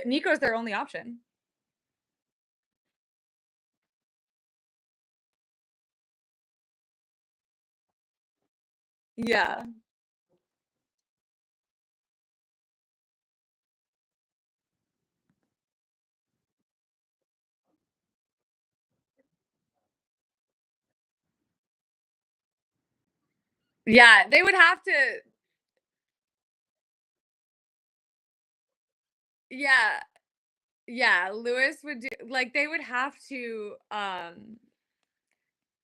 Nico's their only option. Yeah. Yeah, they would have to. Yeah, yeah, Lewis would do like, they would have to,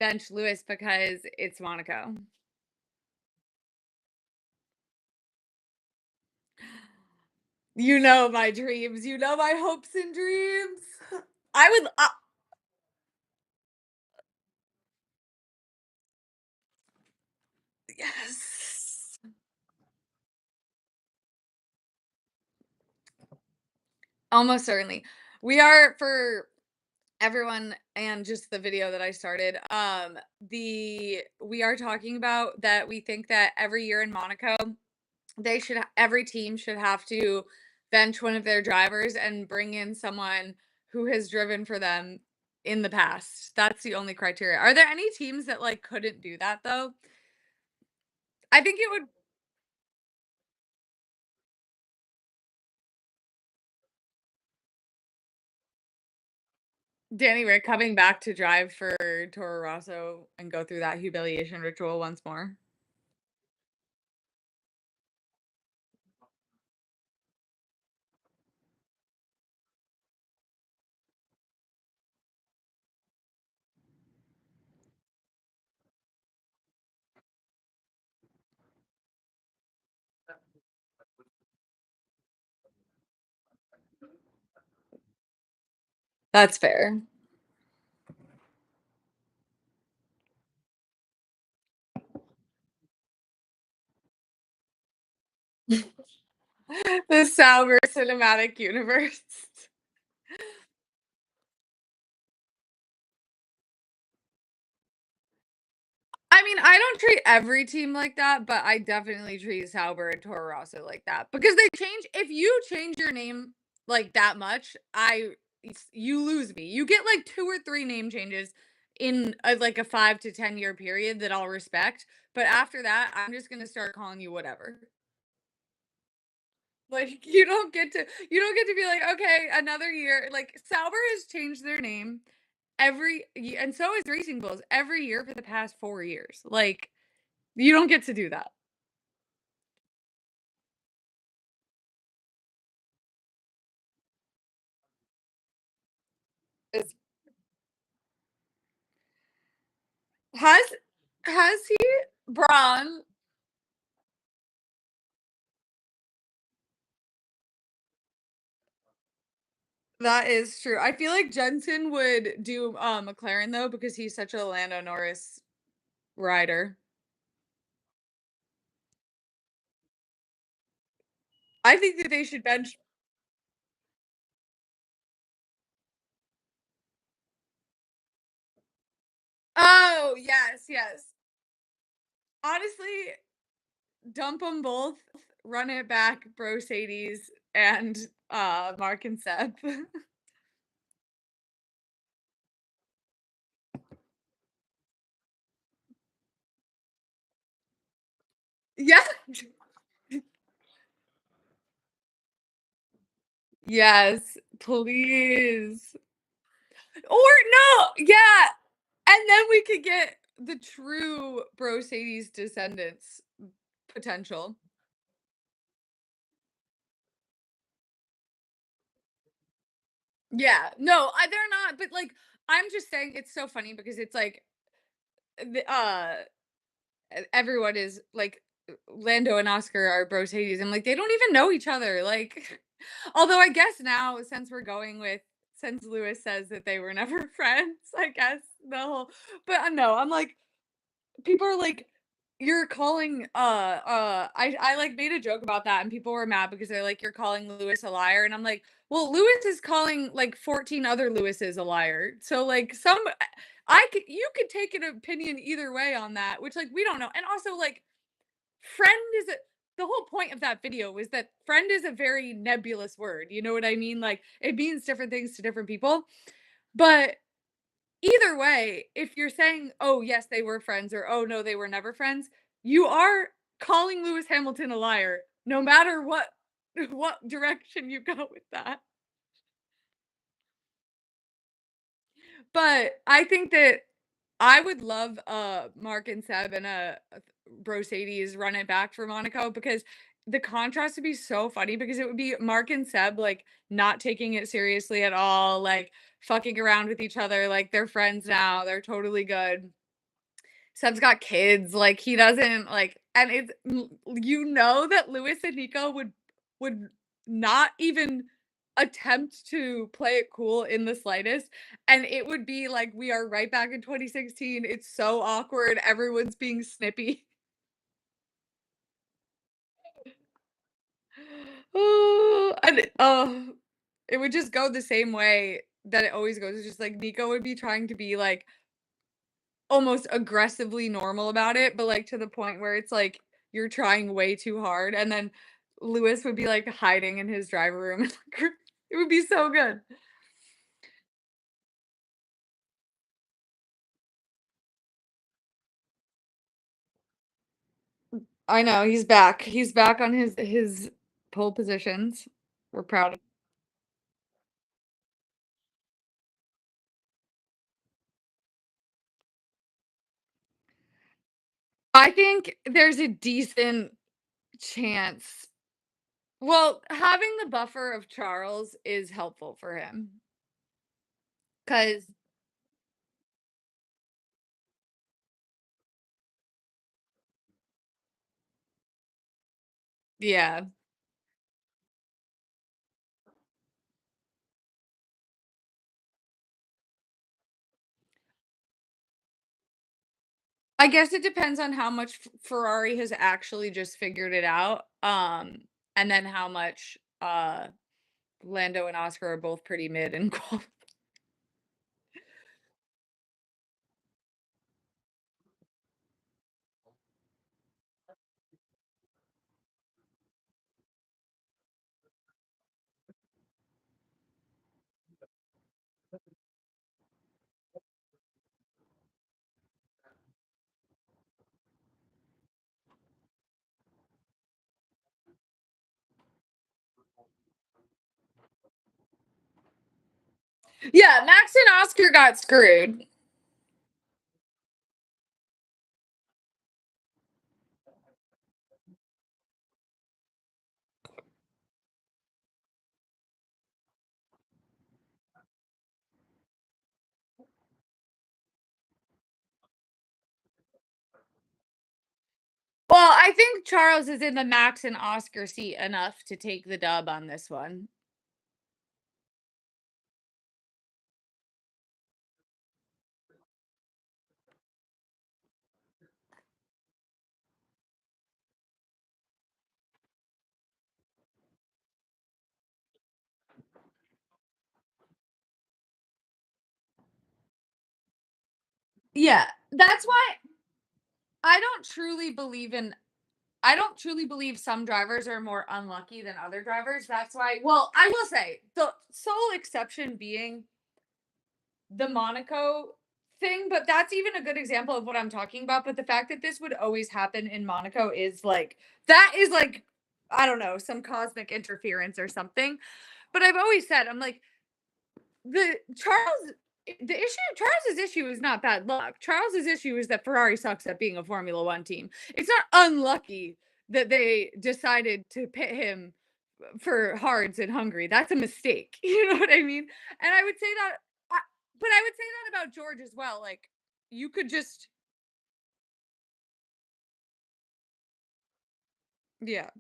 bench Lewis because it's Monaco. You know my dreams, you know my hopes and dreams. I would yes. Almost certainly. We are for everyone and just the video that I started, we are talking about that we think that every year in Monaco, every team should have to bench one of their drivers and bring in someone who has driven for them in the past. That's the only criteria. Are there any teams that, like, couldn't do that, though? I think it would. Danny Rick coming back to drive for Toro Rosso and go through that humiliation ritual once more. That's fair. The Sauber cinematic universe. I mean, I don't treat every team like that, but I definitely treat Sauber and Toro Rosso like that because they change. If you change your name like that much, you lose me. You get like 2 or 3 name changes in like a 5 to 10 year period that I'll respect, but after that, I'm just gonna start calling you whatever. Like you don't get to be like, okay, another year. Like Sauber has changed their name and so is Racing Bulls every year for the past 4 years. Like you don't get to do that. It's has has he Braun? That is true. I feel like Jensen would do McLaren though because he's such a Lando Norris rider. I think that they should bench. Oh yes, yes. Honestly, dump them both. Run it back, Mercedes and Mark and Seth. Yeah. Yes, please. Or no, yeah, and then we could get the true Mercedes descendants potential. Yeah, no, they're not, but, like, I'm just saying it's so funny because it's like, everyone is like, Lando and Oscar are Mercedes, and, like, they don't even know each other, like although I guess now since Lewis says that they were never friends, I guess the whole but, no, I'm like, people are like, "You're calling, I, like, made a joke about that, and people were mad because they're like, "You're calling Lewis a liar," and I'm like, "Well, Lewis is calling, like, 14 other Lewises a liar." So, like, you could take an opinion either way on that, which, like, we don't know, and also, like, friend is a the whole point of that video was that friend is a very nebulous word. You know what I mean? Like it means different things to different people. But either way, if you're saying, "Oh, yes, they were friends," or "Oh, no, they were never friends," you are calling Lewis Hamilton a liar, no matter what what direction you go with that. But I think that I would love, Mark and Seb and, Brocades run it back for Monaco because the contrast would be so funny because it would be Mark and Seb, like, not taking it seriously at all, like, fucking around with each other, like, they're friends now, they're totally good. Seb's got kids, like, he doesn't, like and it's you know that Louis and Nico would not even attempt to play it cool in the slightest, and it would be like, we are right back in 2016, it's so awkward, everyone's being snippy. Oh, and it would just go the same way that it always goes, it's just, like, Nico would be trying to be, like, almost aggressively normal about it, but, like, to the point where it's, like, you're trying way too hard, and then Lewis would be, like, hiding in his driver room, it would be so good. I know, he's back on his pole positions. We're proud of I think there's a decent chance well, having the buffer of Charles is helpful for him, 'cause yeah. I guess it depends on how much Ferrari has actually just figured it out, and then how much, Lando and Oscar are both pretty mid and qual Yeah, Max and Oscar got screwed. Well, I think Charles is in the Max and Oscar seat enough to take the dub on this one. Yeah, that's why I don't truly believe some drivers are more unlucky than other drivers. That's why well, I will say, the sole exception being the Monaco thing, but that's even a good example of what I'm talking about, but the fact that this would always happen in Monaco is like that is like, I don't know, some cosmic interference or something. But I've always said, I'm like, the Charles the issue Charles's issue is not bad luck. Charles's issue is that Ferrari sucks at being a Formula One team. It's not unlucky that they decided to pit him for hards in Hungary. That's a mistake. You know what I mean? And I would say that, I, but I would say that about George as well. Like you could just, yeah,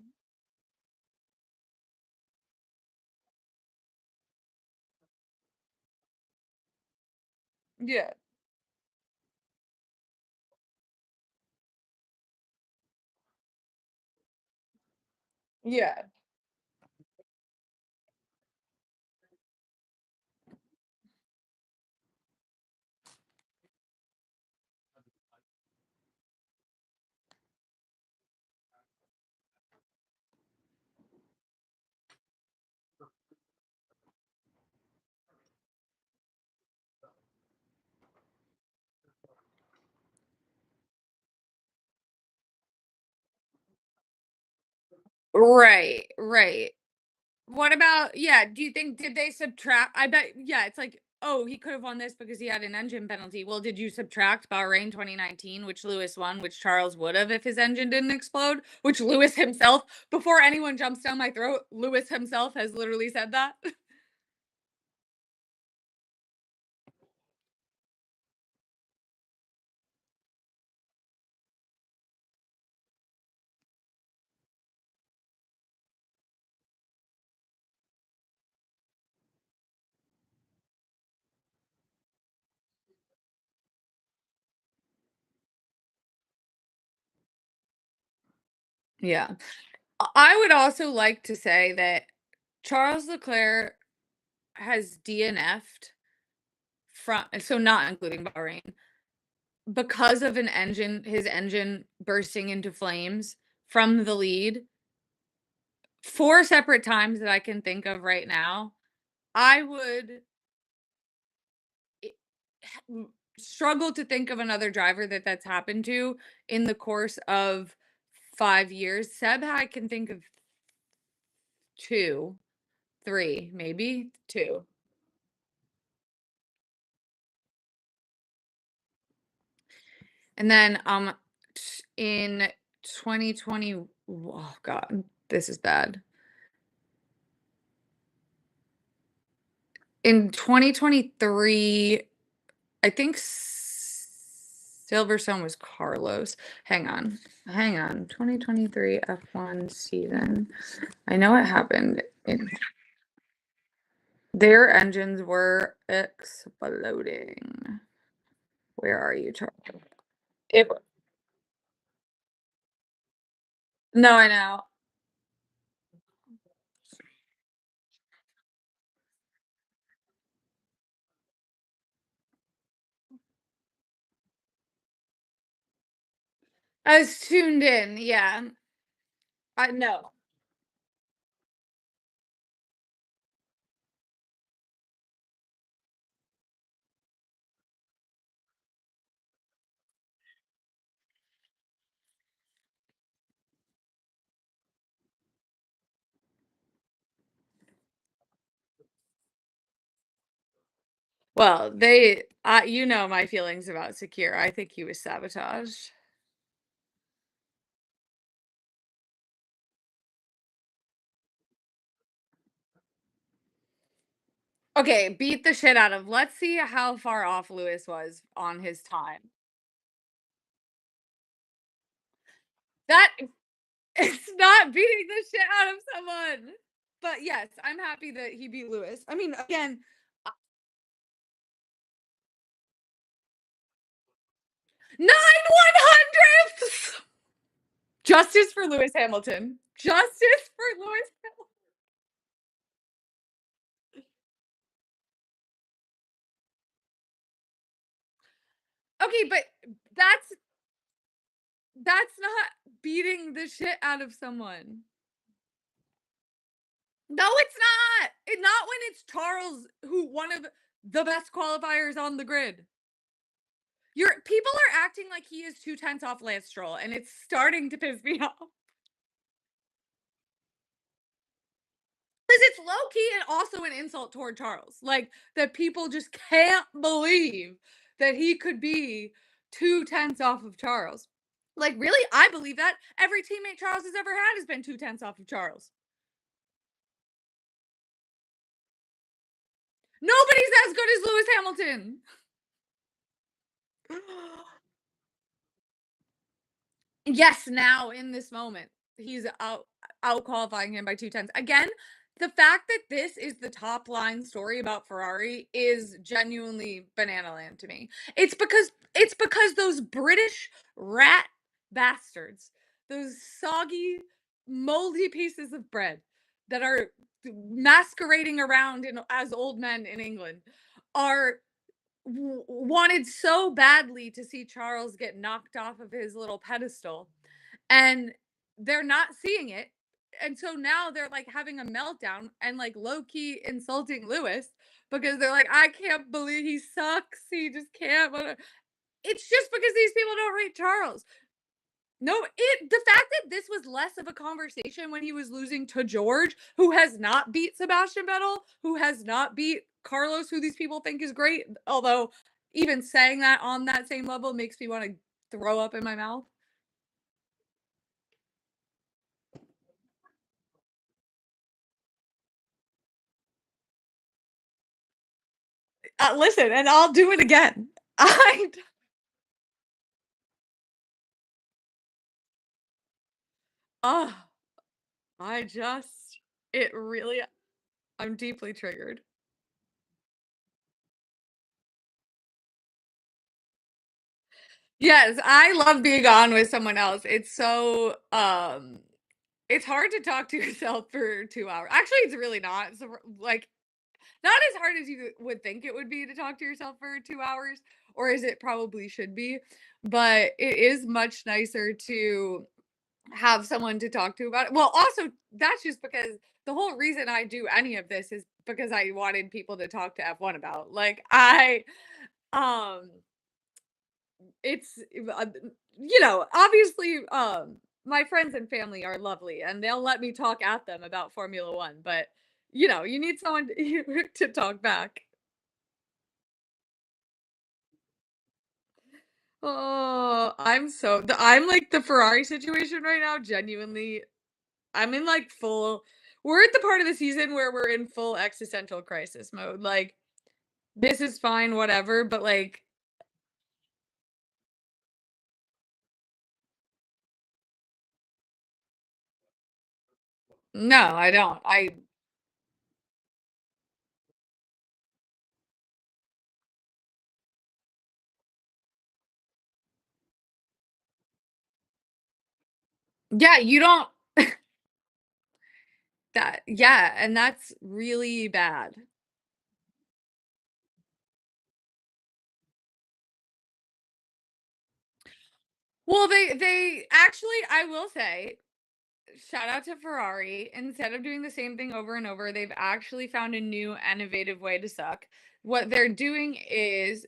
yeah, yeah. Right, right. What about yeah, do you think did they subtract I bet yeah, it's like, "Oh, he could have won this because he had an engine penalty." Well, did you subtract Bahrain 2019, which Lewis won, which Charles would have if his engine didn't explode, which Lewis himself before anyone jumps down my throat, Lewis himself has literally said that. Yeah. I would also like to say that Charles Leclerc has DNF'd from so not including Bahrain, because of an engine his engine bursting into flames from the lead 4 separate times that I can think of right now. I would I struggle to think of another driver that that's happened to in the course of 5 years. Seb, I can think of 2, 3, maybe 2. And then, in 2020 oh god, this is bad. In 2023, I think Silverstone was Carlos. Hang on. 2023 F1 season. I know it happened in their engines were exploding. Where are you, Charles? It no, I know. I was tuned in, yeah. I know. Well, you know my feelings about Secure. I think he was sabotaged. Okay, beat the shit out of let's see how far off Lewis was on his time. That it's not beating the shit out of someone. But yes, I'm happy that he beat Lewis. I mean, again, 9/100ths! Justice for Lewis Hamilton. Justice for Lewis. Okay, but that's that's not beating the shit out of someone. No, it's not. Not when it's Charles, who one of the best qualifiers on the grid. People are acting like he is 2 tenths off Lance Stroll, and it's starting to piss me off. Because it's low key and also an insult toward Charles. Like that people just can't believe that he could be 2 tenths off of Charles. Like, really? I believe that. Every teammate Charles has ever had has been 2 tenths off of Charles. Nobody's as good as Lewis Hamilton. Yes, now in this moment, he's out qualifying him by 2 tenths. Again, the fact that this is the top line story about Ferrari is genuinely banana land to me. It's because those British rat bastards, those soggy, moldy pieces of bread that are masquerading around as old men in England are wanted so badly to see Charles get knocked off of his little pedestal, and they're not seeing it. And so now they're like having a meltdown and like low key insulting Lewis because they're like, I can't believe he sucks. He just can't. It's just because these people don't rate Charles. No, the fact that this was less of a conversation when he was losing to George, who has not beat Sebastian Vettel, who has not beat Carlos, who these people think is great. Although even saying that on that same level makes me want to throw up in my mouth. Listen, and I'll do it again. I, oh, I just, it really, I'm deeply triggered. Yes, I love being on with someone else. It's so, it's hard to talk to yourself for 2 hours. Actually, it's really not. So, like, not as hard as you would think it would be to talk to yourself for 2 hours, or as it probably should be, but it is much nicer to have someone to talk to about it. Well, also, that's just because the whole reason I do any of this is because I wanted people to talk to F1 about. Like, um it's obviously, my friends and family are lovely and they'll let me talk at them about Formula 1, but you need someone to talk back. Oh, I'm like the Ferrari situation right now, genuinely. I'm in like full we're at the part of the season where we're in full existential crisis mode. Like, this is fine, whatever, but like, no, I don't. Yeah, you don't yeah, and that's really bad. Well, they actually, I will say, shout out to Ferrari. Instead of doing the same thing over and over, they've actually found a new innovative way to suck. What they're doing is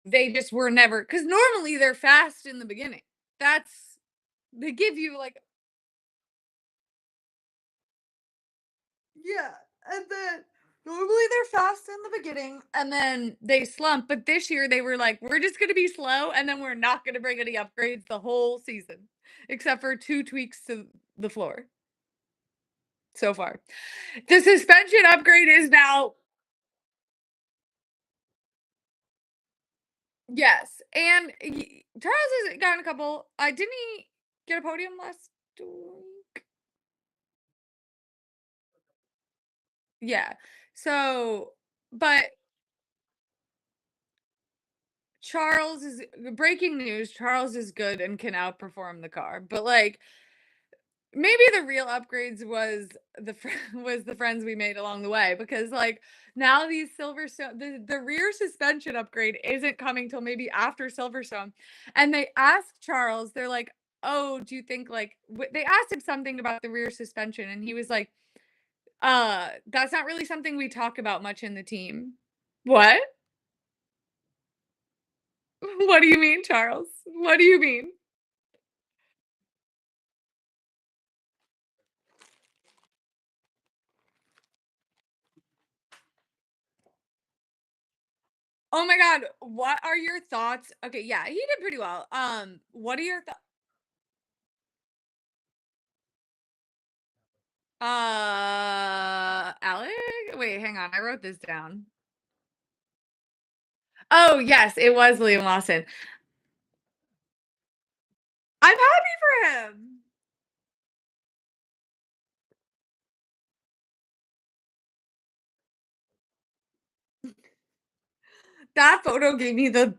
they just were never, because normally they're fast in the beginning. That's they give you like, yeah, and then normally they're fast in the beginning and then they slump, but this year they were like, we're just gonna be slow and then we're not gonna bring any upgrades the whole season, except for two tweaks to the floor so far. The suspension upgrade is now, yes, and Charles has gotten a couple. Didn't he get a podium last week? Yeah. So, but Charles is breaking news. Charles is good and can outperform the car, but like, maybe the real upgrades was was the friends we made along the way, because like, now these Silverstone, the rear suspension upgrade isn't coming till maybe after Silverstone, and they asked Charles, they're like, oh, do you think like they asked him something about the rear suspension and he was like, that's not really something we talk about much in the team. What? What do you mean, Charles? What do you mean? Oh my god, what are your thoughts? Okay, yeah, he did pretty well. What are your Alec? Wait, hang on. I wrote this down. Oh, yes, it was Liam Lawson. I'm happy for him. That photo gave me the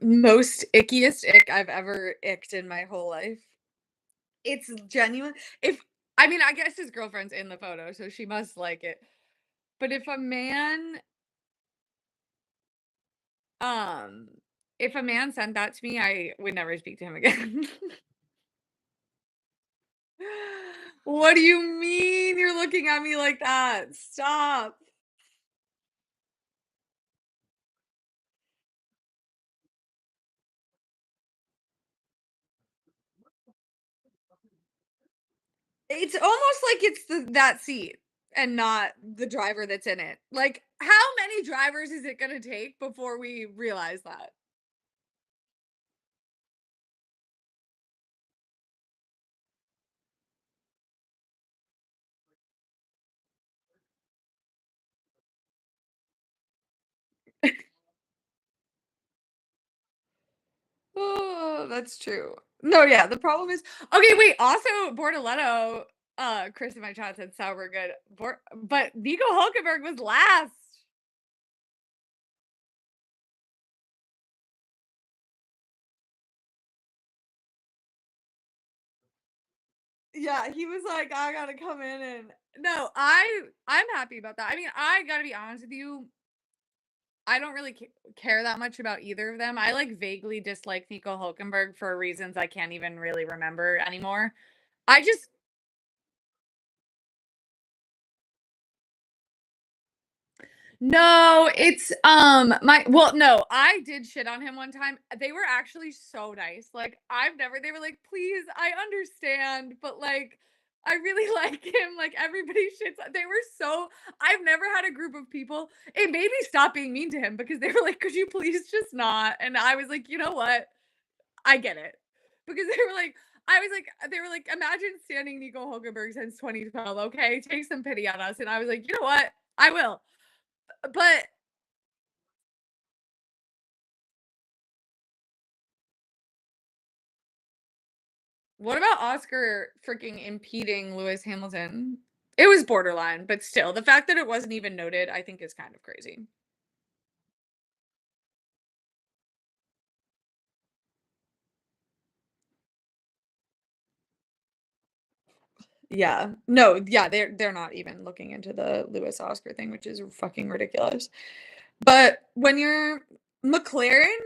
most ickiest ick I've ever icked in my whole life. It's genuine. If I mean, I guess his girlfriend's in the photo, so she must like it. But um, if a man sent that to me, I would never speak to him again. What do you mean you're looking at me like that? Stop. It's almost like it's that seat and not the driver that's in it. Like, how many drivers is it gonna take before we realize that? Oh, that's true. No, yeah, the problem is okay, wait, also Bortoletto, Chris in my chat said sour good. But Nico Hulkenberg was last. Yeah, he was like, I gotta come in and no, I'm happy about that. I mean, I gotta be honest with you. I don't really care that much about either of them. I like vaguely dislike Nico Hulkenberg for reasons I can't even really remember anymore. I just No, it's, my well, no, I did shit on him one time. They were actually so nice. Like, I've never they were like, "Please, I understand, but, like, I really like him." Like, everybody shits they were so I've never had a group of people it made me stop being mean to him because they were like, "Could you please just not?" And I was like, "You know what? I get it." Because they were like I was like they were like, "Imagine standing Nico Hulkenberg since 2012, okay? Take some pity on us." And I was like, "You know what? I will." But what about Oscar freaking impeding Lewis Hamilton? It was borderline, but still, the fact that it wasn't even noted, I think is kind of crazy. Yeah. No, yeah, they're not even looking into the Lewis Oscar thing, which is fucking ridiculous. But when you're McLaren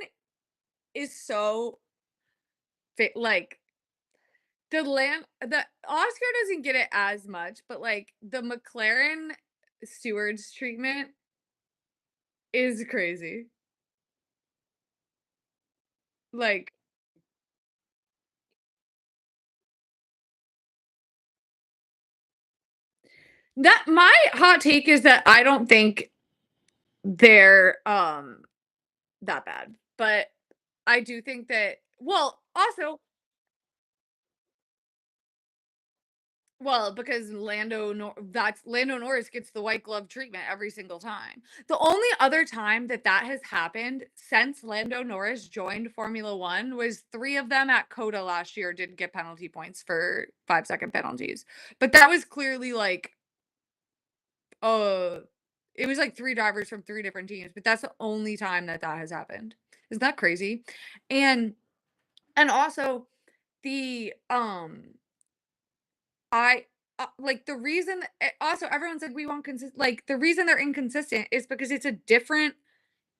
is so like the Oscar doesn't get it as much, but like the McLaren stewards treatment is crazy. Like that my hot take is that I don't think they're that bad. But I do think that also because Lando Norris gets the white glove treatment every single time. The only other time that that has happened since Lando Norris joined Formula 1 was 3 of them at COTA last year didn't get penalty points for 5-second penalties. But that was clearly like uh it was like 3 drivers from 3 different teams, but that's the only time that that has happened. Isn't that crazy? And also the I like the reason also everyone said we want like the reason they're inconsistent is because it's a different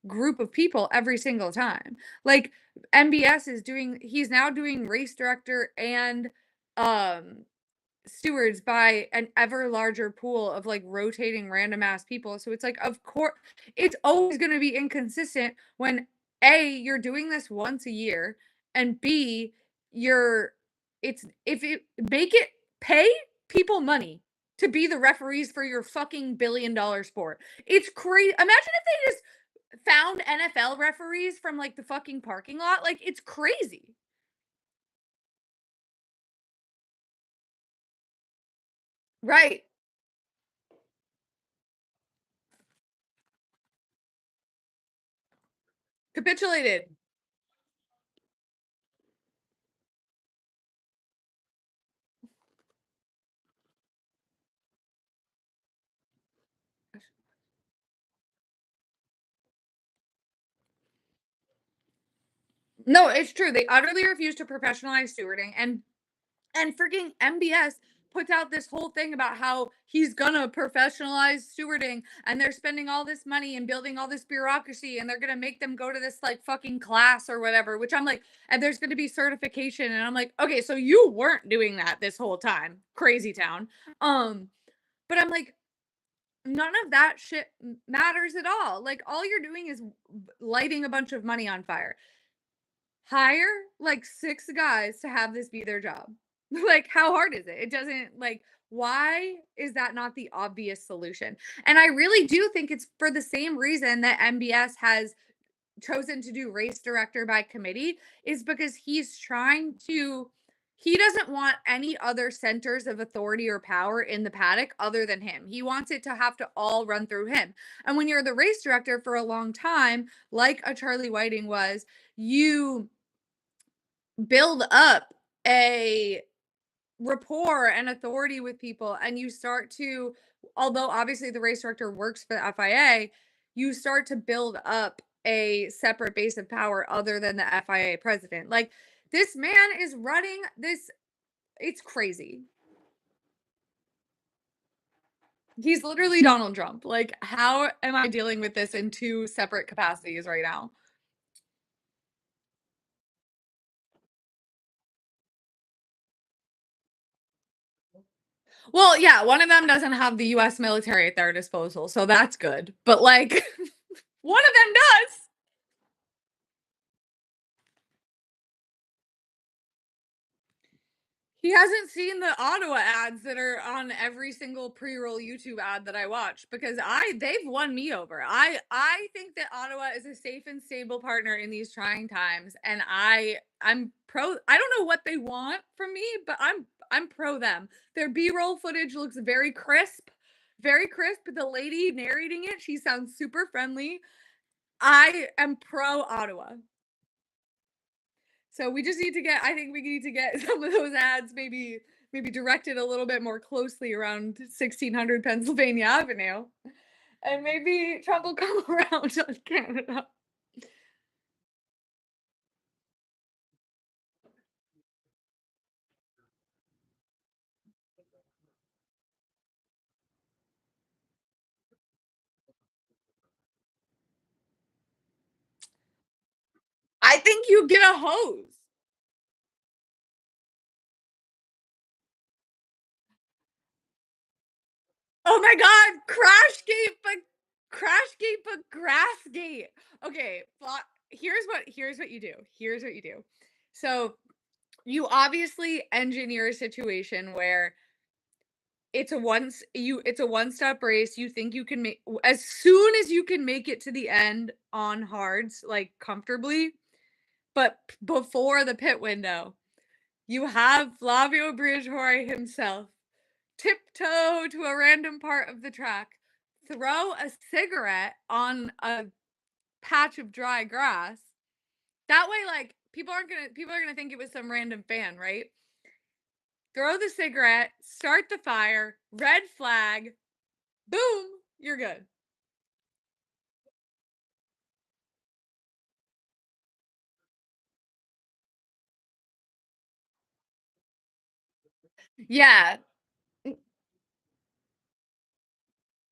group of people every single time. Like MBS is doing he's now doing race director and um stewards by an ever larger pool of like rotating random ass people. So it's like, of course, it's always going to be inconsistent when A, you're doing this once a year, and B, you're, it's, if it, make it pay people money to be the referees for your fucking $1 billion sport. It's crazy. Imagine if they just found NFL referees from like the fucking parking lot. Like, it's crazy. Right. Capitulated. No, it's true. They utterly refuse to professionalize stewarding and freaking MBS puts out this whole thing about how he's gonna professionalize stewarding and they're spending all this money and building all this bureaucracy and they're gonna make them go to this like fucking class or whatever, which I'm like, and there's gonna be certification. And I'm like, okay, so you weren't doing that this whole time. Crazy town. Um, but I'm like, none of that shit matters at all. Like all you're doing is lighting a bunch of money on fire. Hire like 6 guys to have this be their job. Like, how hard is it? It doesn't like, why is that not the obvious solution? And I really do think it's for the same reason that MBS has chosen to do race director by committee, is because he doesn't want any other centers of authority or power in the paddock other than him. He wants it to have to all run through him. And when you're the race director for a long time, like a Charlie Whiting was, you build up a rapport and authority with people, and you start to, although obviously the race director works for the FIA, you start to build up a separate base of power other than the FIA president. Like, this man is running this, it's crazy. He's literally Donald Trump. Like, how am I dealing with this in two separate capacities right now? Well, yeah, one of them doesn't have the US military at their disposal, so that's good. But like one of them does. He hasn't seen the Ottawa ads that are on every single pre-roll YouTube ad that I watch, because I they've won me over. I think that Ottawa is a safe and stable partner in these trying times, and I'm pro. I don't know what they want from me, but I'm pro them. Their B-roll footage looks very crisp. Very crisp. The lady narrating it, she sounds super friendly. I am pro Ottawa. So we just need to get, I think we need to get some of those ads maybe directed a little bit more closely around 1600 Pennsylvania Avenue. And maybe Trump will come around on Canada. I think you get a hose. Oh my god, crash gate but grass gate. Okay, here's what you do. Here's what you do. So you obviously engineer a situation where it's a one-step race. You think you can make, as soon as you can make it to the end on hards, like, comfortably, but before the pit window, you have Flavio Briatore himself tiptoe to a random part of the track, throw a cigarette on a patch of dry grass. That way, like, people are gonna think it was some random fan, right? Throw the cigarette, start the fire, red flag, boom, you're good. Yeah,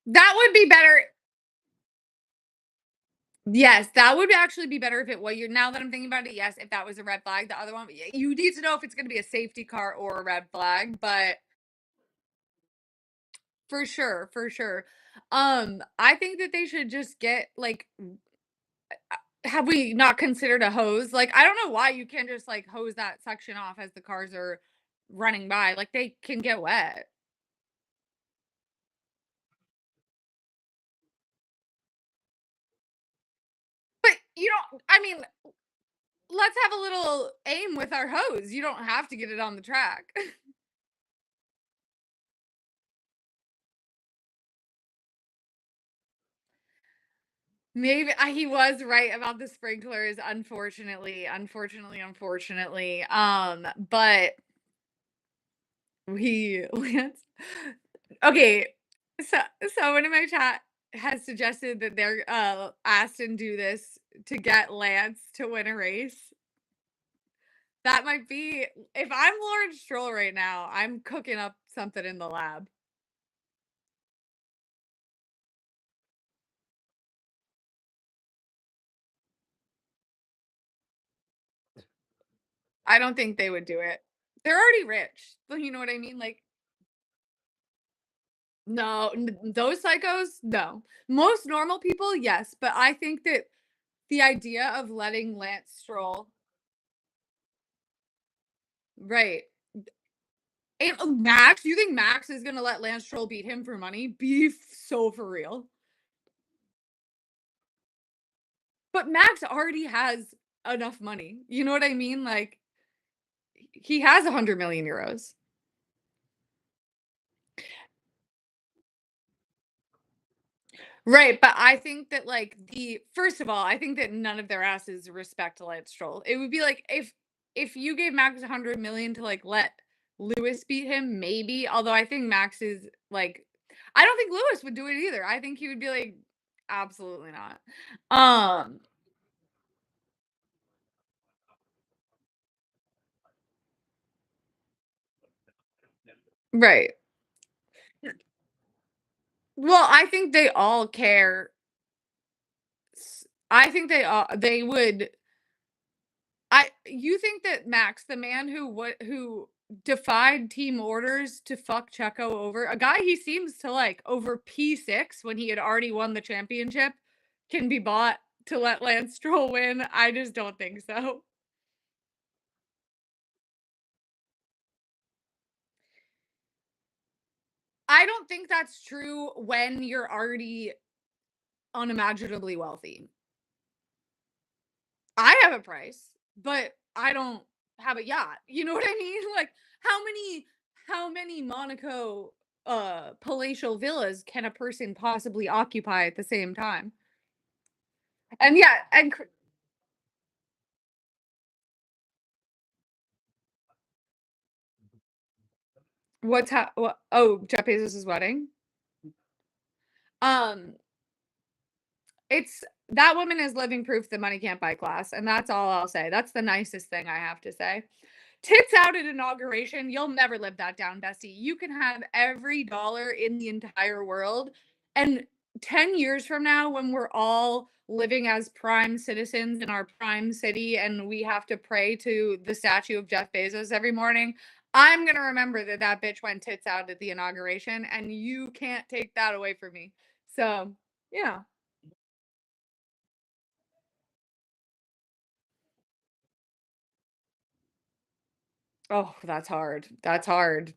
that would be better. Yes, that would actually be better if it was, you're, now that I'm thinking about it, yes, if that was a red flag. The other one, you need to know if it's gonna be a safety car or a red flag, but for sure, for sure. I think that they should just get, like, have we not considered a hose? Like, I don't know why you can't just, like, hose that section off as the cars are running by, like, they can get wet. But you don't, I mean, let's have a little aim with our hose. You don't have to get it on the track. Maybe he was right about the sprinklers, unfortunately. But let's okay. So someone in my chat has suggested that they're Aston do this to get Lance to win a race. That might be, if I'm Lauren Stroll right now, I'm cooking up something in the lab. I don't think they would do it. They're already rich. You know what I mean? Like, no, those psychos, no. Most normal people, yes, but I think that the idea of letting Lance Stroll, right? And Max, you think Max is gonna let Lance Stroll beat him for money? Be so for real. But Max already has enough money. You know what I mean? Like he has 100 million euros. Right, but I think that, like, the first of all, I think that none of their asses respect Lance Stroll. It would be like if you gave Max 100 million to, like, let Lewis beat him, maybe, although I think Max is, like I don't think Lewis would do it either. I think he would be like, "Absolutely not." Um, right. Well, I think they all care I think they would I you think that Max, the man who defied team orders to fuck Checo over, a guy he seems to like over P6 when he had already won the championship, can be bought to let Lance Stroll win? I just don't think so. I don't think that's true when you're already unimaginably wealthy. I have a price, but I don't have a yacht. You know what I mean? Like how many Monaco palatial villas can a person possibly occupy at the same time? And yeah, and what oh, Jeff Bezos' wedding? Um it's that woman is living proof that money can't buy class, and that's all I'll say. That's the nicest thing I have to say. Tits out at inauguration, you'll never live that down, bestie. You can have every dollar in the entire world. And 10 years from now, when we're all living as prime citizens in our prime city and we have to pray to the statue of Jeff Bezos every morning, I'm going to remember that that bitch went tits out at the inauguration, and you can't take that away from me. So, yeah. Oh, that's hard. That's hard.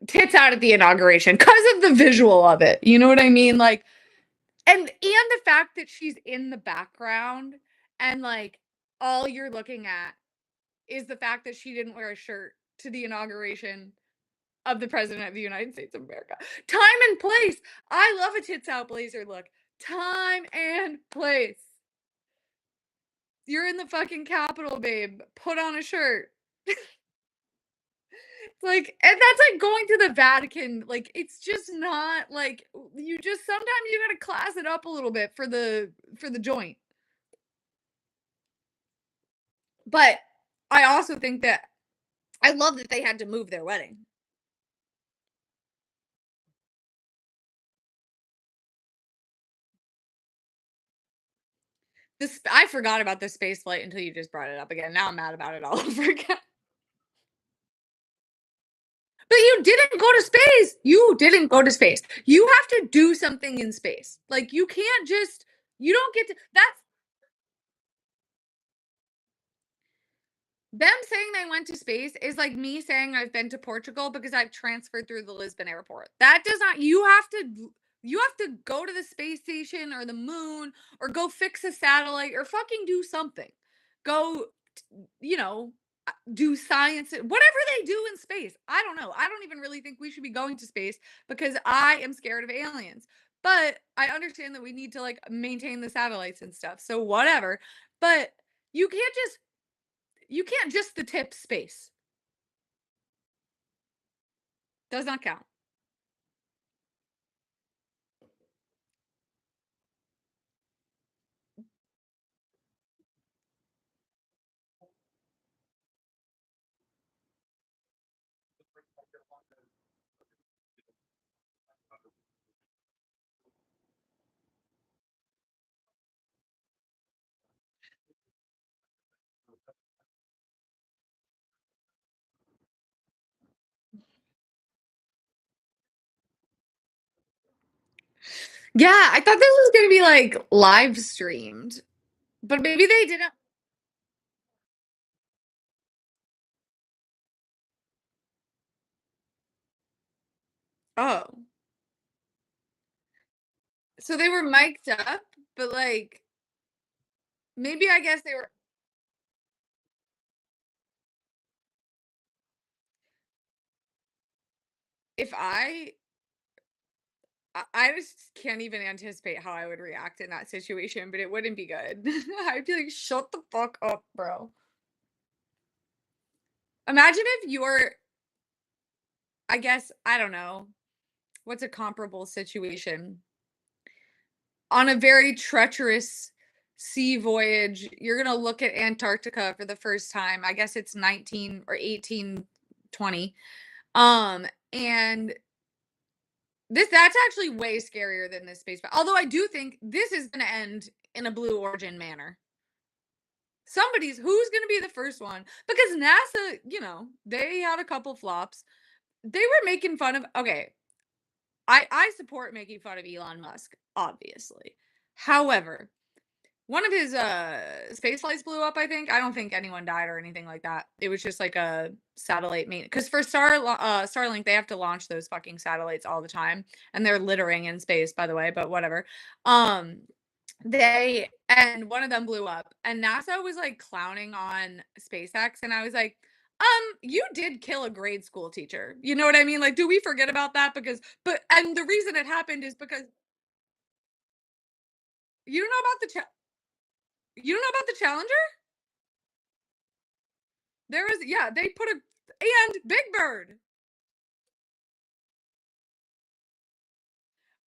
Tits out at the inauguration because of the visual of it. You know what I mean? Like, and the fact that she's in the background and, like, all you're looking at is the fact that she didn't wear a shirt to the inauguration of the president of the United States of America. Time and place. I love a tits out blazer look. Time and place. You're in the fucking Capitol, babe. Put on a shirt. Like, and that's like going to the Vatican. Like, it's just not like you just sometimes you gotta class it up a little bit for the joint. But I also think that I love that they had to move their wedding. This I forgot about the space flight until you just brought it up again. Now I'm mad about it all over again. But you didn't go to space. You didn't go to space. You have to do something in space. Like you can't just you don't get to that's them saying they went to space is like me saying I've been to Portugal because I've transferred through the Lisbon airport. That does not you have to go to the space station or the moon or go fix a satellite or fucking do something. Go you know, do science whatever they do in space. I don't know. I don't even really think we should be going to space because I am scared of aliens. But I understand that we need to like maintain the satellites and stuff. So whatever. But you can't just you can't just the tip space. Does not count. Yeah, I thought this was gonna be like live streamed, but maybe they didn't. Oh. So they were mic'd up, but, like, maybe I guess they were if I just can't even anticipate how I would react in that situation, but it wouldn't be good. I'd be like, "Shut the fuck up, bro." Imagine if you're I guess, I don't know, what's a comparable situation? On a very treacherous sea voyage, you're gonna look at Antarctica for the first time. I guess it's 19 or 1820. And that's actually way scarier than this space. Although I do think this is gonna end in a Blue Origin manner. Who's gonna be the first one? Because NASA, they had a couple flops. They were making fun of okay, I support making fun of Elon Musk, obviously. However, one of his space flights blew up, I think. I don't think anyone died or anything like that. It was just like a satellite main because for Starlink, they have to launch those fucking satellites all the time. And they're littering in space, by the way, but whatever. Um they and one of them blew up. And NASA was like clowning on SpaceX. And I was like, you did kill a grade school teacher. You know what I mean? Like, do we forget about that? And the reason it happened is because you don't know about you don't know about the Challenger? There was yeah, they put a and Big Bird.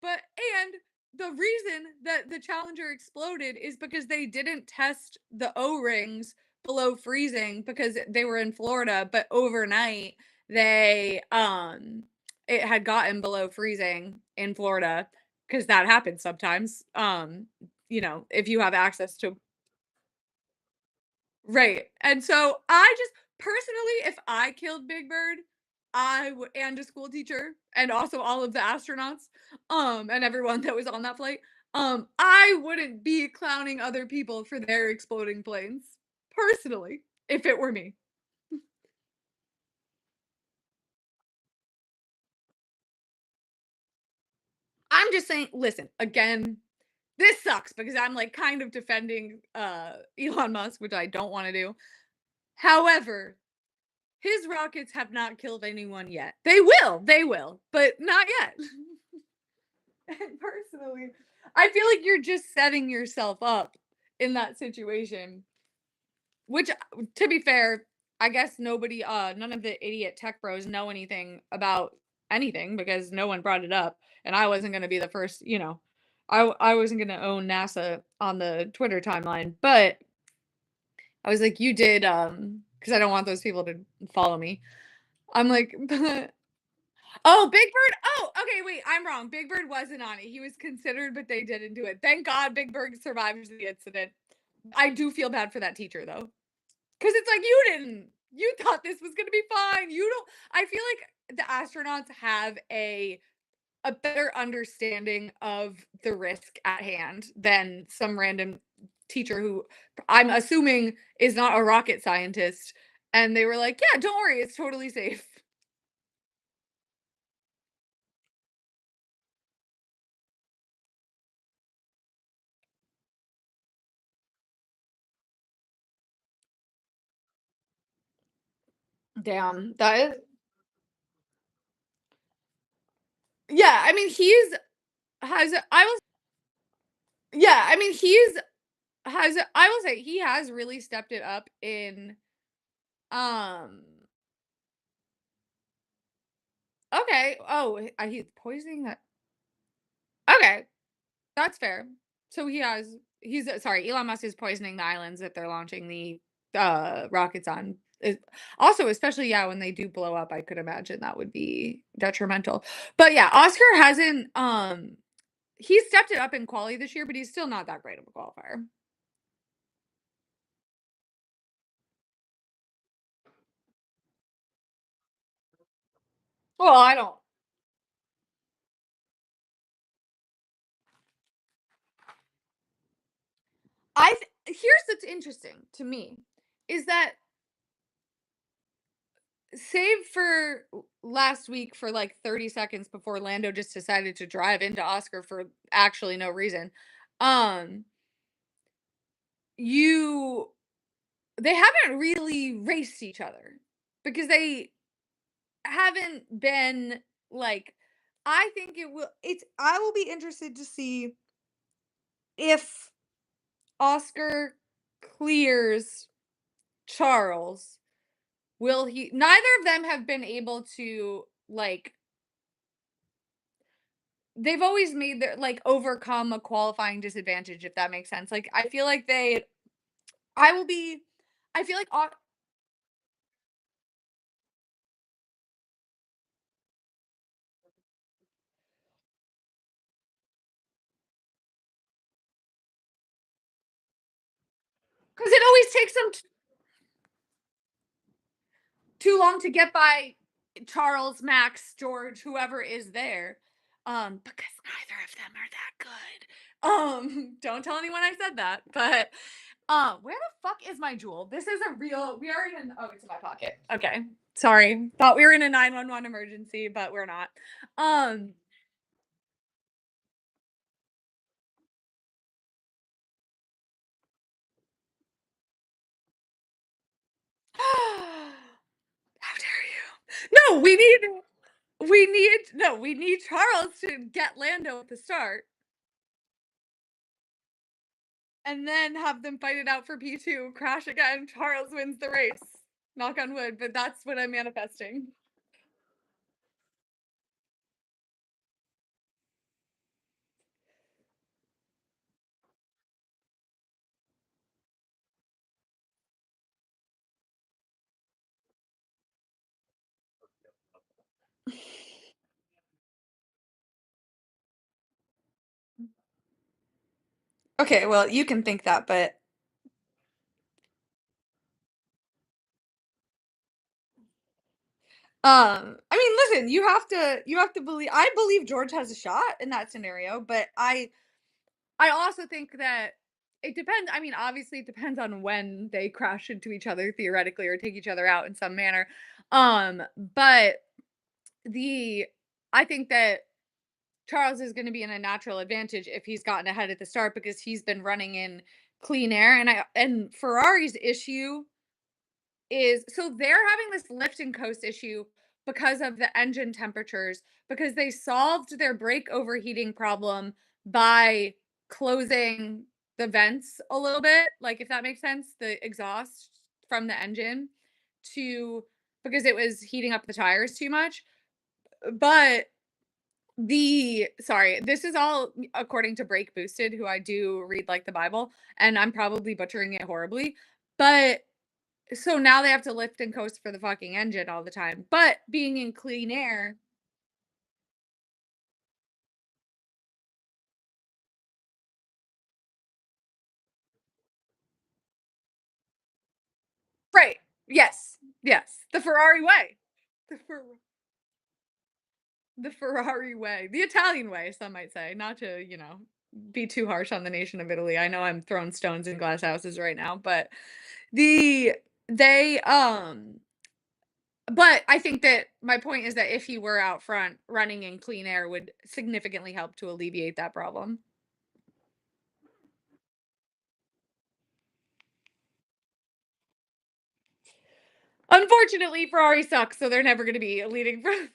But and the reason that the Challenger exploded is because they didn't test the O-rings below freezing because they were in Florida, but overnight they it had gotten below freezing in Florida because that happens sometimes. If you have access to right. And so I just personally, if I killed Big Bird, I would and a school teacher and also all of the astronauts, and everyone that was on that flight, I wouldn't be clowning other people for their exploding planes. Personally, if it were me. I'm just saying, listen, again, this sucks because I'm like kind of defending Elon Musk, which I don't want to do. However, his rockets have not killed anyone yet. They will, but not yet. And personally, I feel like you're just setting yourself up in that situation, which to be fair, I guess none of the idiot tech bros know anything about anything because no one brought it up and I wasn't going to be the first, I wasn't going to own NASA on the Twitter timeline, but I was like you did cuz I don't want those people to follow me. I'm like oh, Big Bird? Oh, okay, wait, I'm wrong. Big Bird wasn't on it. He was considered, but they didn't do it. Thank God Big Bird survived the incident. I do feel bad for that teacher though. Cause it's like you didn't. You thought this was gonna be fine. You don't I feel like the astronauts have a better understanding of the risk at hand than some random teacher who I'm assuming is not a rocket scientist. And they were like, yeah, don't worry, it's totally safe. Damn. That is yeah, I mean, he's has I will yeah, I mean, I will say he has really stepped it up in um okay. Oh, he's poisoning that. Okay, that's fair. So sorry, Elon Musk is poisoning the islands that they're launching the rockets on. Also, especially yeah, when they do blow up, I could imagine that would be detrimental. But yeah, Oscar hasn't he stepped it up in quali this year, but he's still not that great of a qualifier. Well, I don't. Here's what's interesting to me is that save for last week for like 30 seconds before Lando just decided to drive into Oscar for actually no reason. Um, you they haven't really raced each other because they haven't been like I think it's I will be interested to see if Oscar clears Charles. Will he neither of them have been able to like they've always made their like overcome a qualifying disadvantage if that makes sense. Like I feel like they I will be I feel like cuz it always takes them too long to get by Charles, Max, George, whoever is there. Because neither of them are that good. Don't tell anyone I said that. But where the fuck is my jewel? This is a real we are in an oh, it's in my pocket. Okay. Sorry. Thought we were in a 911 emergency, but we're not. Um how dare you? No, we need Charles to get Lando at the start and then have them fight it out for P2, crash again, Charles wins the race. Knock on wood, but that's what I'm manifesting. Okay, well, you can think that, but I mean, listen, you have to believe I believe George has a shot in that scenario, but I also think that it depends. I mean, obviously, it depends on when they crash into each other theoretically or take each other out in some manner. But the I think that Charles is going to be in a natural advantage if he's gotten ahead at the start because he's been running in clean air, and Ferrari's issue is so they're having this lift and coast issue because of the engine temperatures because they solved their brake overheating problem by closing the vents a little bit, like if that makes sense, the exhaust from the engine to because it was heating up the tires too much. But this is all according to Brake Boosted, who I do read like the Bible, and I'm probably butchering it horribly. But so now they have to lift and coast for the fucking engine all the time. But being in clean air, right? Yes, yes, the Ferrari way, the the Ferrari way, the Italian way, some might say, not to be too harsh on the nation of Italy. I know I'm throwing stones in glass houses right now, but the they but I think that my point is that if he were out front, running in clean air would significantly help to alleviate that problem. Unfortunately, Ferrari sucks, so they're never gonna be leading from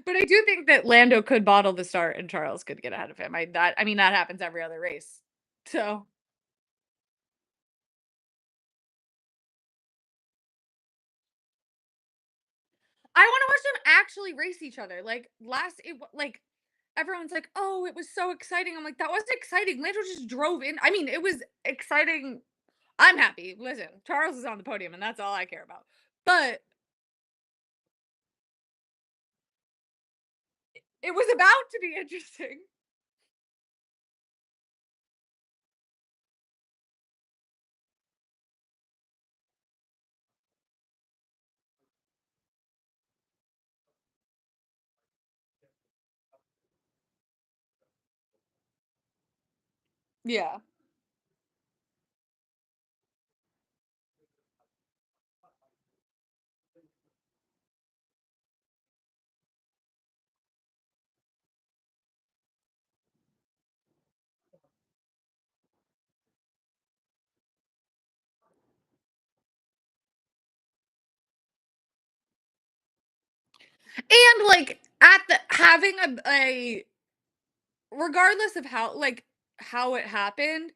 but I do think that Lando could bottle the start and Charles could get ahead of him. I mean, that happens every other race. So, I wanna watch them actually race each other. Like, like, everyone's like, "Oh, it was so exciting." I'm like, "That wasn't exciting. Lando just drove in." I mean, it was exciting. I'm happy. Listen, Charles is on the podium, and that's all I care about. But it was about to be interesting. Yeah. And, like, at the having a regardless of how, like, how it happened,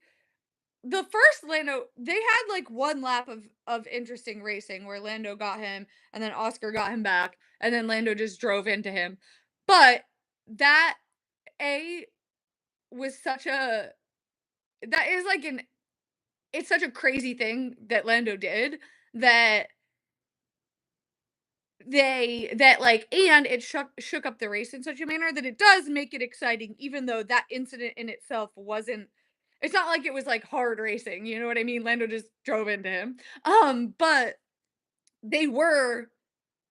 the first Lando they had, like, 1 lap of interesting racing where Lando got him, and then Oscar got him back, and then Lando just drove into him. But that A was such a that is, like, an it's such a crazy thing that Lando did that like and it shook up the race in such a manner that it does make it exciting, even though that incident in itself wasn't it's not like it was, like, hard racing, you know what I mean? Lando just drove into him. But they were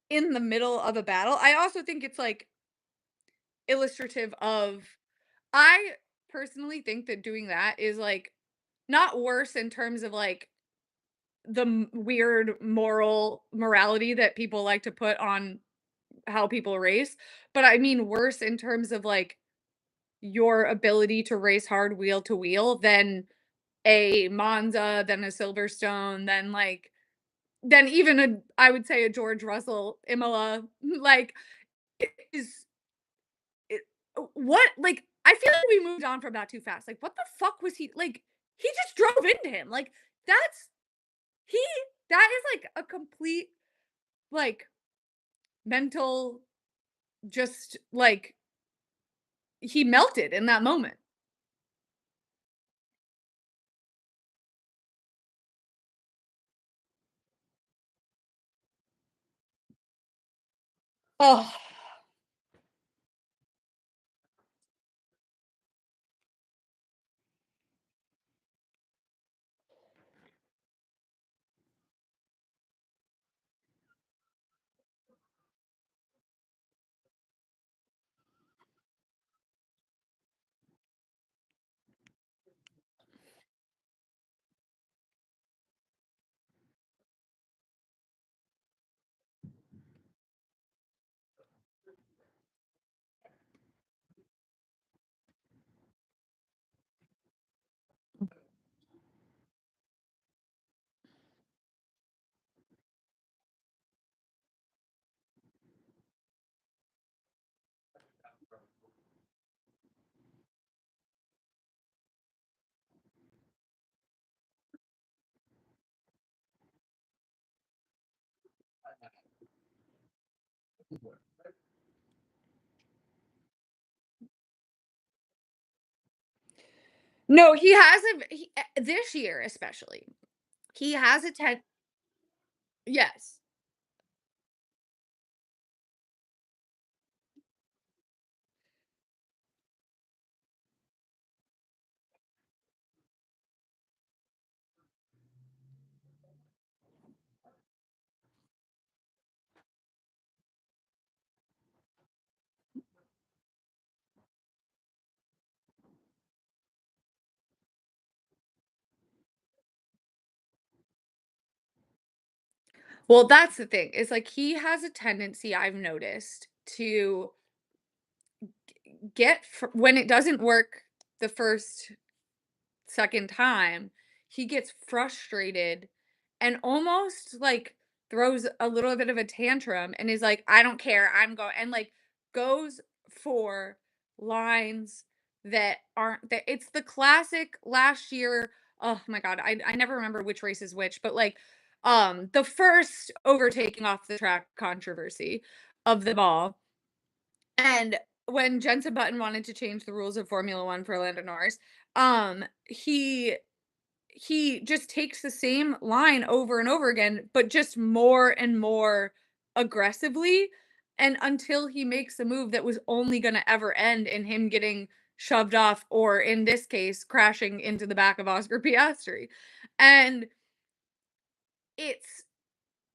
in the middle of a battle. I also think it's, like, illustrative of I personally think that doing that is, like, not worse in terms of, like, the weird morality that people like to put on how people race, but I mean worse in terms of, like, your ability to race hard wheel to wheel than a Monza, than a Silverstone, than, like than even a I would say a George Russell Imola, like, it is it what like, I feel like we moved on from that too fast, like, what the fuck was he like, he just drove into him, like, that's he that is, like, a complete, like, mental just, like he melted in that moment. Oh. No, he has this year especially, he has a ten yes. Well, that's the thing, is, like, he has a tendency, I've noticed, to get fr when it doesn't work the first, second time, he gets frustrated and almost, like, throws a little bit of a tantrum and is like, "I don't care, I'm going," and, like, goes for lines that aren't that it's the classic last year oh my god, I never remember which race is which, but, like, the first overtaking off the track controversy of them all, and when Jensen Button wanted to change the rules of Formula 1 for Lando Norris, he just takes the same line over and over again, but just more and more aggressively, and until he makes a move that was only gonna ever end in him getting shoved off, or in this case, crashing into the back of Oscar Piastri. And it's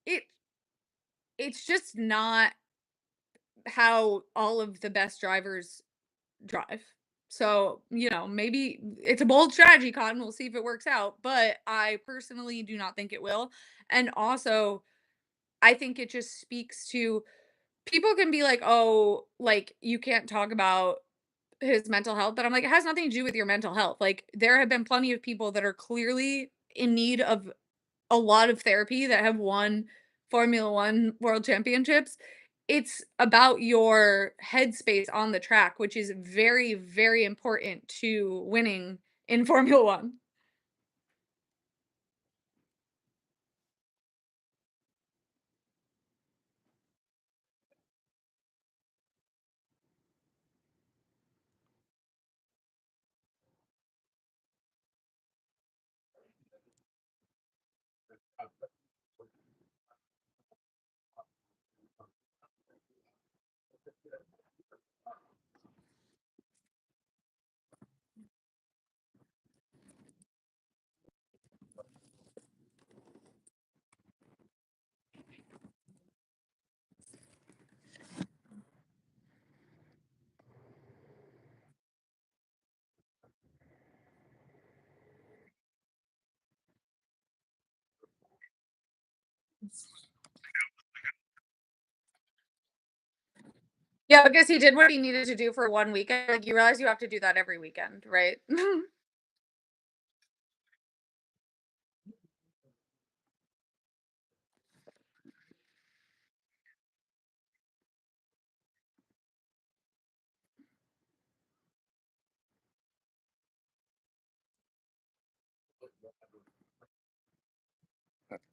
it it's just not how all of the best drivers drive. So, maybe it's a bold strategy, Cotton. We'll see if it works out, but I personally do not think it will. And also, I think it just speaks to people can be like, "Oh, like you can't talk about his mental health," but I'm like, it has nothing to do with your mental health. Like there have been plenty of people that are clearly in need of a lot of therapy that have won Formula 1 world championships. it's about your headspace on the track, which is very, very important to winning in Formula 1. Yeah, because he did what he needed to do for 1 weekend, like, you realize you have to do that every weekend, right?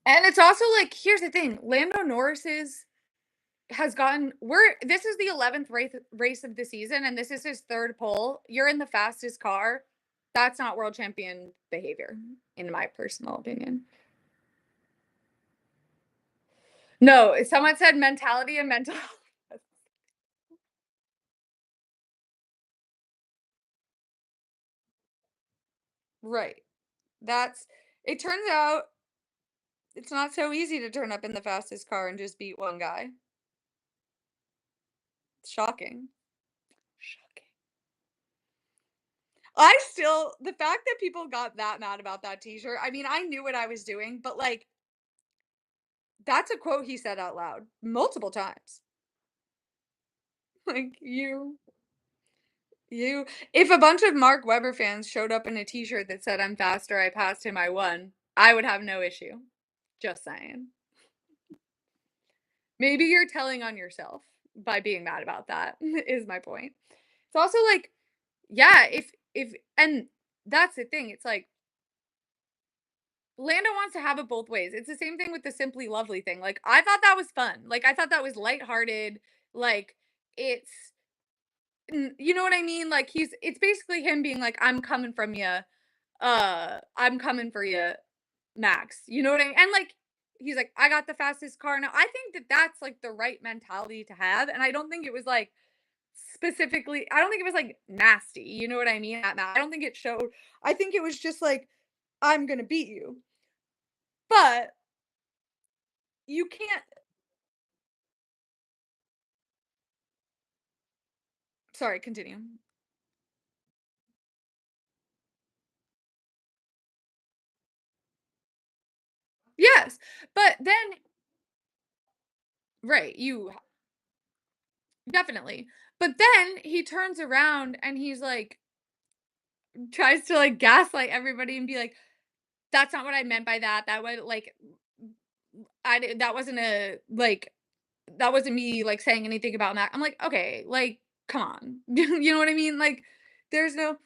And it's also, like, here's the thing, Lando Norris's has gotten we're this is the 11th race of the season, and this is his 3rd pole. You're in the fastest car. That's not world champion behavior, in my personal opinion. No, someone said mentality and mental health. Right. That's it turns out it's not so easy to turn up in the fastest car and just beat one guy. It's shocking. Shocking. I still the fact that people got that mad about that t-shirt, I mean, I knew what I was doing, but, like, that's a quote he said out loud multiple times. Like, you if a bunch of Mark Webber fans showed up in a t-shirt that said, "I'm faster, I passed him, I won," I would have no issue. Just saying. Maybe you're telling on yourself by being mad about that, is my point. It's also like, yeah, if and that's the thing, it's like Lando wants to have it both ways. It's the same thing with the Simply Lovely thing. Like, I thought that was fun. Like, I thought that was lighthearted. Like, it's, you know what I mean? Like, it's basically him being like, I'm coming from you. I'm coming for you, Max. You know what I mean? And like, he's like, I got the fastest car now. I think that that's like the right mentality to have. And I don't think it was like specifically, I don't think it was like nasty. You know what I mean? I don't think it showed. I think it was just like, I'm going to beat you. But you can't sorry, continue. Yes, but then right, you definitely. But then he turns around and he's like tries to like gaslight everybody and be like, "That's not what I meant by that. That was like that wasn't a like that wasn't me like saying anything about that." I'm like, "Okay, like come on." You know what I mean? Like there's no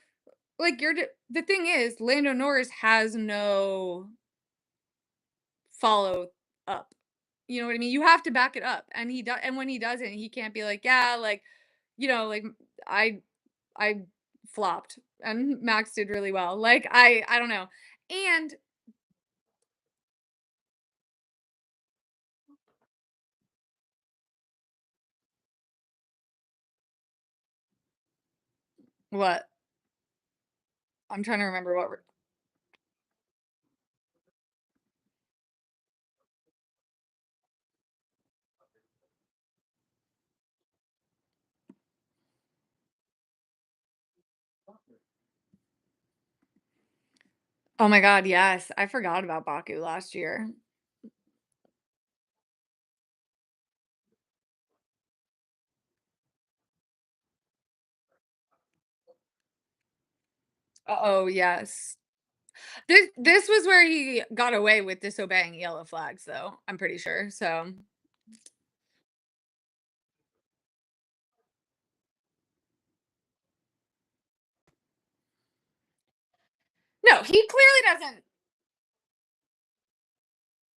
like the thing is Lando Norris has no follow up. You know what I mean? You have to back it up, and he does. And when he doesn't, he can't be like, "Yeah, like, like I I flopped, and Max did really well." Like I don't know. And what I'm trying to remember what. Oh my god, yes, I forgot about Baku last year. Oh yes, this was where he got away with disobeying yellow flags, though. I'm pretty sure. So No, he clearly doesn't.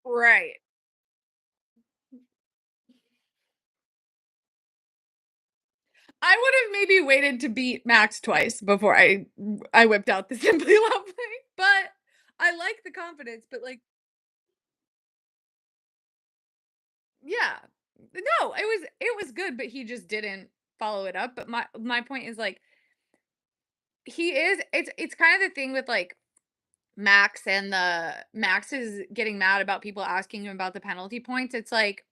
Right. I would have maybe waited to beat Max twice before I whipped out the Simply Lovely, but I like the confidence, but, like, yeah. No, it was good, but he just didn't follow it up, but my point is, like, he is it's kind of the thing with, like, Max is getting mad about people asking him about the penalty points. It's like,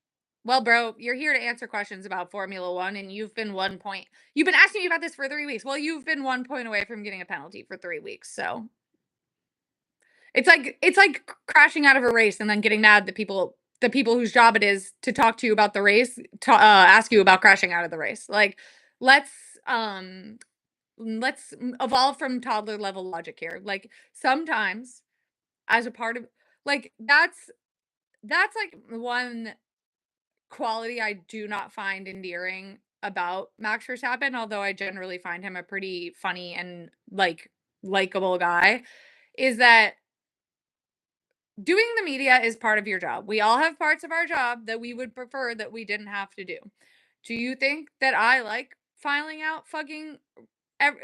well, bro, you're here to answer questions about Formula One, and You've been asking me about this for 3 weeks. Well, you've been 1 point away from getting a penalty for 3 weeks. So it's like crashing out of a race and then getting mad that the people whose job it is to talk to you about the race ask you about crashing out of the race. Like, let's um let's evolve from toddler level logic here. Like, sometimes as a part of, like, that's, like, one quality I do not find endearing about Max Verstappen, although I generally find him a pretty funny and, like, likable guy, is that doing the media is part of your job. We all have parts of our job that we would prefer that we didn't have to do. Do you think that I like filing out fucking ev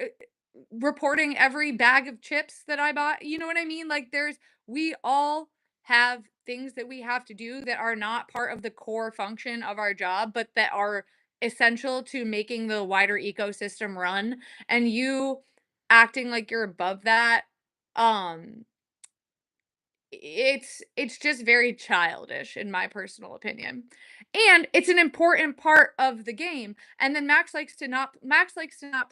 reporting every bag of chips that I bought? You know what I mean? Like, we all have things that we have to do that are not part of the core function of our job, but that are essential to making the wider ecosystem run, and you acting like you're above that, um it's just very childish in my personal opinion. And it's an important part of the game. And then Max likes to not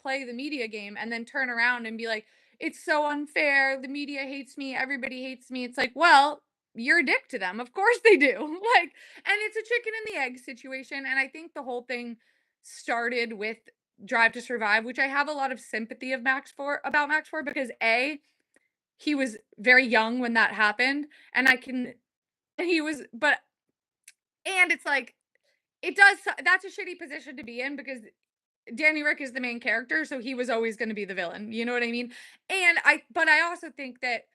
play the media game and then turn around and be like, "It's so unfair. The media hates me. Everybody hates me." It's like, "Well, you're a dick to them. Of course they do." Like, and it's a chicken and the egg situation, and I think the whole thing started with Drive to Survive, which I have a lot of sympathy of Max for about Max for, because A, he was very young when that happened, and I can he was but and it's like, that's a shitty position to be in because Danny Rick is the main character, so he was always gonna be the villain, you know what I mean? I also think that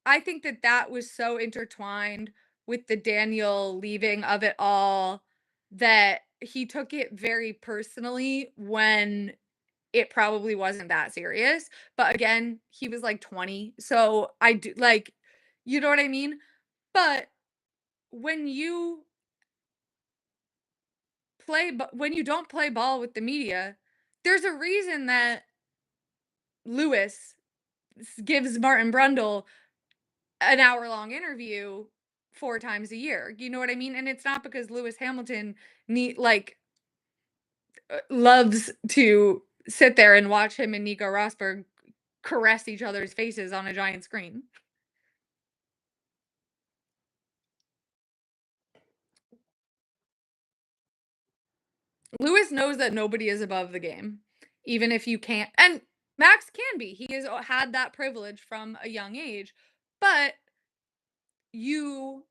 I think that that was so intertwined with the Daniel leaving of it all, that he took it very personally when it probably wasn't that serious. But again, he was like 20. So I do, like, you know what I mean? But when you when you don't play ball with the media, there's a reason that Lewis gives Martin Brundle an hour-long interview 4 times a year. You know what I mean? And it's not because Lewis Hamilton loves to sit there and watch him and Nico Rosberg caress each other's faces on a giant screen. Lewis knows that nobody is above the game, even if you can't. And Max can be. He has had that privilege from a young age, but you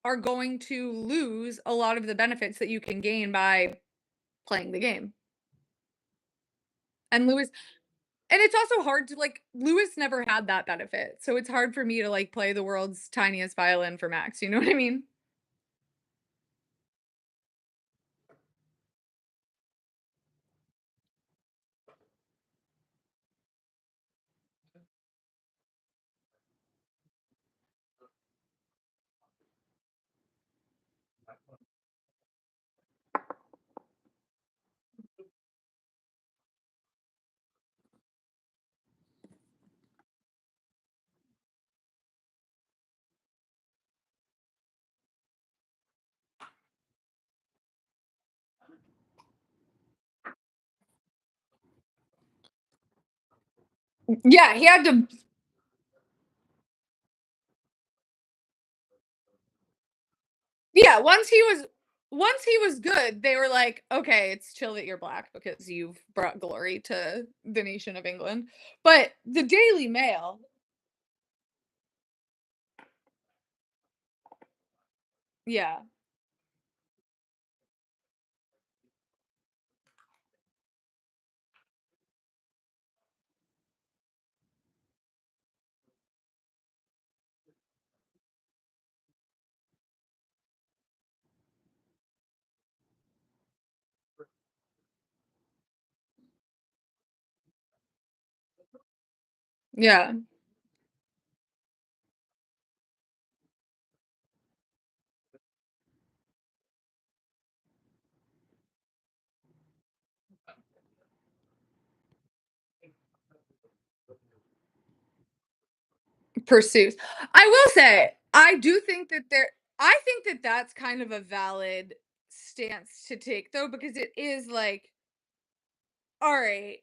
are going to lose a lot of the benefits that you can gain by playing the game. And Lewis, and it's also hard to, like, Lewis never had that benefit. So it's hard for me to, like, play the world's tiniest violin for Max. You know what I mean? Yeah, he had to. Yeah, once he was good, they were like, "Okay, it's chill that you're black because you've brought glory to the nation of England." But the Daily Mail, yeah. Yeah. Pursues. I will say, I do think that I think that that's kind of a valid stance to take though, because it is like, all right,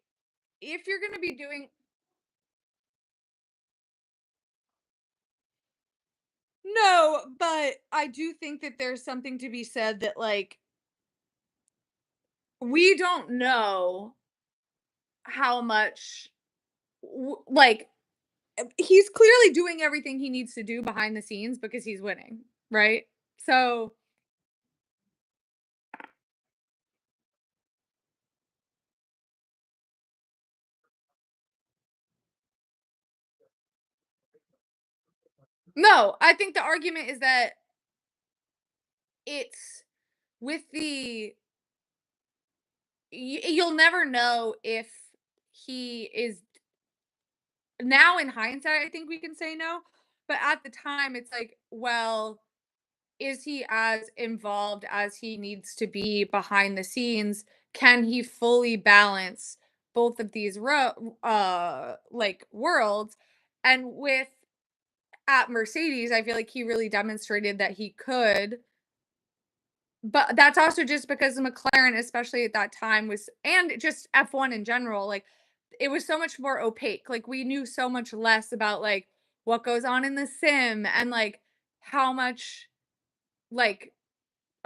if you're gonna be doing no, but I do think that there's something to be said that like we don't know how much like he's clearly doing everything he needs to do behind the scenes because he's winning, right? So, no, I think the argument is that it's with the you'll never know if he is now in hindsight, I think we can say no, but at the time it's like, well, is he as involved as he needs to be behind the scenes? Can he fully balance both of these like worlds? And with at Mercedes, I feel like he really demonstrated that he could. But that's also just because the McLaren, especially at that time, was and just F1 in general, like it was so much more opaque. Like we knew so much less about like what goes on in the sim and like how much like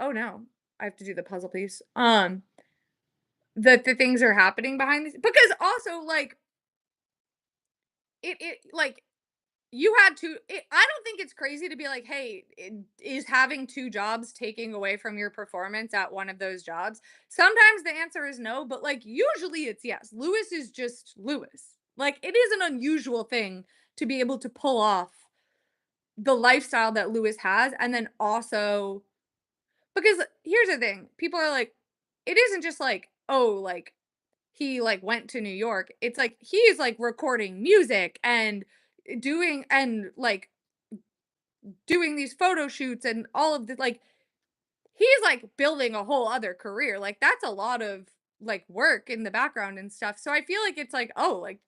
oh no, I have to do the puzzle piece. That the things are happening behind this because also like it like you had to I don't think it's crazy to be like, "Hey, is having 2 jobs taking away from your performance at one of those jobs?" Sometimes the answer is no, but, like, usually it's yes. Lewis is just Lewis. Like, it is an unusual thing to be able to pull off the lifestyle that Lewis has, and then also because here's the thing, people are like, it isn't just like, "Oh, like, he, like, went to New York." It's like, he's, like, recording music and doing and, like, doing these photo shoots and all of the like he's like building a whole other career. Like that's a lot of like work in the background and stuff. So I feel like it's like, oh, like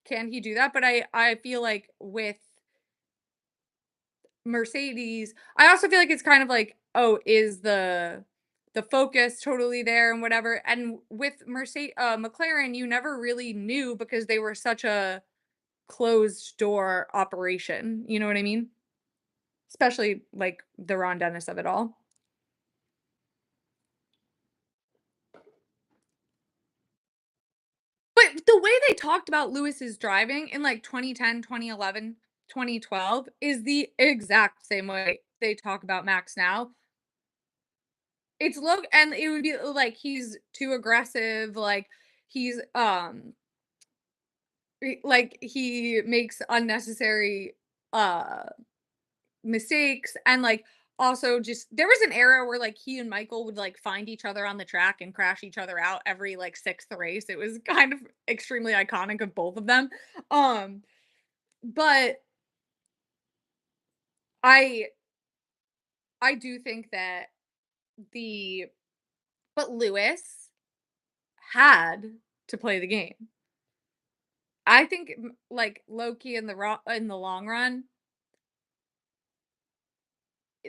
can he do that? But I feel like with Mercedes, I also feel like it's kind of like, oh, is the focus totally there and whatever. And with Mercedes McLaren, you never really knew because they were such a closed door operation. You know what I mean? Especially like the Ron Dennis of it all. But the way they talked about Lewis's driving in, like, 2010, 2011, 2012 is the exact same way they talk about Max now. It's look and it would be like he's too aggressive, like, he's, like, he makes unnecessary, uh, mistakes and, like, also just there was an era where, like, he and Michael would, like, find each other on the track and crash each other out every, like, 6th race. It was kind of extremely iconic of both of them. Um, but I I do think that the but Lewis had to play the game. I think like low key in in the long run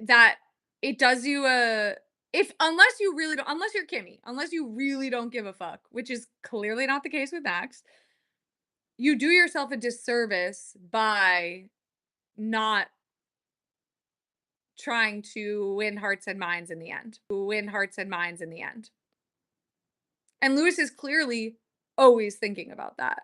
that it does you a if unless you really don't unless you're Kimmy, unless you really don't give a fuck, which is clearly not the case with Max, you do yourself a disservice by not trying to win hearts and minds in the end. Win hearts and minds in the end. And Lewis is clearly always thinking about that.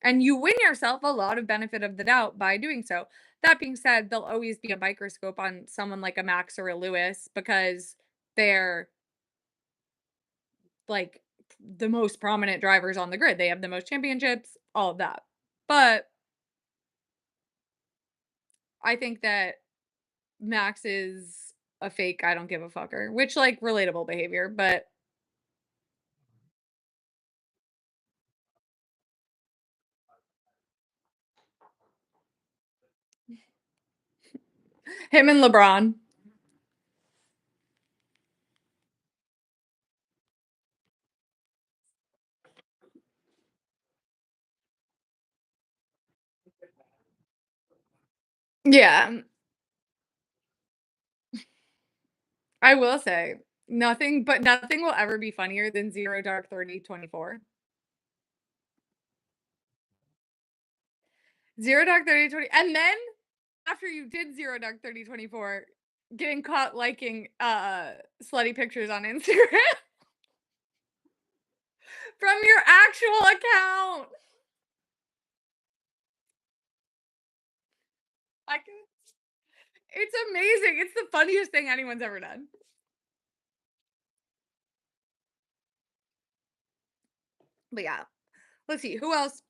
And you win yourself a lot of benefit of the doubt by doing so. That being said, there'll always be a microscope on someone like a Max or a Lewis because they're like the most prominent drivers on the grid. They have the most championships, all of that. But I think that Max is a fake, I don't give a fucker, which like relatable behavior, but Him and LeBron. Yeah, I will say, nothing will ever be funnier than Zero Dark 3024. Zero Dark 3020, and then after you did Zero Dark 3024, getting caught liking, slutty pictures on Instagram from your actual account. I can It's amazing. It's the funniest thing anyone's ever done. But yeah, let's see, who else?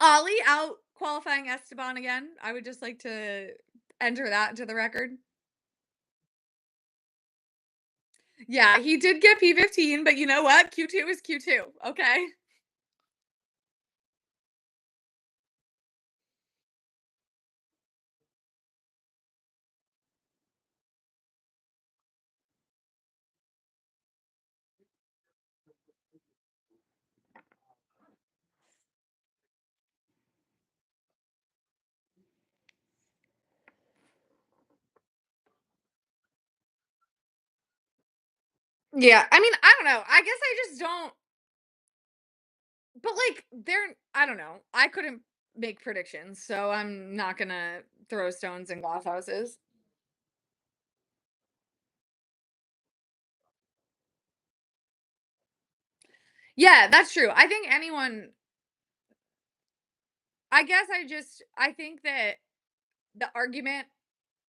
Ollie out qualifying Esteban again. I would just like to enter that into the record. Yeah, he did get P15, but you know what? Q2 is Q2, okay? Yeah, I mean, I don't know. I guess I just don't, but like they're I don't know. I couldn't make predictions, so I'm not gonna throw stones in glass houses. Yeah, that's true. I think anyone I guess I think that the argument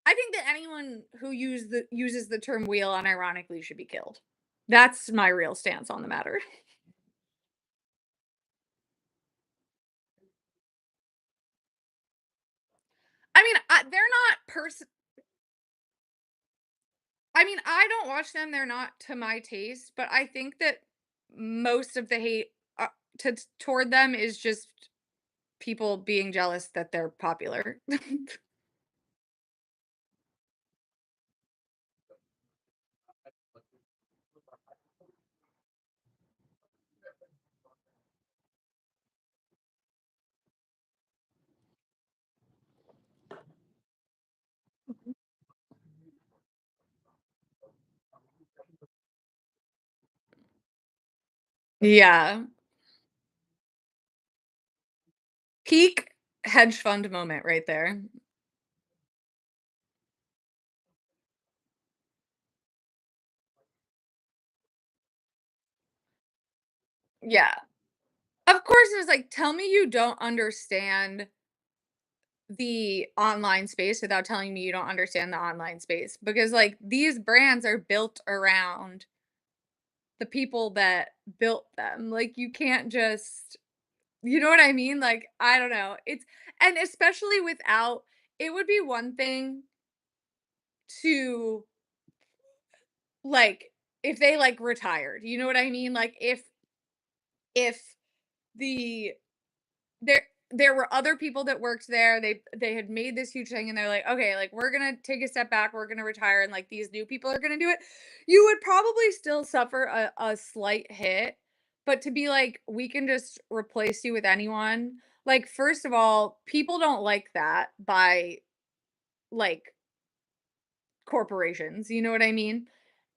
I think that anyone who uses the term wheel unironically should be killed. That's my real stance on the matter. I mean, they're not I mean, I don't watch them, they're not to my taste, but I think that most of the hate, toward them is just people being jealous that they're popular. Yeah. Peak hedge fund moment right there. Yeah. Of course, it was like, tell me you don't understand the online space without telling me you don't understand the online space, because, like, these brands are built around the people that built them. Like, you can't just you know what I mean? Like, I don't know. It's and especially without it would be one thing to, like, if they, like, retired, you know what I mean? Like, if the there there were other people that worked there, they had made this huge thing and they're like, "Okay, like, we're gonna take a step back, we're gonna retire, and, like, these new people are gonna do it." You would probably still suffer a slight hit, but to be like, "We can just replace you with anyone," like, first of all, people don't like that by, like, corporations, you know what I mean?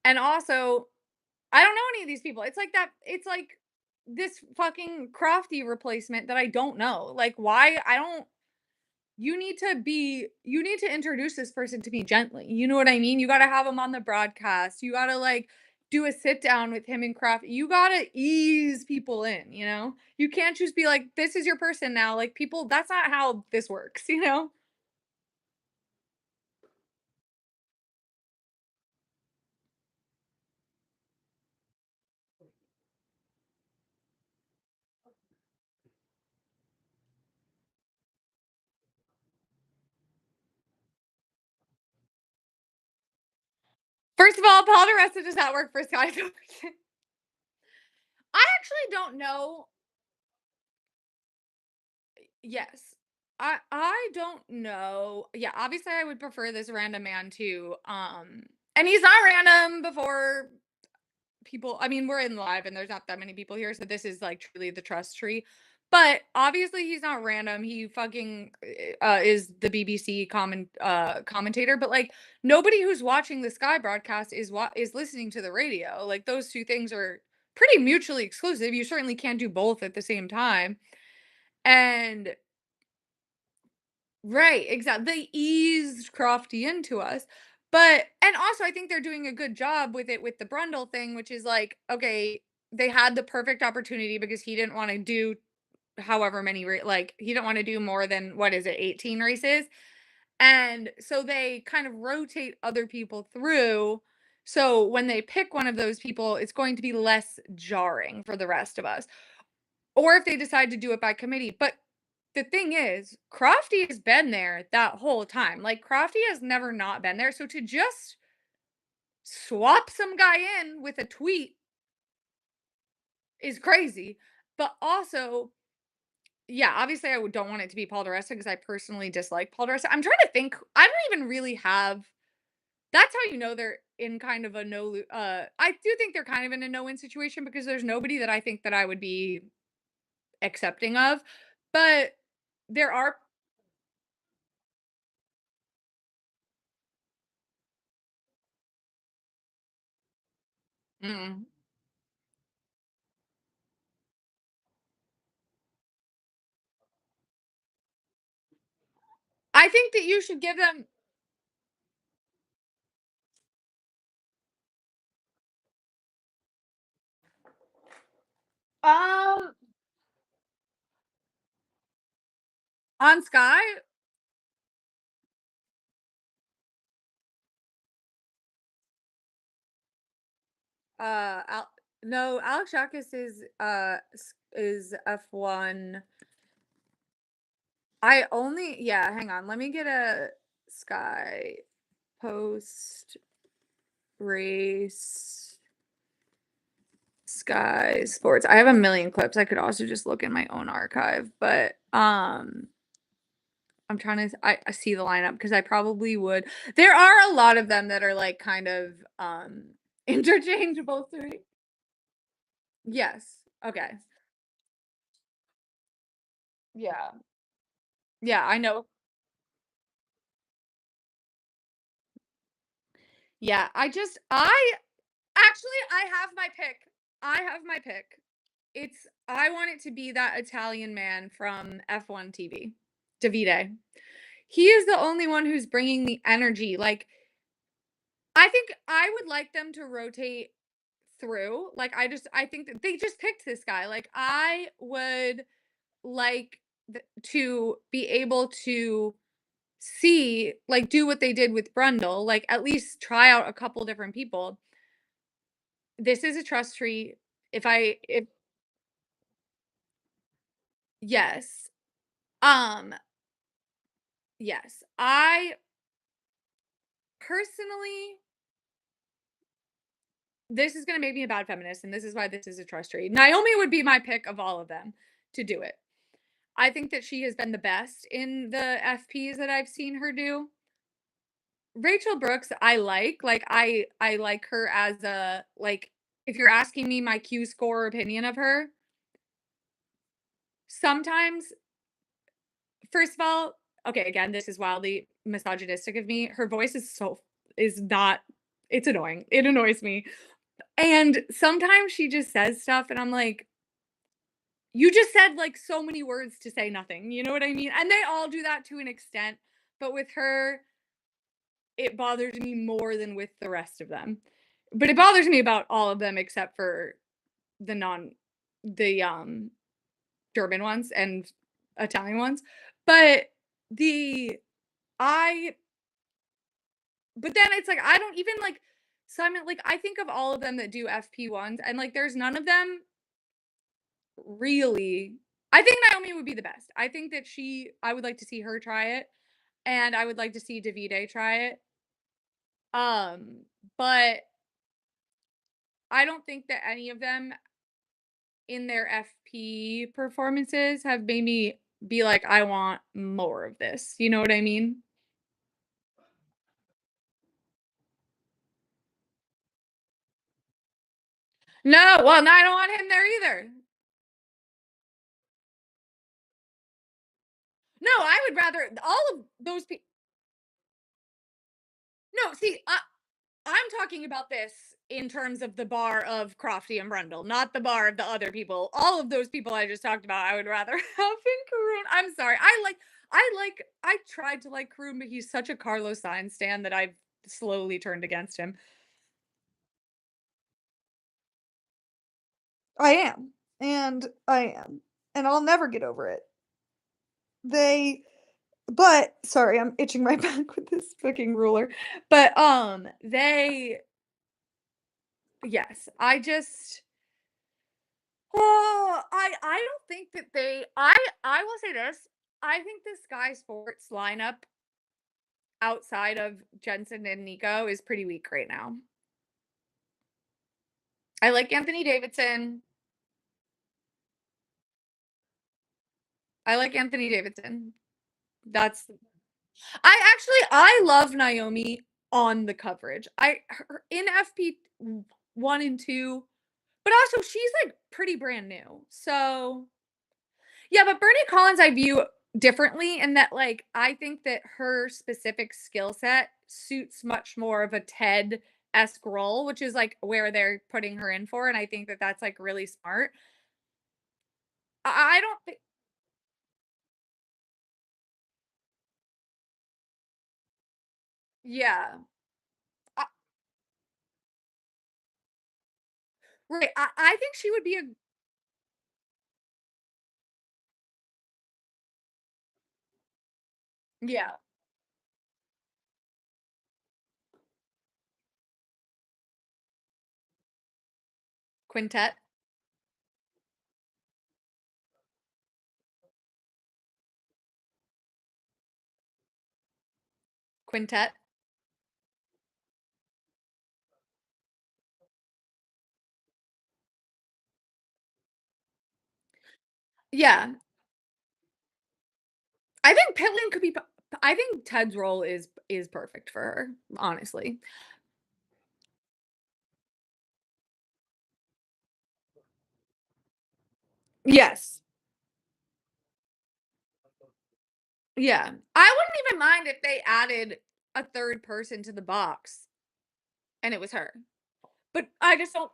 And also, I don't know any of these people. It's like this fucking Crofty replacement that I don't know. Like, why? I don't you need to introduce this person to me gently. You know what I mean? You gotta have him on the broadcast. You gotta, like, do a sit down with him and Croft. You gotta ease people in, you know? You can't just be like, "This is your person now." Like, people that's not how this works, you know? First of all, Paul DeResta does not work for Sky Sports. I actually don't know. Yes. I don't know. Yeah, obviously I would prefer this random man too. And he's not random before people. I mean, we're in live and there's not that many people here, so this is like truly the trust tree. But obviously he's not random. He fucking is the BBC commentator, but like nobody who's watching the Sky broadcast is listening to the radio. Like those two things are pretty mutually exclusive. You certainly can't do both at the same time. And right, exactly. They eased Crofty into us. But and also I think they're doing a good job with it with the Brundle thing, which is like, okay, they had the perfect opportunity because he didn't want to do however many like he didn't want to do more than what is it, 18 races. And so they kind of rotate other people through. So when they pick one of those people, it's going to be less jarring for the rest of us. Or if they decide to do it by committee. But the thing is, Crofty has been there that whole time. Like Crofty has never not been there. So to just swap some guy in with a tweet is crazy. But also, yeah, obviously don't want it to be Paul DeResta because I personally dislike Paul DeResta. I'm trying to think. I don't even really have. That's how you know they're in kind of a I do think they're kind of in a no win situation because there's nobody that I think that I would be accepting of. But there are. Mm. I think that you should give them um on Sky. Al No, Alex Jacques is F1. I only yeah, hang on. Let me get a Sky post race Sky Sports. I have a million clips. I could also just look in my own archive, but I'm trying to I see the lineup because I probably would. There are a lot of them that are like kind of interchangeable to me. Yes. Okay. Yeah. Yeah, I know. Yeah, I actually I have my pick. I have my pick. I want it to be that Italian man from F1 TV, Davide. He is the only one who's bringing the energy. Like I think I would like them to rotate through. Like I think that they just picked this guy. Like I would like to be able to see like do what they did with Brundle, like at least try out a couple different people. This is a trust tree. If yes. Um yes. I personally this is going to make me a bad feminist and this is why this is a trust tree. Naomi would be my pick of all of them to do it. I think that she has been the best in the FPs that I've seen her do. Rachel Brooks, I like her as a like if you're asking me my Q score opinion of her, sometimes first of all, okay, again, this is wildly misogynistic of me. Her voice is not it's annoying. It annoys me. And sometimes she just says stuff and I'm like, you just said like so many words to say nothing. You know what I mean? And they all do that to an extent, but with her it bothers me more than with the rest of them. But it bothers me about all of them except for the non the German ones and Italian ones. But the I but then it's like I don't even like Simon like I think of all of them that do FP ones and like there's none of them really I think Naomi would be the best. I think that I would like to see her try it and I would like to see Davide try it. But I don't think that any of them in their FP performances have made me be like, "I want more of this." You know what I mean? No, well, no, I don't want him there either. No, I would rather all of those people. No, see, I'm talking about this in terms of the bar of Crofty and Brundle, not the bar of the other people. All of those people I just talked about, I would rather have in Karoon. I'm sorry. I tried to like Karoon, but he's such a Carlos Sainz stan that I've slowly turned against him. I am. And I am. And I'll never get over it. They but sorry, I'm itching my back with this fucking ruler. But they yes, I just oh, I don't think that I will say this. I think the Sky Sports lineup outside of Jensen and Nico is pretty weak right now. I like Anthony Davidson. I like Anthony Davidson. That's I love Naomi on the coverage. Her in FP 1 and 2, but also she's like pretty brand new. So yeah, but Bernie Collins I view differently in that, like, I think that her specific skill set suits much more of a Ted-esque role, which is, like, where they're putting her in for, and I think that that's, like, really smart. I don't think yeah. I right, I think she would be a yeah. Quintet? Quintet? Yeah. I think Pitlin could be I think Ted's role is perfect for her, honestly. Yes. Yeah. I wouldn't even mind if they added a 3rd person to the box and it was her. But I just don't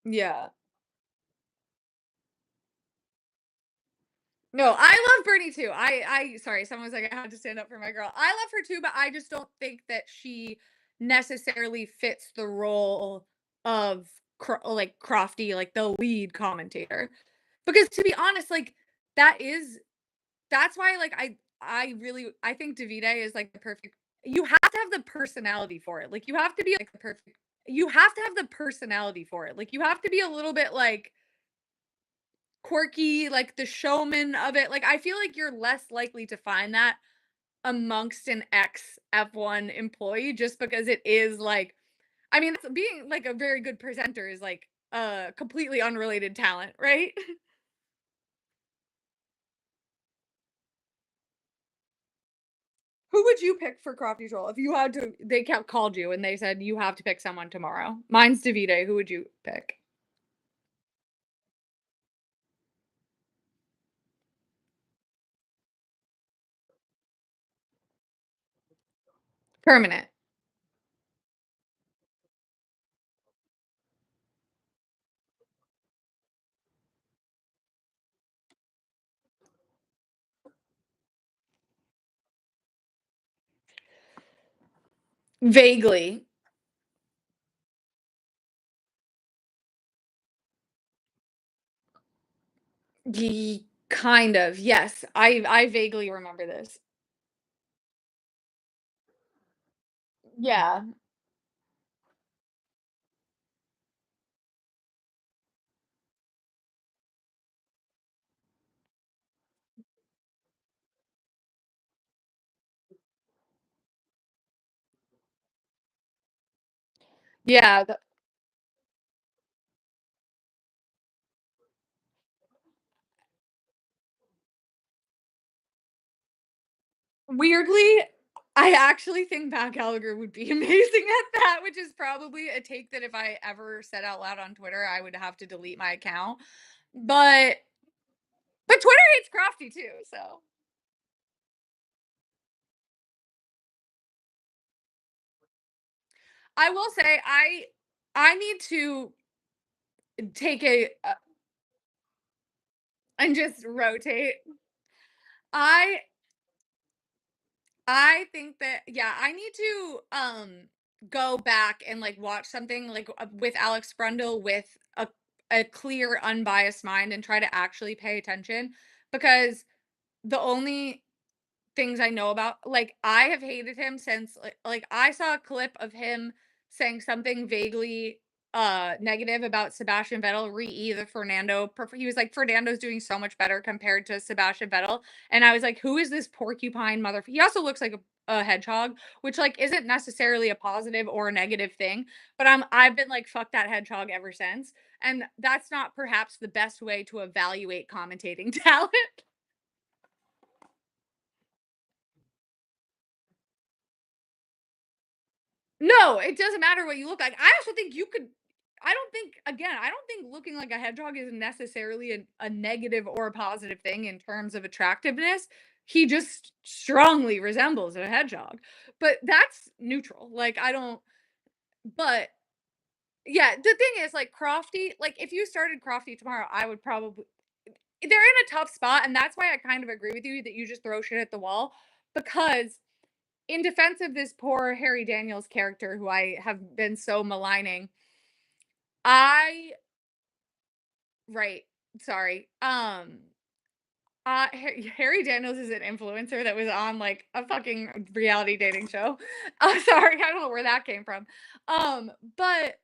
yeah. No, I love Bernie too. I sorry, someone was like, "I had to stand up for my girl." I love her too, but I just don't think that she necessarily fits the role of like Crofty, like the lead commentator. Because to be honest, like that is that's why like I really I think Davide is like the perfect you have to have the personality for it. Like you have to be like the perfect you have to have the personality for it. Like you have to be a little bit like quirky, like the showman of it. Like I feel like you're less likely to find that amongst an ex F1 employee just because it is like I mean being like a very good presenter is like a completely unrelated talent, right? Who would you pick for Crofty's role if you had to? They kept called you and they said you have to pick someone tomorrow. Mine's Davide. Who would you pick? Permanent. Vaguely. Kind of. Yes. I vaguely remember this. Yeah. Yeah, weirdly, I actually think Matt Gallagher would be amazing at that, which is probably a take that if I ever said out loud on Twitter, I would have to delete my account. But Twitter hates Crofty too, so I will say I need to take a and just rotate. I I think that yeah, I need to go back and like watch something like with Alex Brundle with a clear unbiased mind and try to actually pay attention because the only things I know about like, I have hated him since, I saw a clip of him saying something vaguely, negative about Sebastian Vettel re the Fernando he was like, "Fernando's doing so much better compared to Sebastian Vettel," and I was like, "Who is this porcupine mother" he also looks like a hedgehog, which, like, isn't necessarily a positive or a negative thing, but I've been like, "Fuck that hedgehog" ever since, and that's not perhaps the best way to evaluate commentating talent. No, it doesn't matter what you look like. I also think you could I don't think again, I don't think looking like a hedgehog is necessarily a negative or a positive thing in terms of attractiveness. He just strongly resembles a hedgehog. But that's neutral. Like I don't but yeah, the thing is like Crofty, like if you started Crofty tomorrow, I would probably they're in a tough spot and that's why I kind of agree with you that you just throw shit at the wall because in defense of this poor Harry Daniels character who I have been so maligning, I right, sorry. Harry Daniels is an influencer that was on like a fucking reality dating show. Sorry, I don't know where that came from. But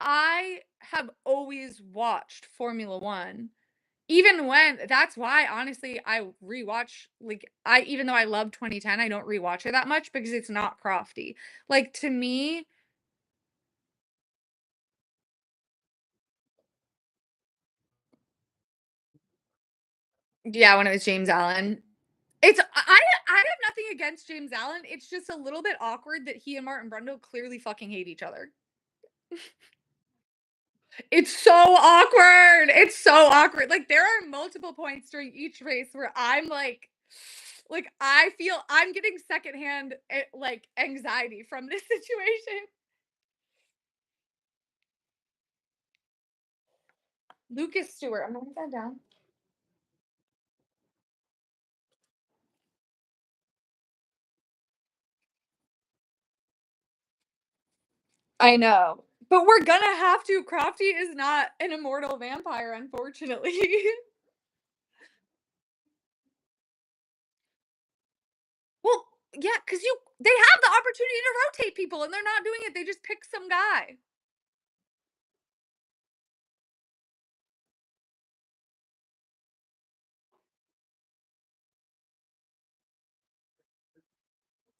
I have always watched Formula One. Even when that's why honestly I rewatch like I even though I love 2010, I don't rewatch it that much because it's not Crofty. Like to me, yeah, when it was James Allen. I have nothing against James Allen. It's just a little bit awkward that he and Martin Brundle clearly fucking hate each other. It's so awkward. It's so awkward. Like there are multiple points during each race where I'm like I feel I'm getting secondhand like anxiety from this situation. Lucas Stewart. I'm gonna write that down. I know. But we're gonna have to. Crofty is not an immortal vampire, unfortunately. Well, yeah, because they have the opportunity to rotate people and they're not doing it. They just pick some guy.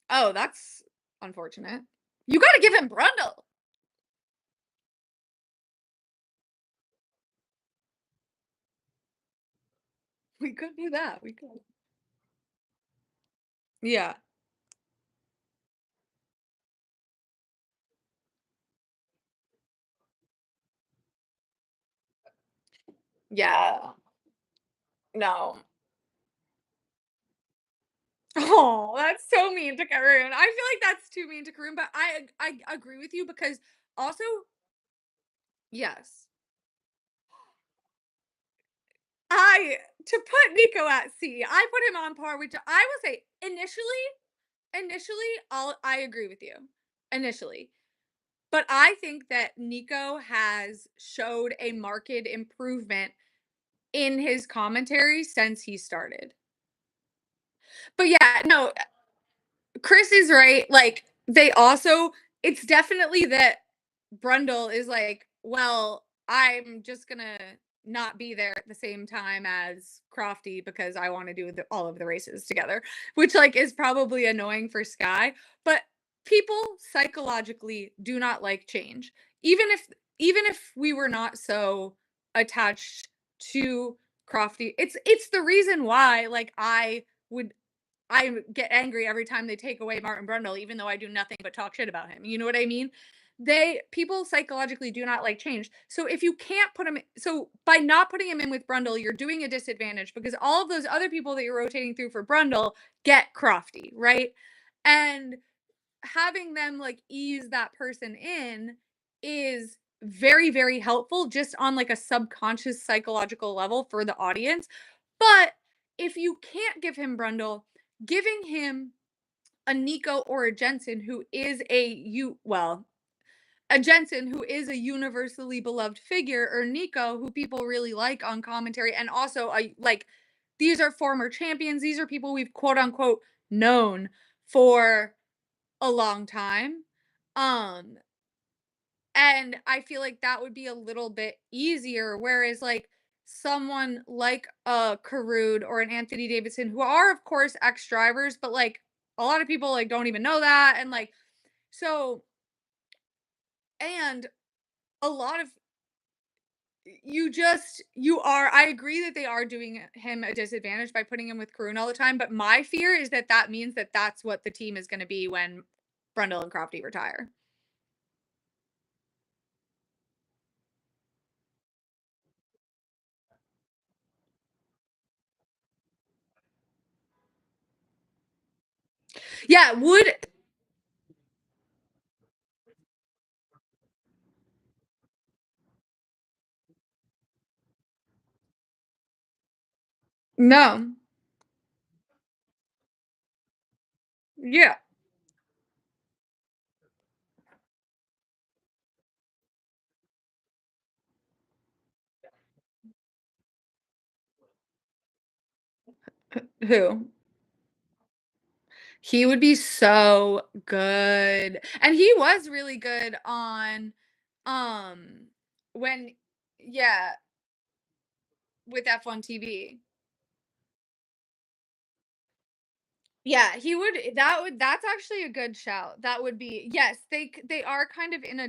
Oh, that's unfortunate. You gotta give him Brundle. We could do that. We could. Yeah. Yeah. No. Oh, that's so mean to Karun. I feel like that's too mean to Karun, but I agree with you because also yes. I to put Nico at C, I put him on par with I will say initially I agree with you. Initially. But I think that Nico has showed a marked improvement in his commentary since he started. But yeah, no, Chris is right. Like they also it's definitely that Brundle is like, well, I'm just gonna not be there at the same time as Crofty because I want to do all of the races together, which like is probably annoying for Sky. But people psychologically do not like change. Even if we were not so attached to Crofty, it's the reason why like I get angry every time they take away Martin Brundle, even though I do nothing but talk shit about him. You know what I mean? They people psychologically do not like change. So if you can't put him, so by not putting him in with Brundle, you're doing a disadvantage because all of those other people that you're rotating through for Brundle get Crofty, right? And having them like ease that person in is very, very helpful just on like a subconscious psychological level for the audience. But if you can't give him Brundle, giving him a Nico or a Jensen who is a Jensen who is a universally beloved figure, or Nico who people really like on commentary, and also like these are former champions. These are people we've quote unquote known for a long time. Um, and I feel like that would be a little bit easier. Whereas like someone like a Karud or an Anthony Davidson, who are of course ex drivers, but like a lot of people like don't even know that. And like so and a lot of you are I agree that they are doing him a disadvantage by putting him with Karun all the time, but my fear is that that means that that's what the team is going to be when Brundle and Crofty retire. Yeah, would no. Yeah. Who? He would be so good. And he was really good on um when yeah, with F1 TV. Yeah, he would that's actually a good shout. That would be yes, they are kind of in a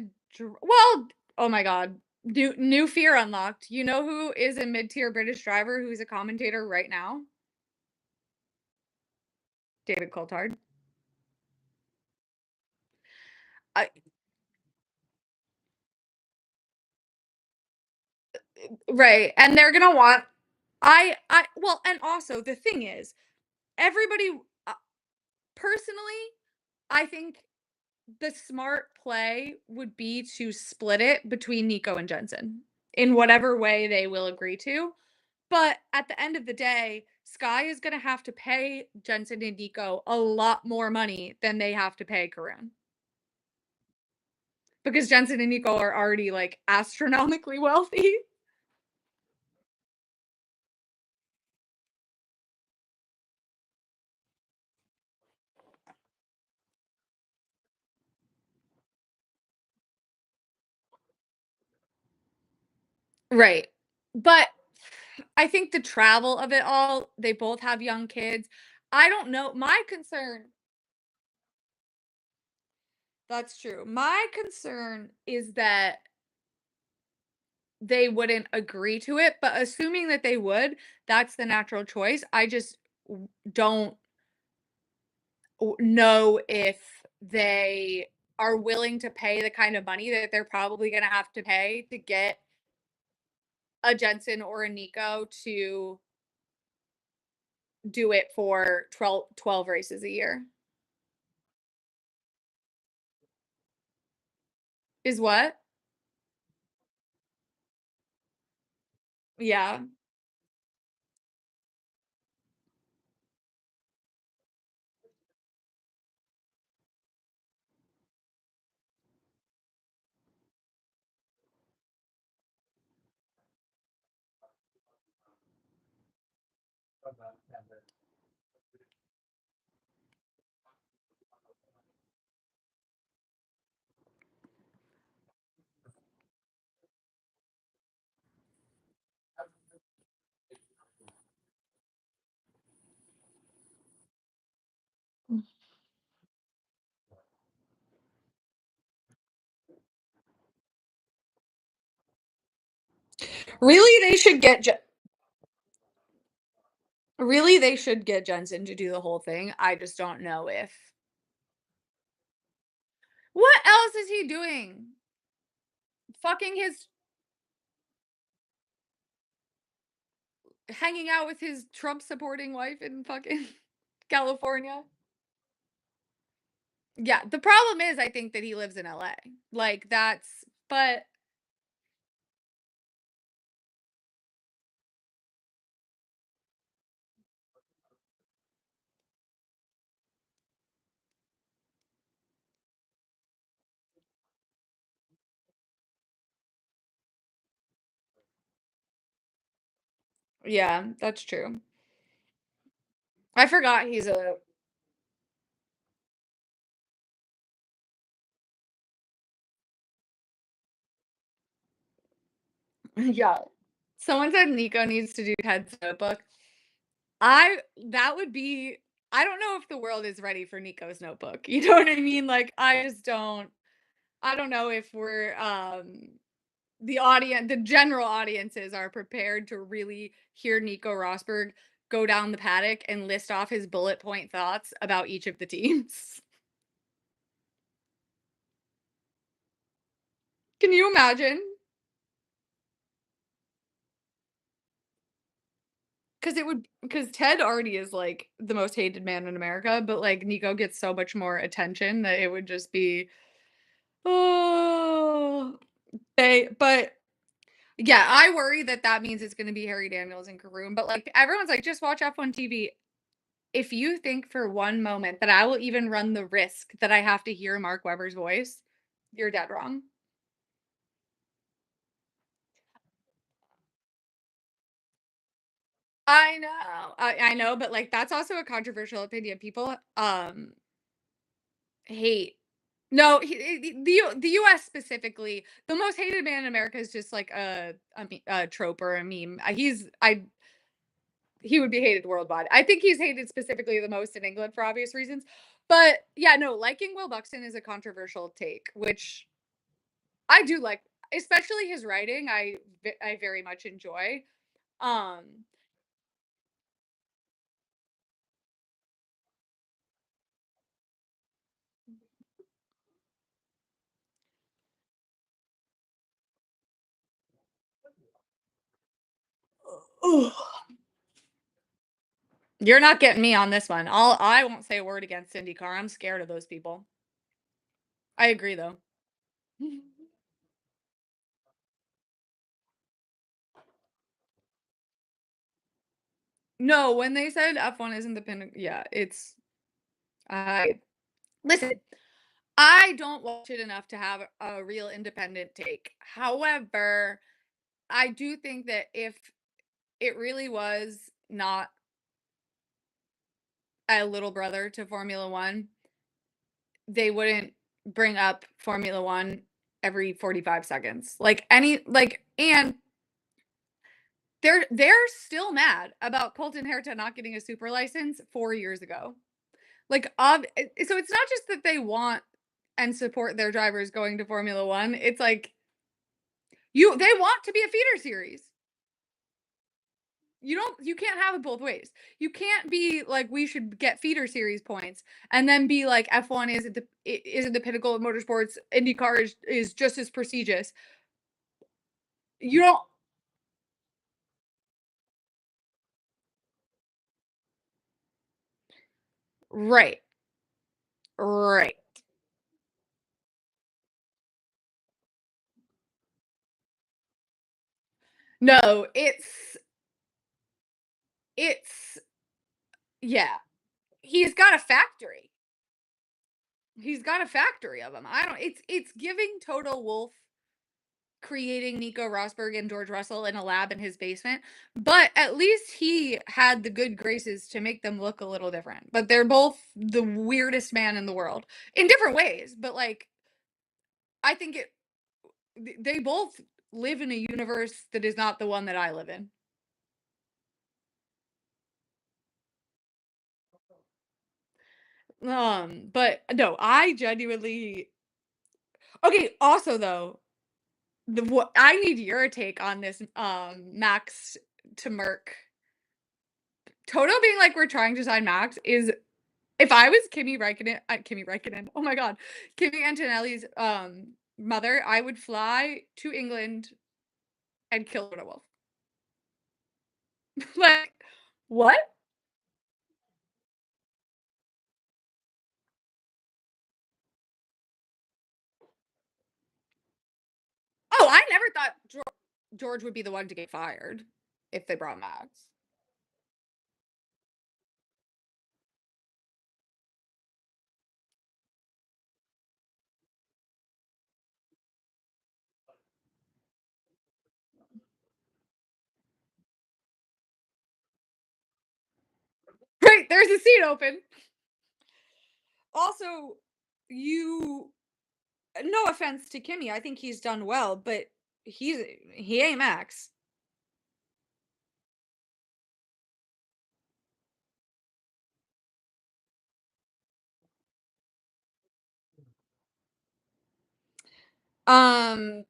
well, oh my god. New fear unlocked. You know who is a mid-tier British driver who's a commentator right now? David Coulthard. I, right. And they're going to want I well, and also the thing is everybody uh, personally, I think the smart play would be to split it between Nico and Jensen in whatever way they will agree to. But at the end of the day, Sky is going to have to pay Jensen and Nico a lot more money than they have to pay Karun because Jensen and Nico are already like astronomically wealthy. Right. But I think the travel of it all, they both have young kids. I don't know. My concern That's true. My concern is that they wouldn't agree to it, but assuming that they would, that's the natural choice. I just don't know if they are willing to pay the kind of money that they're probably going to have to pay to get a Jensen or a Nico to do it for 12 races a year. Is what? Yeah. Really, they should get really, they should get Jensen to do the whole thing. I just don't know if what else is he doing? Fucking his hanging out with his Trump supporting wife in fucking California. Yeah, the problem is I think that he lives in LA. Like that's but yeah, that's true. I forgot he's a yeah. Someone said Nico needs to do Ted's Notebook. I that would be I don't know if the world is ready for Nico's Notebook. You know what I mean? Like I don't know if we're the general audiences are prepared to really hear Nico Rosberg go down the paddock and list off his bullet point thoughts about each of the teams. Can you imagine? Because Ted already is like the most hated man in America, but like Nico gets so much more attention that it would just be oh but yeah, I worry that that means it's going to be Harry Daniels and Karoom, but like everyone's like just watch F1 TV. If you think for one moment that I will even run the risk that I have to hear Mark Webber's voice, you're dead wrong. I know. I know, but like that's also a controversial opinion. People hate no, the US specifically, the most hated man in America is just like a trope or a meme. He would be hated worldwide. I think he's hated specifically the most in England for obvious reasons. But yeah, no, liking Will Buxton is a controversial take, which I do like, especially his writing. I very much enjoy. Um, Ooh. You're not getting me on this one. I won't say a word against IndyCar. I'm scared of those people. I agree though. No, when they said F1 isn't the pinnacle, yeah, it's I listen. I don't watch it enough to have a real independent take. However, I do think that if it really was not a little brother to Formula One, they wouldn't bring up Formula One every 45 seconds. And they're still mad about Colton Herta not getting a super license 4 years ago. So it's not just that they want and support their drivers going to Formula One. It's like they want to be a feeder series. You can't have it both ways. You can't be like we should get feeder series points and then be like F1 isn't the pinnacle of motorsports. IndyCar is just as prestigious. You don't right. Right. No, it's yeah. He's got a factory. He's got a factory of them. I don't it's giving Total Wolf creating Nico Rosberg and George Russell in a lab in his basement, but at least he had the good graces to make them look a little different. But they're both the weirdest man in the world in different ways, but like I think they both live in a universe that is not the one that I live in. But no, I genuinely okay, also though, The what I need your take on this, Max to Merc. Toto being like, "We're trying to sign Max," is if I was Kimi Räikkönen, oh my god, Kimi Antonelli's, mother, I would fly to England and kill a wolf. Like, what? Oh, I never thought George would be the one to get fired if they brought Max. Right, there's a seat open. Also, you no offense to Kimmy, I think he's done well, but he's he ain't Max. Um,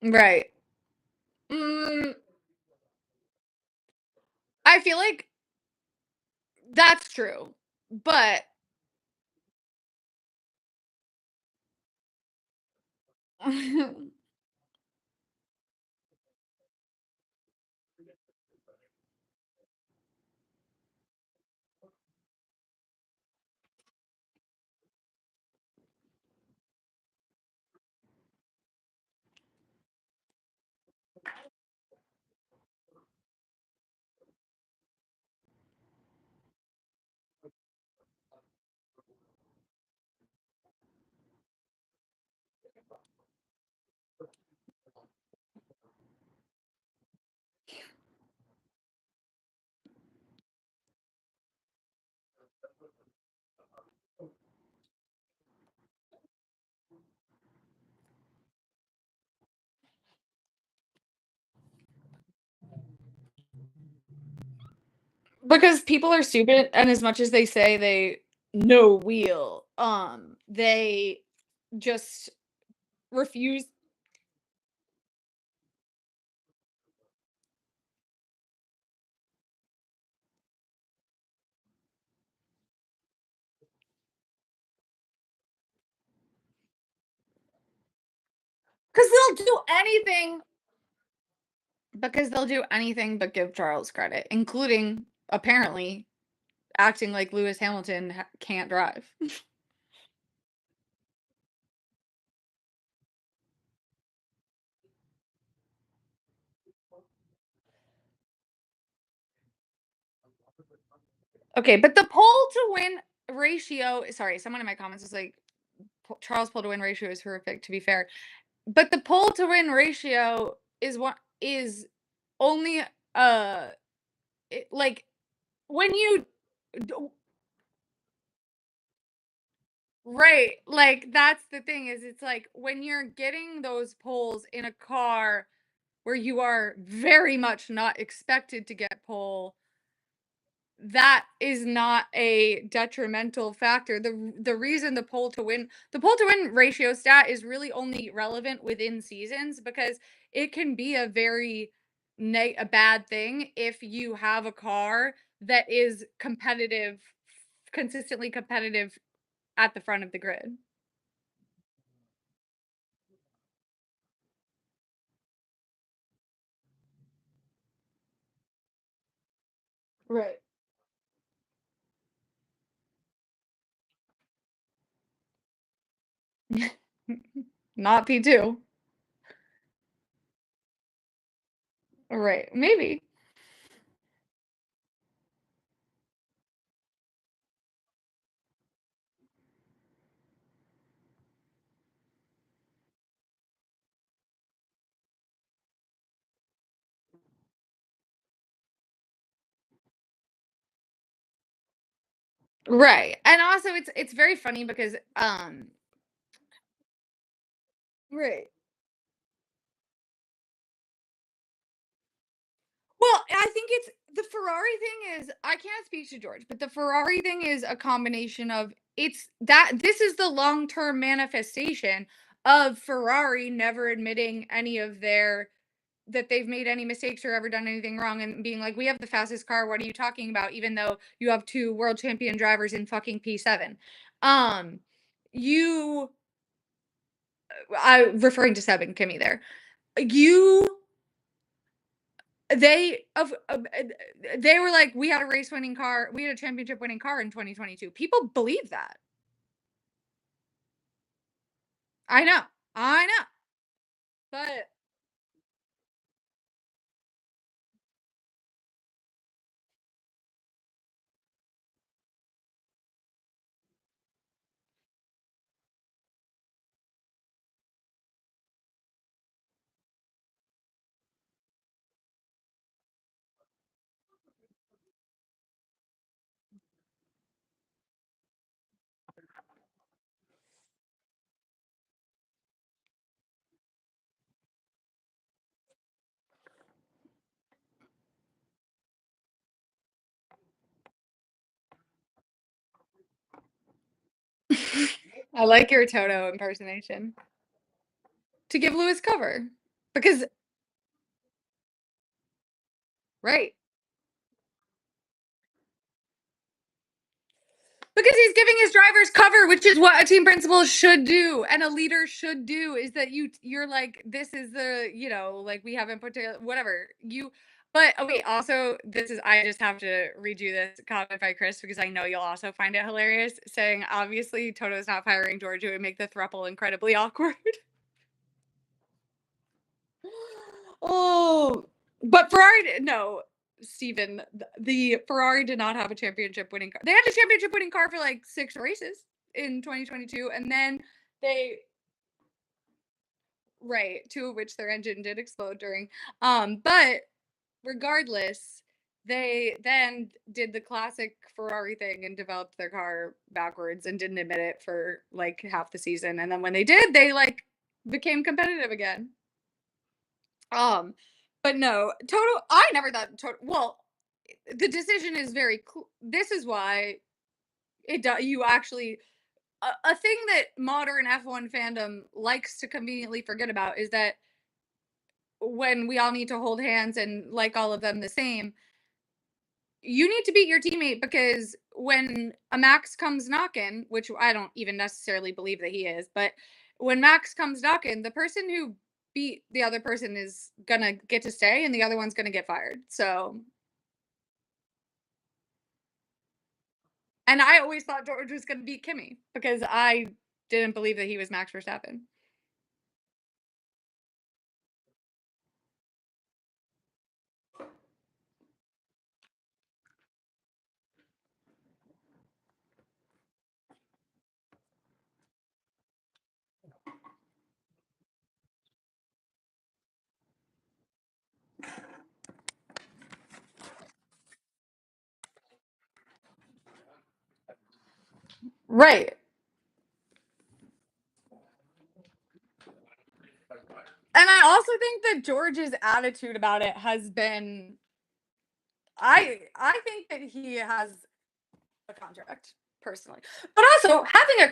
right. Mm, I feel like that's true, but because people are stupid, and as much as they say they know wheel, they just refuse because they'll do anything but give Charles credit, including apparently acting like Lewis Hamilton can't drive. Okay, but the pole to win ratio, sorry, someone in my comments was like, Charles pole to win ratio is horrific, to be fair. But the pole to win ratio is only like when you d- right, like that's the thing is it's like when you're getting those poles in a car where you are very much not expected to get pole, that is not a detrimental factor. The reason the pole to win ratio stat is really only relevant within seasons because it can be a very a bad thing if you have a car that is competitive, consistently competitive at the front of the grid. Right. Not P2. Right. Maybe. Right. And also it's very funny because right. Well, I think it's the Ferrari thing is I can't speak to George, but the Ferrari thing is a combination of it's that this is the long-term manifestation of Ferrari never admitting any of their that they've made any mistakes or ever done anything wrong and being like, "We have the fastest car. What are you talking about?" Even though you have two world champion drivers in fucking P7. Um, you I referring to Seb and Kimmy there. You they were like, "We had a race winning car. We had a championship winning car in 2022." People believe that. I know. I know. But I like your Toto impersonation. To give Lewis cover. Because right. Because he's giving his drivers cover, which is what a team principal should do and a leader should do is that you're like this is the, like we haven't put together whatever. You but okay, also this is I just have to read you this comment by Chris because I know you'll also find it hilarious saying obviously Toto's not firing George it would make the thruple incredibly awkward. Oh, but no, Steven, the Ferrari did not have a championship winning car. They had a championship winning car for like 6 races in 2022 and then they right, 2 of which their engine did explode during. But regardless, they then did the classic Ferrari thing and developed their car backwards and didn't admit it for like half the season. And then when they did, they like became competitive again. Um, but no, Toto. I never thought Toto. Well, the decision is very. This is why it does. You actually a thing that modern F1 fandom likes to conveniently forget about is that when we all need to hold hands and like all of them the same, you need to beat your teammate because when a Max comes knocking, which I don't even necessarily believe that he is, but when Max comes knocking, the person who beat the other person is gonna get to stay and the other one's gonna get fired. So, and I always thought George was gonna beat Kimmy because I didn't believe that he was Max Verstappen. Right. And I also think that George's attitude about it has been I think that he has a contract personally. But also having a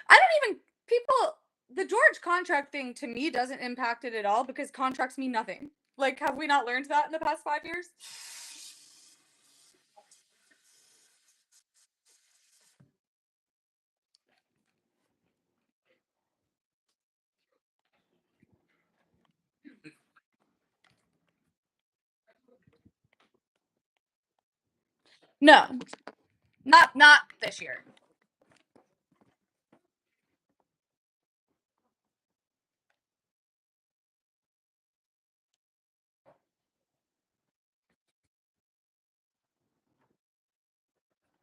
I don't even people the George contract thing to me doesn't impact it at all because contracts mean nothing. Like have we not learned that in the past 5 years? No. Not this year.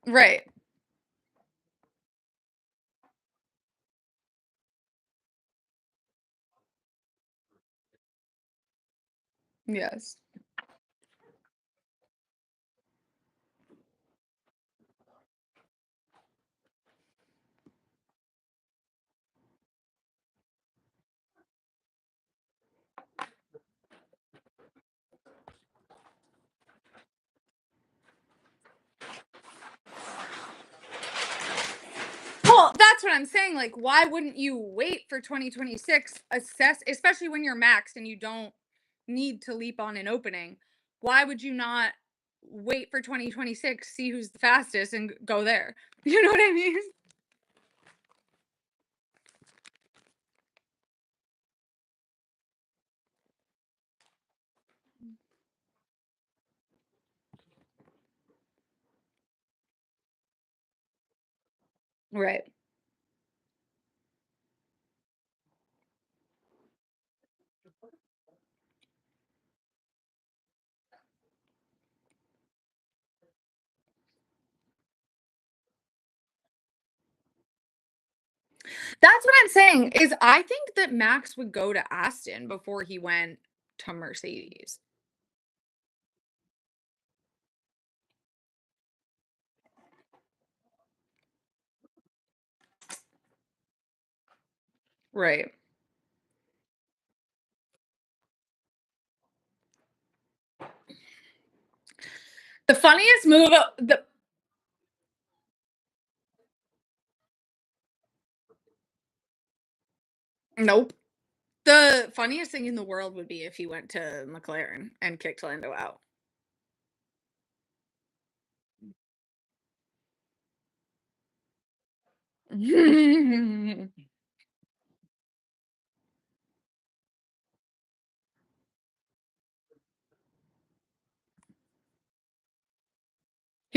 Right. Yes. that's what I'm saying, like, why wouldn't you wait for 2026, assess especially when you're maxed and you don't need to leap on an opening. Why would you not wait for 2026, see who's the fastest, and go there? You know what I mean? Right. That's what I'm saying, is I think that Max would go to Aston before he went to Mercedes. Right. The funniest move the Nope. The funniest thing in the world would be if he went to McLaren and kicked Lando out. He's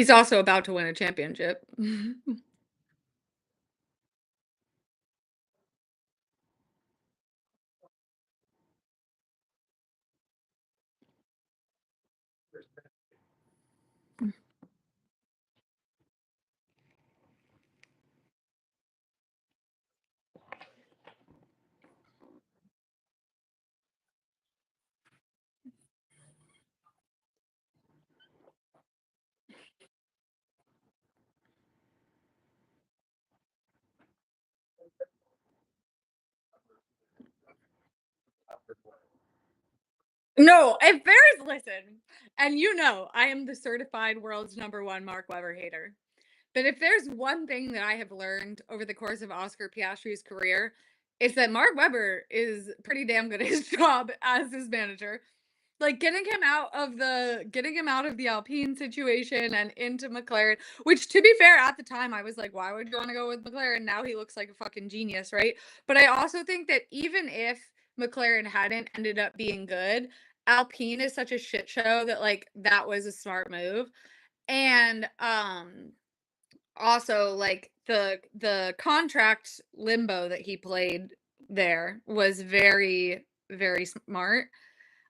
also about to win a championship. No, if there's listen, and you know, I am the certified world's number one Mark Webber hater. But if there's one thing that I have learned over the course of Oscar Piastri's career, it's that Mark Webber is pretty damn good at his job as his manager. Like getting him out of the Alpine situation and into McLaren, which to be fair, at the time I was like, why would you want to go with McLaren? Now he looks like a fucking genius, right? But I also think that even if McLaren hadn't ended up being good, Alpine is such a shit show that like that was a smart move. And also like the contract limbo that he played there was very very smart.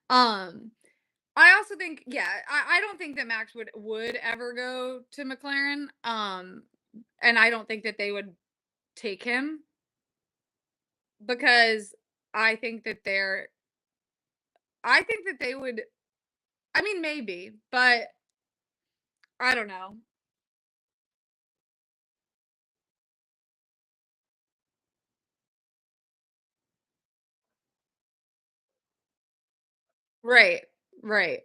Um I also think, yeah, I don't think that Max would ever go to McLaren. And I don't think that they would take him because I think that they're I think that they would I mean maybe, but I don't know. Right. Right.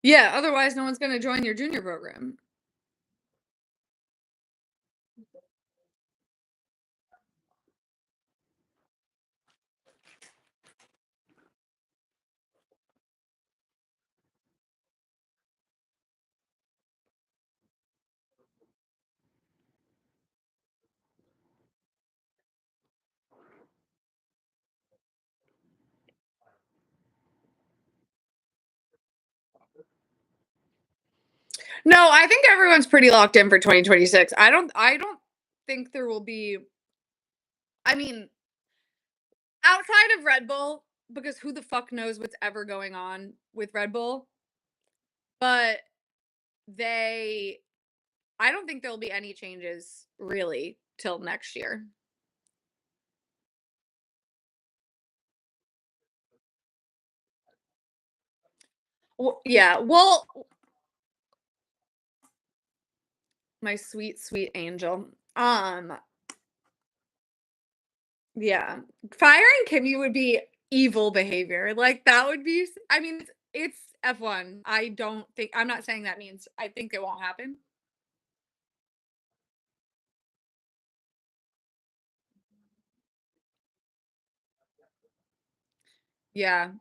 Yeah, otherwise no one's going to join your junior program. No, I think everyone's pretty locked in for 2026. I don't think there will be I mean, outside of Red Bull, because who the fuck knows what's ever going on with Red Bull, but they I don't think there'll be any changes really till next year. Yeah, well, My sweet, sweet angel. Um, yeah. Firing Kimmy would be evil behavior. Like, that would be I mean, it's F1. I don't think I'm not saying that means I think it won't happen. Yeah.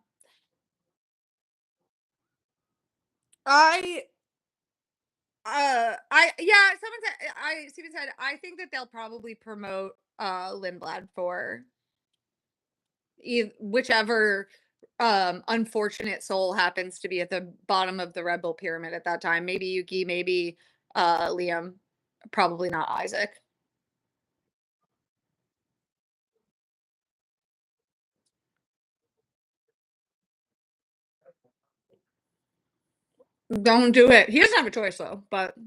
I yeah, someone said I Steven said, "I think that they'll probably promote, Lindblad for whichever, unfortunate soul happens to be at the bottom of the Red Bull pyramid at that time. Maybe Yuki, maybe, Liam, probably not Isaac." Don't do it. He doesn't have a choice though, but well,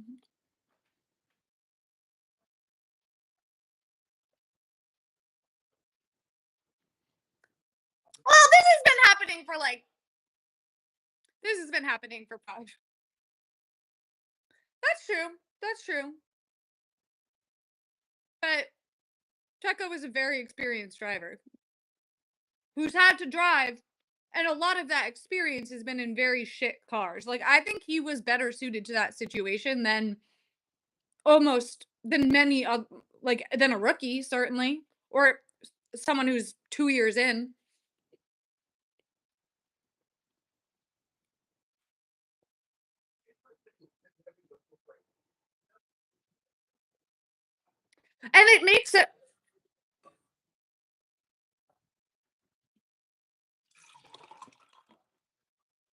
this has been happening for 5. That's true. That's true. But Checo was a very experienced driver who's had to drive, and a lot of that experience has been in very shit cars. Like, I think he was better suited to that situation than almost than many of like than a rookie certainly, or someone who's 2 years in. And it makes it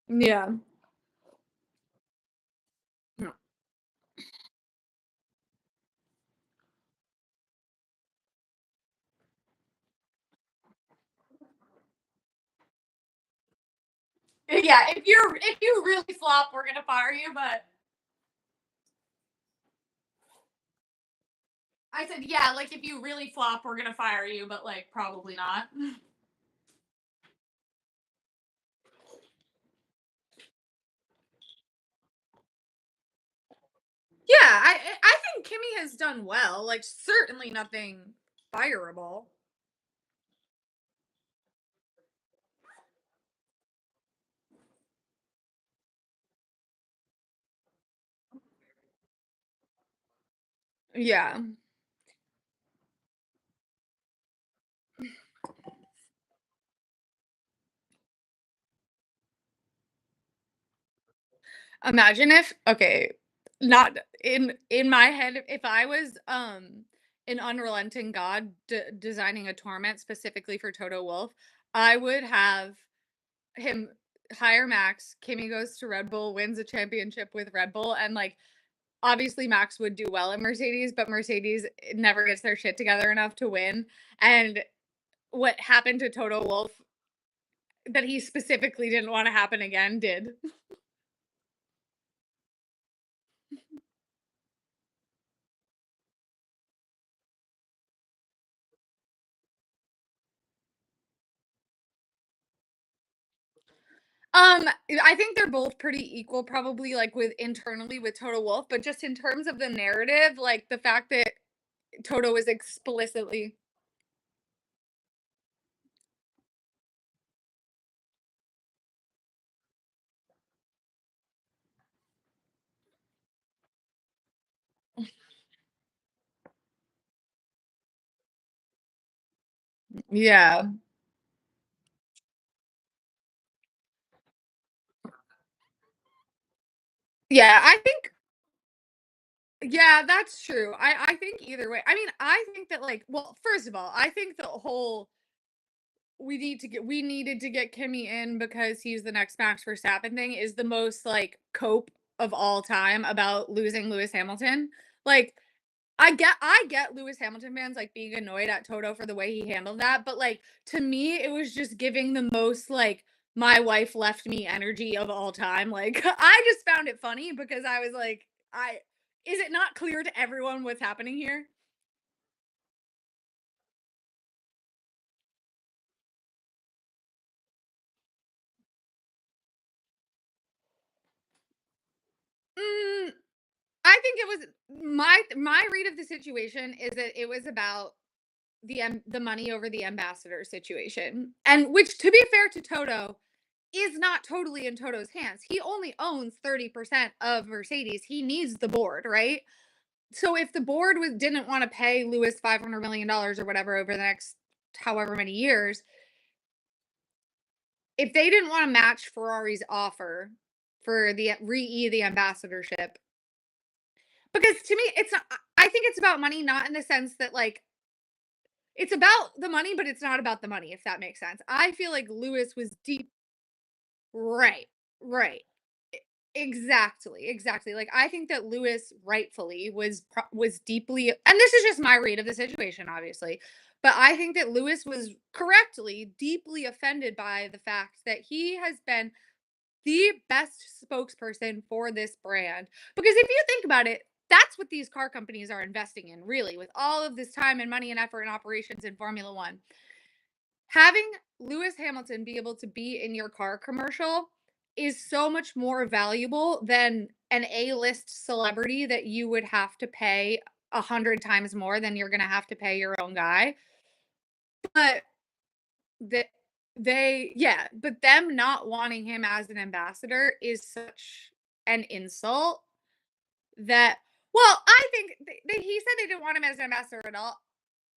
yeah. Yeah, if you really flop, we're gonna fire you, but I said, yeah, like if you really flop, we're gonna fire you, but like probably not. Yeah, I think Kimmy has done well. Like certainly nothing fireable. Yeah. Imagine if okay, not in my head, if I was an unrelenting god designing a torment specifically for Toto Wolff, I would have him hire Max. Kimmy goes to Red Bull, wins a championship with Red Bull, and like obviously Max would do well in Mercedes, but Mercedes never gets their shit together enough to win. And what happened to Toto Wolff that he specifically didn't want to happen again did. I think they're both pretty equal, probably like with internally with Toto Wolff, but just in terms of the narrative, like the fact that Toto is explicitly yeah. Yeah, I think yeah, that's true. I think either way. I mean, I think that like well, first of all, I think the whole we needed to get Kimmy in because he's the next Max Verstappen thing is the most like cope of all time about losing Lewis Hamilton. Like I get Lewis Hamilton fans like being annoyed at Toto for the way he handled that, but like to me it was just giving the most like my wife left me energy of all time. Like I just found it funny because I was like I is it not clear to everyone what's happening here? Mm, I think it was my read of the situation is that it was about the money over the ambassador situation. And which, to be fair to Toto, is not totally in Toto's hands. He only owns 30% of Mercedes. He needs the board, right? So if the board didn't want to pay Lewis $500 million or whatever over the next however many years, if they didn't want to match Ferrari's offer for the the ambassadorship, because to me it's not, I think it's about money, not in the sense that like it's about the money, but it's not about the money, if that makes sense. I feel like Lewis was deep. Right, right. E Exactly, exactly. Like, I think that Lewis rightfully was deeply, and this is just my read of the situation, obviously, but I think that Lewis was correctly deeply offended by the fact that he has been the best spokesperson for this brand. Because if you think about it, that's what these car companies are investing in, really, with all of this time and money and effort and operations in Formula One. Having Lewis Hamilton be able to be in your car commercial is so much more valuable than an A-list celebrity that you would have to pay 100 times more than you're gonna have to pay your own guy. But the yeah, but them not wanting him as an ambassador is such an insult that, well, I think he said they didn't want him as an ambassador at all.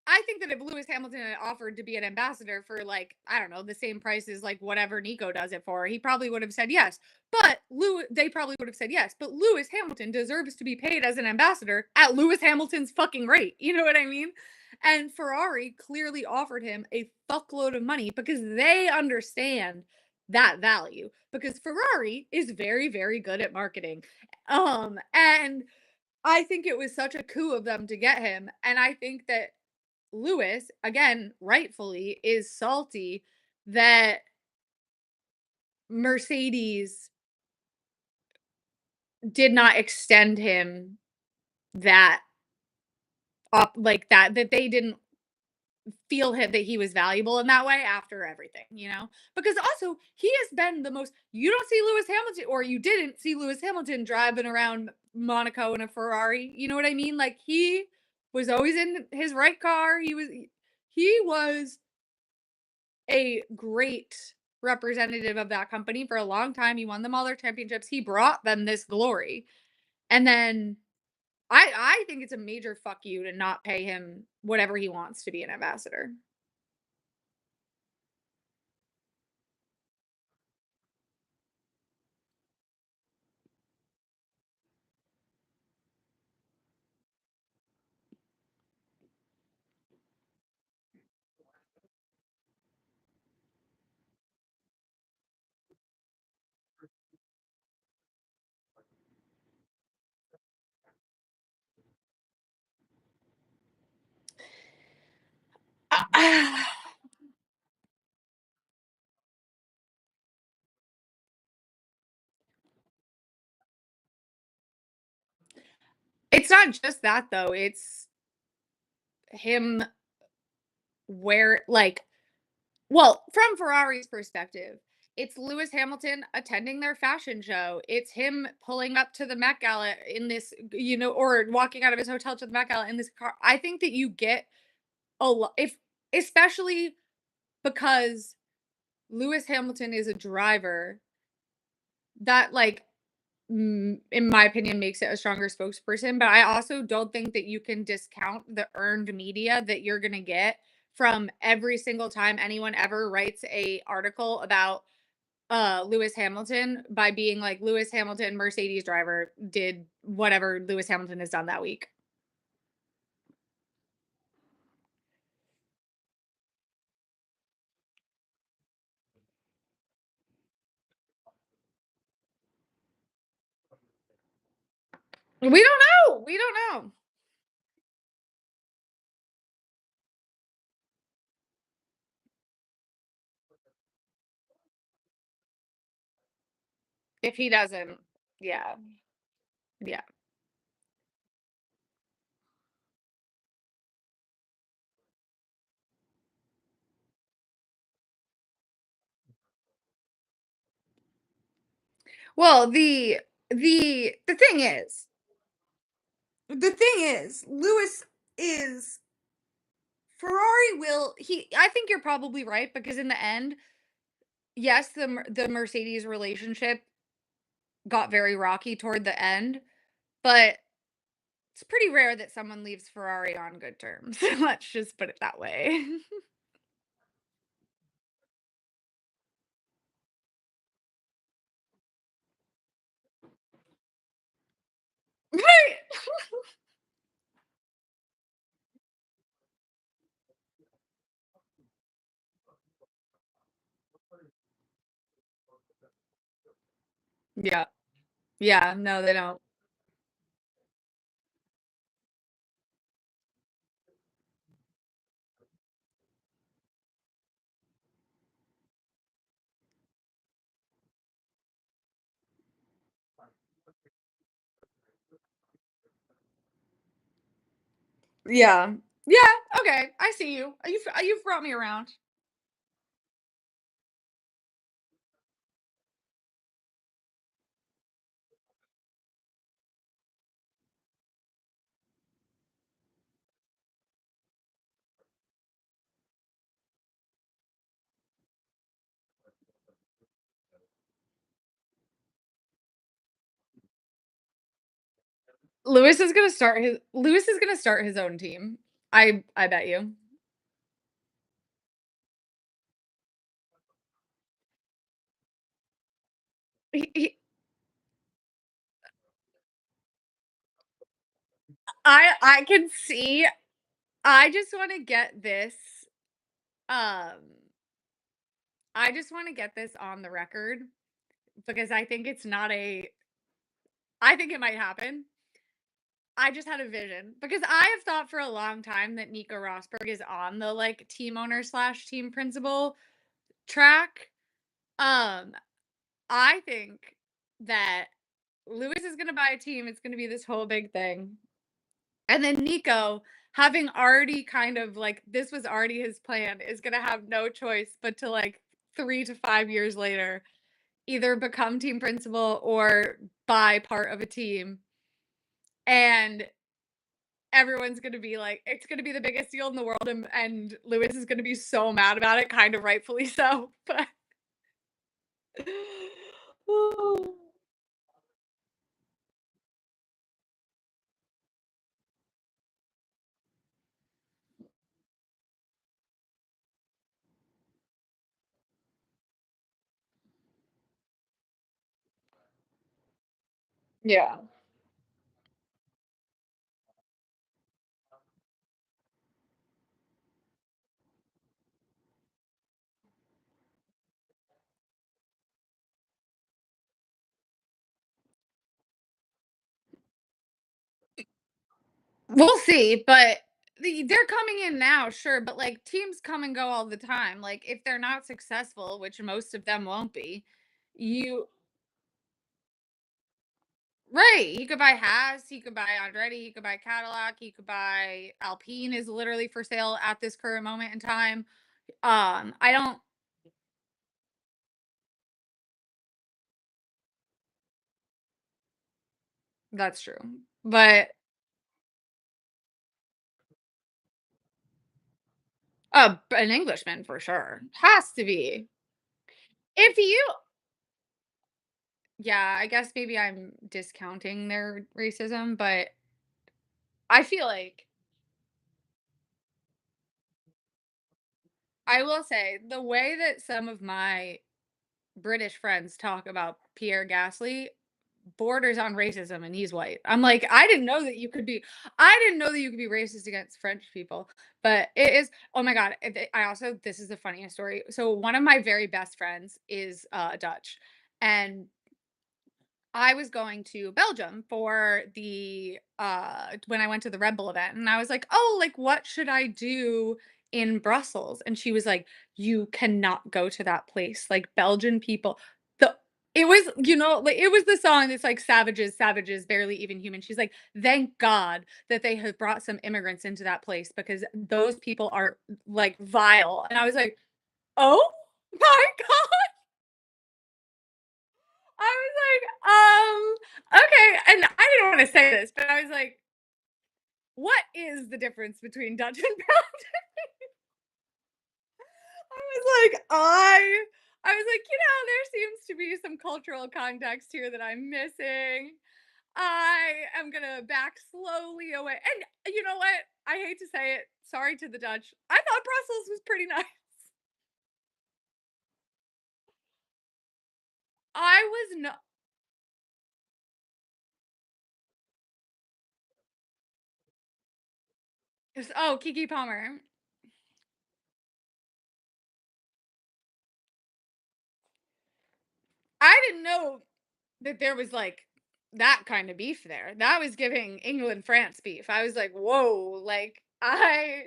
I think that if Lewis Hamilton had offered to be an ambassador for like, I don't know, the same price as like whatever Nico does it for, he probably would have said yes. But they probably would have said yes. But Lewis Hamilton deserves to be paid as an ambassador at Lewis Hamilton's fucking rate. You know what I mean? And Ferrari clearly offered him a fuckload of money because they understand that value. Because Ferrari is very, very good at marketing. And I think it was such a coup of them to get him. And I think that Lewis, again, rightfully, is salty that Mercedes did not extend him that like that they didn't feel him that he was valuable in that way after everything, you know? Because also he has been the most, you don't see Lewis Hamilton, or you didn't see Lewis Hamilton driving around Monaco in a Ferrari. You know what I mean? Like he was always in his right car. He was a great representative of that company for a long time. He won them all their championships. He brought them this glory. And then I think it's a major fuck you to not pay him whatever he wants to be an ambassador. It's not just that though. It's him where like, well, from Ferrari's perspective, it's Lewis Hamilton attending their fashion show. It's him pulling up to the Met Gala in this, or walking out of his hotel to the Met Gala in this car. I think that you get a lot, if especially because Lewis Hamilton is a driver that like in my opinion makes it a stronger spokesperson, but I also don't think that you can discount the earned media that you're going to get from every single time anyone ever writes a article about Lewis Hamilton by being like Lewis Hamilton Mercedes driver did whatever Lewis Hamilton has done that week. We don't know. We don't know if he doesn't. Yeah. Yeah. Well, the thing is, The thing is, Lewis is Ferrari will he I think you're probably right because in the end, yes, the Mercedes relationship got very rocky toward the end, but it's pretty rare that someone leaves Ferrari on good terms. Let's just put it that way. Right. Yeah. Yeah, no, they don't. Yeah. Yeah, okay, I see you. You've brought me around. Lewis is gonna start his own team. I bet you. I can see I just wanna get this, um I just wanna get this on the record because I think it might happen. I just had a vision because I have thought for a long time that Nico Rosberg is on the, like, team owner/team slash team principal track. Um, I think that Lewis is gonna buy a team, it's gonna be this whole big thing, and then Nico, having already kind of, like this was already his plan, is gonna have no choice but to, like, 3 to 5 years later, either become team principal or buy part of a team, and everyone's gonna be like it's gonna be the biggest deal in the world, and Lewis is gonna be so mad about it, kind of rightfully so, but Yeah. We'll see, but they're coming in now, sure, but, like, teams come and go all the time, like, if they're not successful, which most of them won't be, you right, he could buy Haas, he could buy Andretti, he could buy Cadillac, he could buy Alpine is literally for sale at this current moment in time. I don't That's true, but, an Englishman for sure, has to be. If you Yeah, I guess maybe I'm discounting their racism, but I feel like I will say the way that some of my British friends talk about Pierre Gasly borders on racism and he's white. I'm like, I didn't know that you could be racist against French people. But it is oh my god. I also this is the funniest story. So one of my very best friends is Dutch. And I was going to Belgium for the when I went to the Red Bull event and I was like, "Oh, like what should I do in Brussels?" And she was like, "You cannot go to that place. Like Belgian people the it was, like it was the song that's like savages, savages, barely even human. She's like, "Thank God that they have brought some immigrants into that place because those people are like vile." And I was like, "Oh my god." I was like, okay, and I didn't wanna say this, but I was like what is the difference between Dutch and Belgian? I was like, there seems to be some cultural context here that I'm missing. I am gonna back slowly away. And you know what? I hate to say it. Sorry to the Dutch. I thought Brussels was pretty nice. I was not. Oh, Kiki Palmer. I didn't know that there was like that kind of beef there. That was giving England France beef. I was like, whoa, like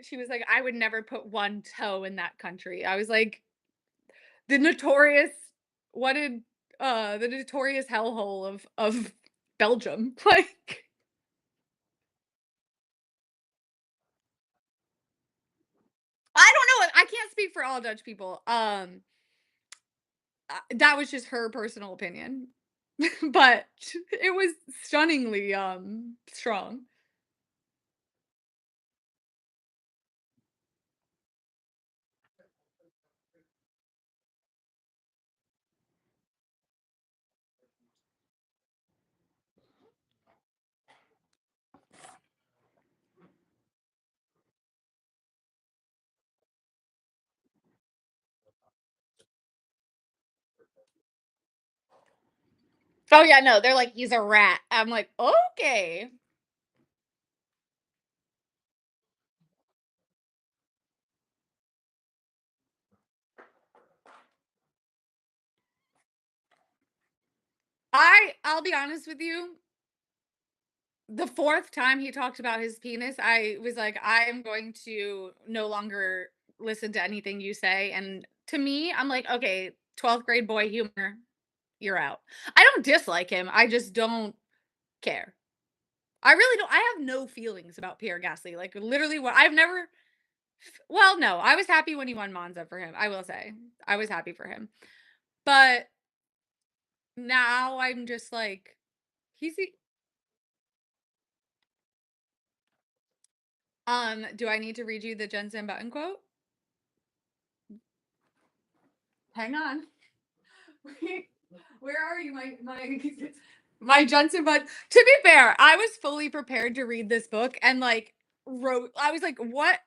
she was like, I would never put one toe in that country. I was like, the notorious, what did the notorious hellhole of Belgium. Like, I don't know. I can't speak for all Dutch people. That was just her personal opinion. But it was stunningly strong. Oh yeah, no, they're like, he's a rat. I'm like, okay. I'll be honest with you. The fourth time he talked about his penis, I was like, I am going to no longer listen to anything you say. And to me, I'm like, okay, 12th grade boy humor, you're out. I don't dislike him. I just don't care. I really don't. I have no feelings about Pierre Gasly. Like literally what I've never well, no, I was happy when he won Monza for him. I will say. I was happy for him. But now I'm just like he's do I need to read you the Jensen Button quote? Hang on. Where are you? My Jensen Button. To be fair, I was fully prepared to read this book and like wrote I was like, what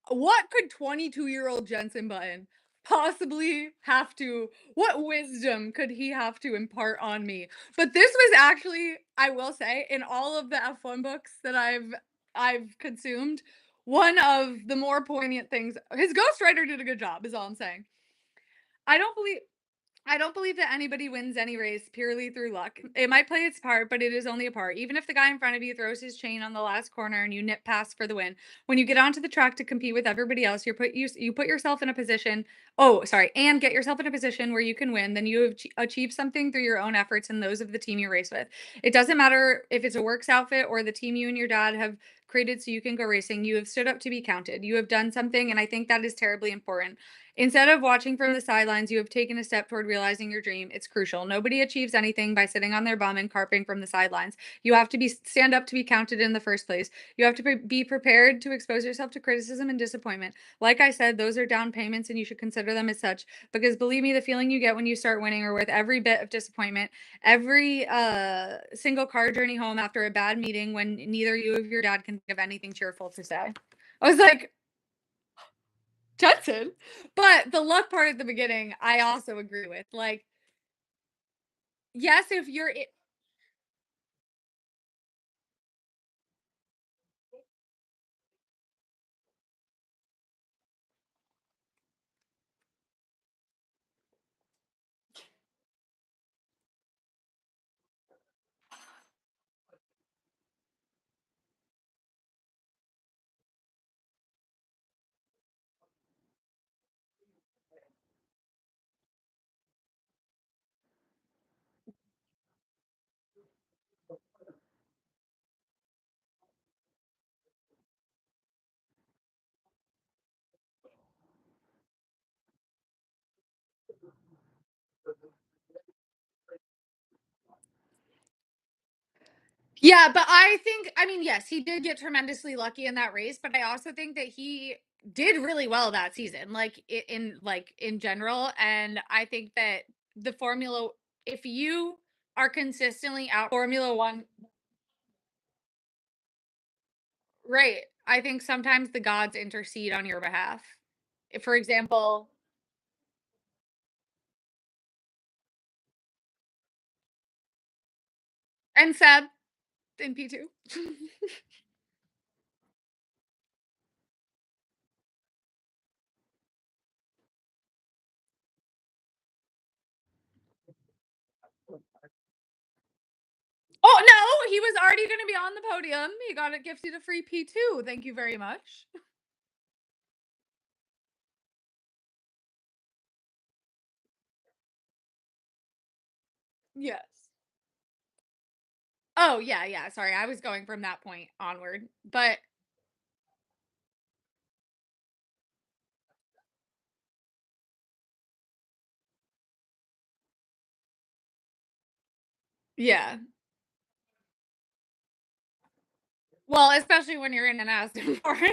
could 22-year-old Jensen Button possibly have to what wisdom could he have to impart on me? But this was actually, I will say, in all of the F1 books that I've consumed, one of the more poignant things. His ghostwriter did a good job, is all I'm saying. I don't believe I don't believe that anybody wins any race purely through luck. It might play its part, but it is only a part. Even if the guy in front of you throws his chain on the last corner and you nip past for the win, when you get onto the track to compete with everybody else, you put yourself in a position. Oh, sorry, and get yourself in a position where you can win. Then you have achieved something through your own efforts and those of the team you race with. It doesn't matter if it's a works outfit or the team you and your dad have created so you can go racing. You have stood up to be counted. You have done something, and I think that is terribly important. Instead of watching from the sidelines, you have taken a step toward realizing your dream. It's crucial. Nobody achieves anything by sitting on their bum and carping from the sidelines. You have to be stand up to be counted in the first place. You have to be prepared to expose yourself to criticism and disappointment. Like I said, those are down payments and you should consider them as such because believe me, the feeling you get when you start winning are worth every bit of disappointment, every single car journey home after a bad meeting when neither you or your dad can think of anything cheerful to say. I was like, Judson. But the luck part at the beginning, I also agree with. Like, yes, if you're Yeah, but I think, I mean, yes, he did get tremendously lucky in that race, but I also think that he did really well that season, like in like in general. And I think that the formula, if you are consistently out Formula One, right? I think sometimes the gods intercede on your behalf. If, for example, and Seb in P2. Oh no, he was already going to be on the podium. He got it gifted a free P2. Thank you very much. Yes. Oh, yeah, yeah, sorry, I was going from that point onward, but yeah. Well, especially when you're in an Aston Martin.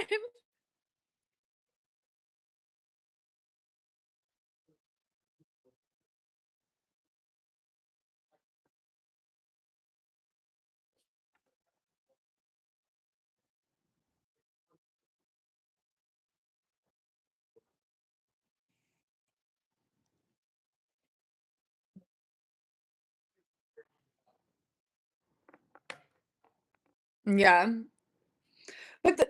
Yeah, but the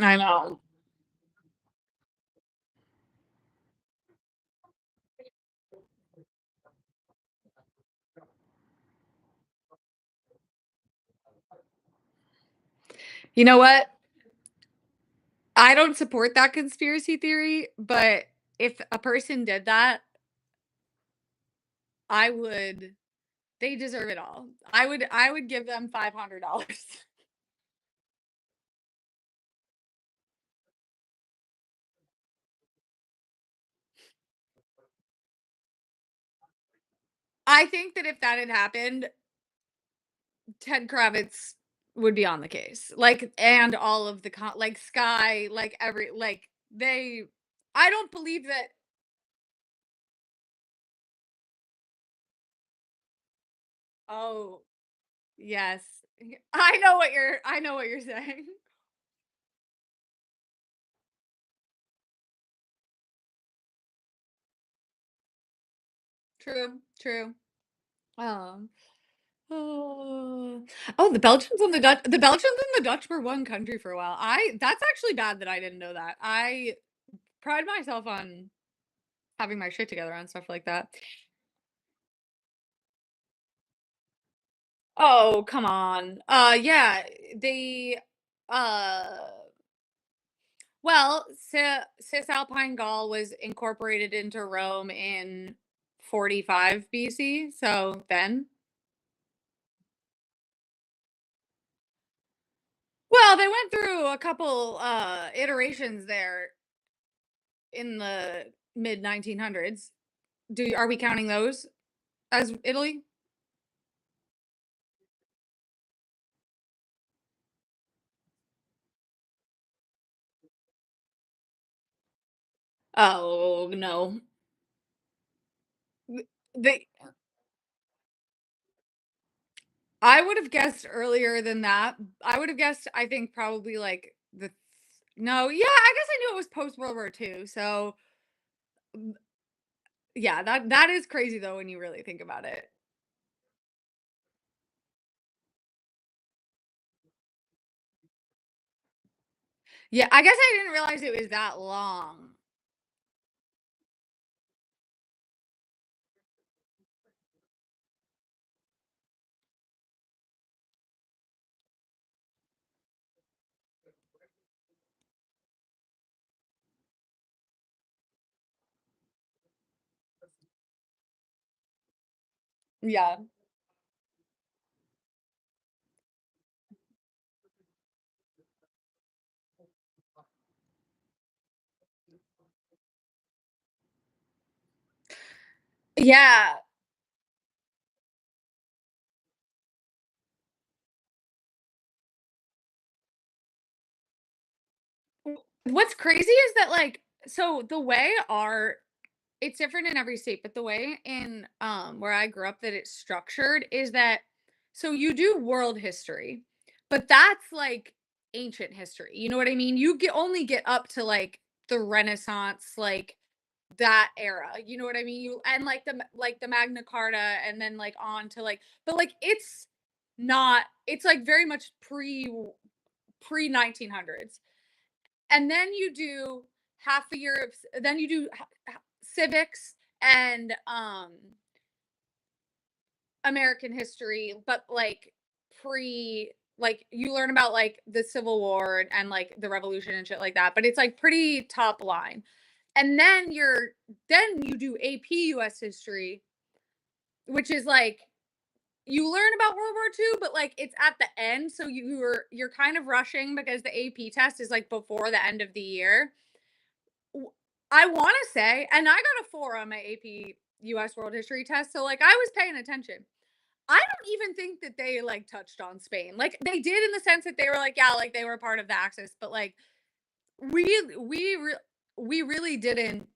I know. You know what? I don't support that conspiracy theory, but if a person did that, I would they deserve it all. I would give them $500. I think that if that had happened, Ted Kravitz would be on the case. Like, and all of the like Sky, like every like they I don't believe that. Oh, yes. I know what you're saying. True, true. Um, oh. Oh, the Belgians and the Dutch were one country for a while. I That's actually bad that I didn't know that. I pride myself on having my shit together on stuff like that. Oh, come on. Yeah, they uh well, Cisalpine Gaul was incorporated into Rome in 45 BC, so then. Well, they went through a couple iterations there in the mid 1900s. Do Are we counting those as Italy? Oh, no. They I would have guessed earlier than that. I would have guessed, I think, probably like the no, yeah, I guess I knew it was post World War II. So, yeah, that is crazy though when you really think about it. Yeah, I guess I didn't realize it was that long. Yeah. Yeah. What's crazy is that, like, so the way our it's different in every state, but the way in, where I grew up that it's structured is that so you do world history, but that's, like, ancient history, you know what I mean? You get only get up to, like, the Renaissance, like, that era, you know what I mean? You and, like, the Magna Carta and then, like, on to, like but, like, it's not it's, like, very much pre-1900s. And then you do half a year of then you do civics and American history, but like pre like you learn about like the Civil War and like the Revolution and shit like that, but it's like pretty top line. And then you do AP US history, which is like you learn about World War II, but like it's at the end, so you're kind of rushing because the AP test is like before the end of the year. W I wanna say and I got a 4 on my AP US World History test, so, like, I was paying attention. I don't even think that they, like, touched on Spain. Like, they did in the sense that they were like, yeah, like, they were part of the Axis, but, like, we we re we really didn't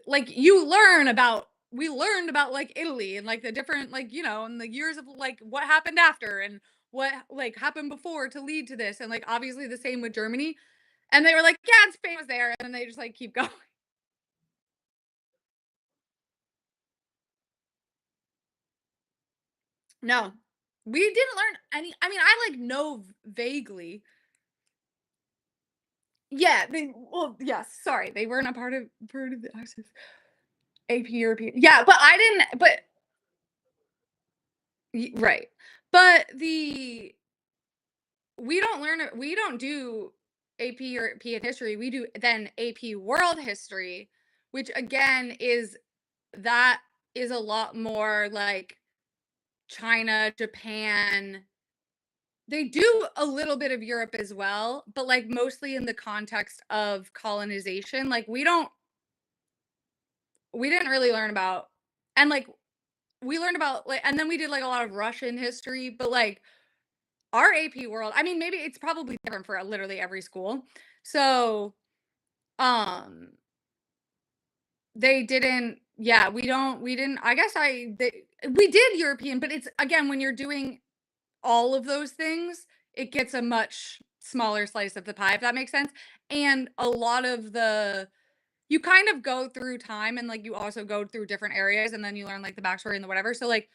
like, you learn about we learned about, like, Italy and, like, the different, like, and the years of, like, what happened after and what, like, happened before to lead to this, and, like, obviously the same with Germany, and they were like, "Yeah, Spain was there," and then they just, like, keep going. No. We didn't learn any I mean, I, like, know vaguely. Yeah, yes, sorry, they weren't a part of the Axis. AP European yeah, but I didn't but right. But we don't do AP European history, we do then AP World History, which again that is a lot more like China, Japan. They do a little bit of Europe as well, but, like, mostly in the context of colonization, like, we didn't really learn about and, like, we learned about, like and then we did, like, a lot of Russian history, but, like, our AP World I mean, maybe it's probably different for literally every school. So, um, they didn't yeah, we didn't I guess we did European, but it's again, when you're doing all of those things, it gets a much smaller slice of the pie, if that makes sense. And a lot of the you kind of go through time and like you also go through different areas and then you learn like the backstory and the whatever. So like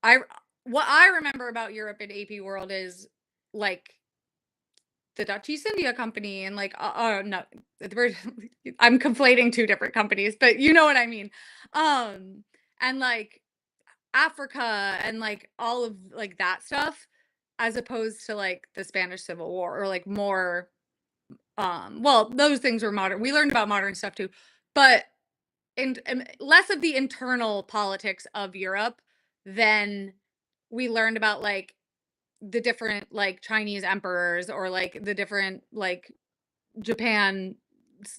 I what I remember about Europe and AP World is like the Dutch East India Company and like no we're- I'm conflating two different companies, but you know what I mean. And like Africa and, like, all of, like, that stuff, as opposed to, like, the Spanish Civil War or, like, more, well, those things were modern we learned about modern stuff too, but less of the internal politics of Europe than we learned about, like, the different, like, Chinese emperors or, like, the different, like, Japan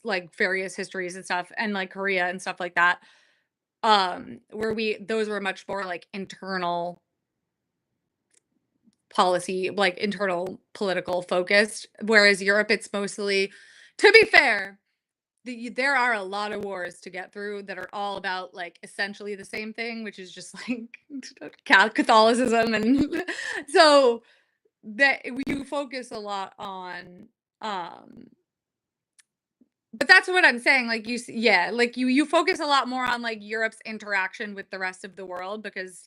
like, various histories and stuff, and, like, Korea and stuff like that, where we those were much more, like, internal policy, like internal political focused, whereas Europe, it's mostly to be fair, there are a lot of wars to get through that are all about like essentially the same thing, which is just like Catholicism and so that you focus a lot on um but that's what I'm saying like yeah like you focus a lot more on like Europe's interaction with the rest of the world because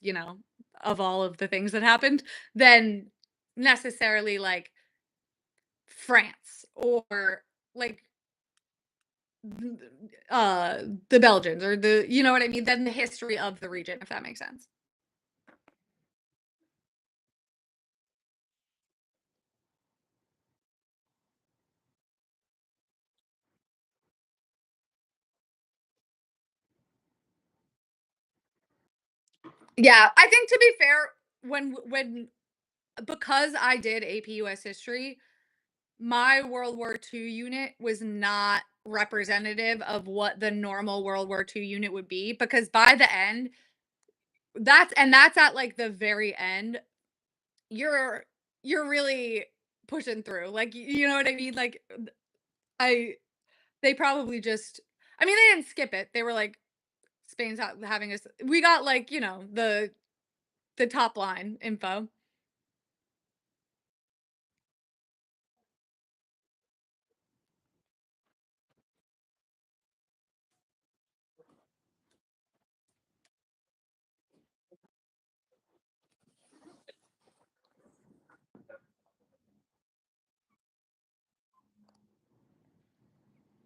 of all of the things that happened than necessarily like France or like th- uh the Belgians or the you know what I mean, than the history of the region, if that makes sense. Yeah, I think to be fair, when because I did AP US history, my World War II unit was not representative of what the normal World War II unit would be, because by the end, that's at, like, the very end, you're you're really pushing through, like, you know what I mean? Like, I they probably just I mean, they didn't skip it, they were like, "Spain's having us." We got, like, the top line info.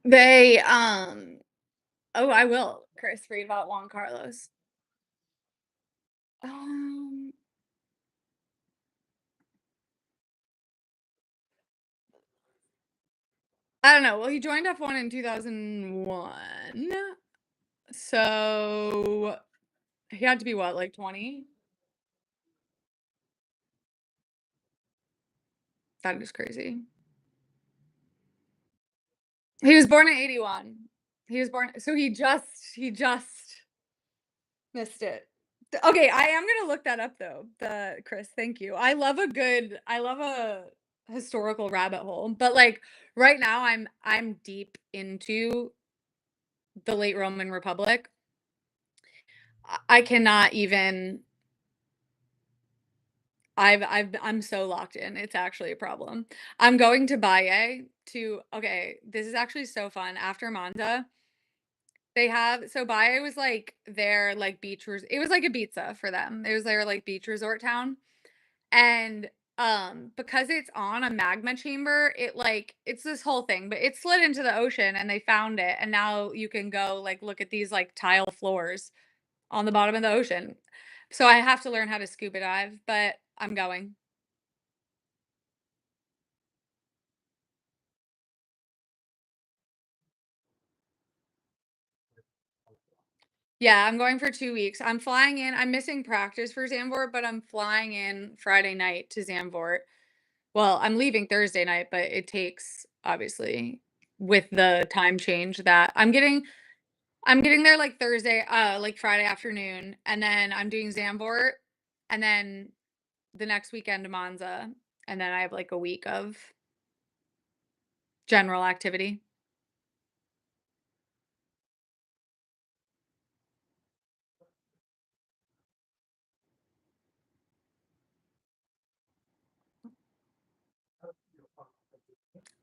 They, oh, I will, Chris, read about Juan Carlos. Um, I don't know. Well, he joined F1 in 2001. So he had to be what, like 20? That is crazy. He was born in 81. He was born so he just missed it. Okay, I am gonna look that up though. The Chris, thank you. I love a historical rabbit hole. But like right now I'm deep into the late Roman Republic. I cannot even I'm so locked in. It's actually a problem. I'm going to Baye to okay, this is actually so fun. After Monza, they have so Baye was like their like it was like Ibiza for them. It was their like beach resort town. And because it's on a magma chamber, it's this whole thing, but it slid into the ocean and they found it and now you can go like look at these like tile floors on the bottom of the ocean. So I have to learn how to scuba dive, but I'm going. Yeah, I'm going for 2 weeks. I'm flying in. I'm missing practice for Zandvoort, but I'm flying in Friday night to Zandvoort. Well, I'm leaving Thursday night, but it takes obviously with the time change that I'm getting there like Thursday, like Friday afternoon, and then I'm doing Zandvoort, and then the next weekend to Monza, and then I have like a week of general activity.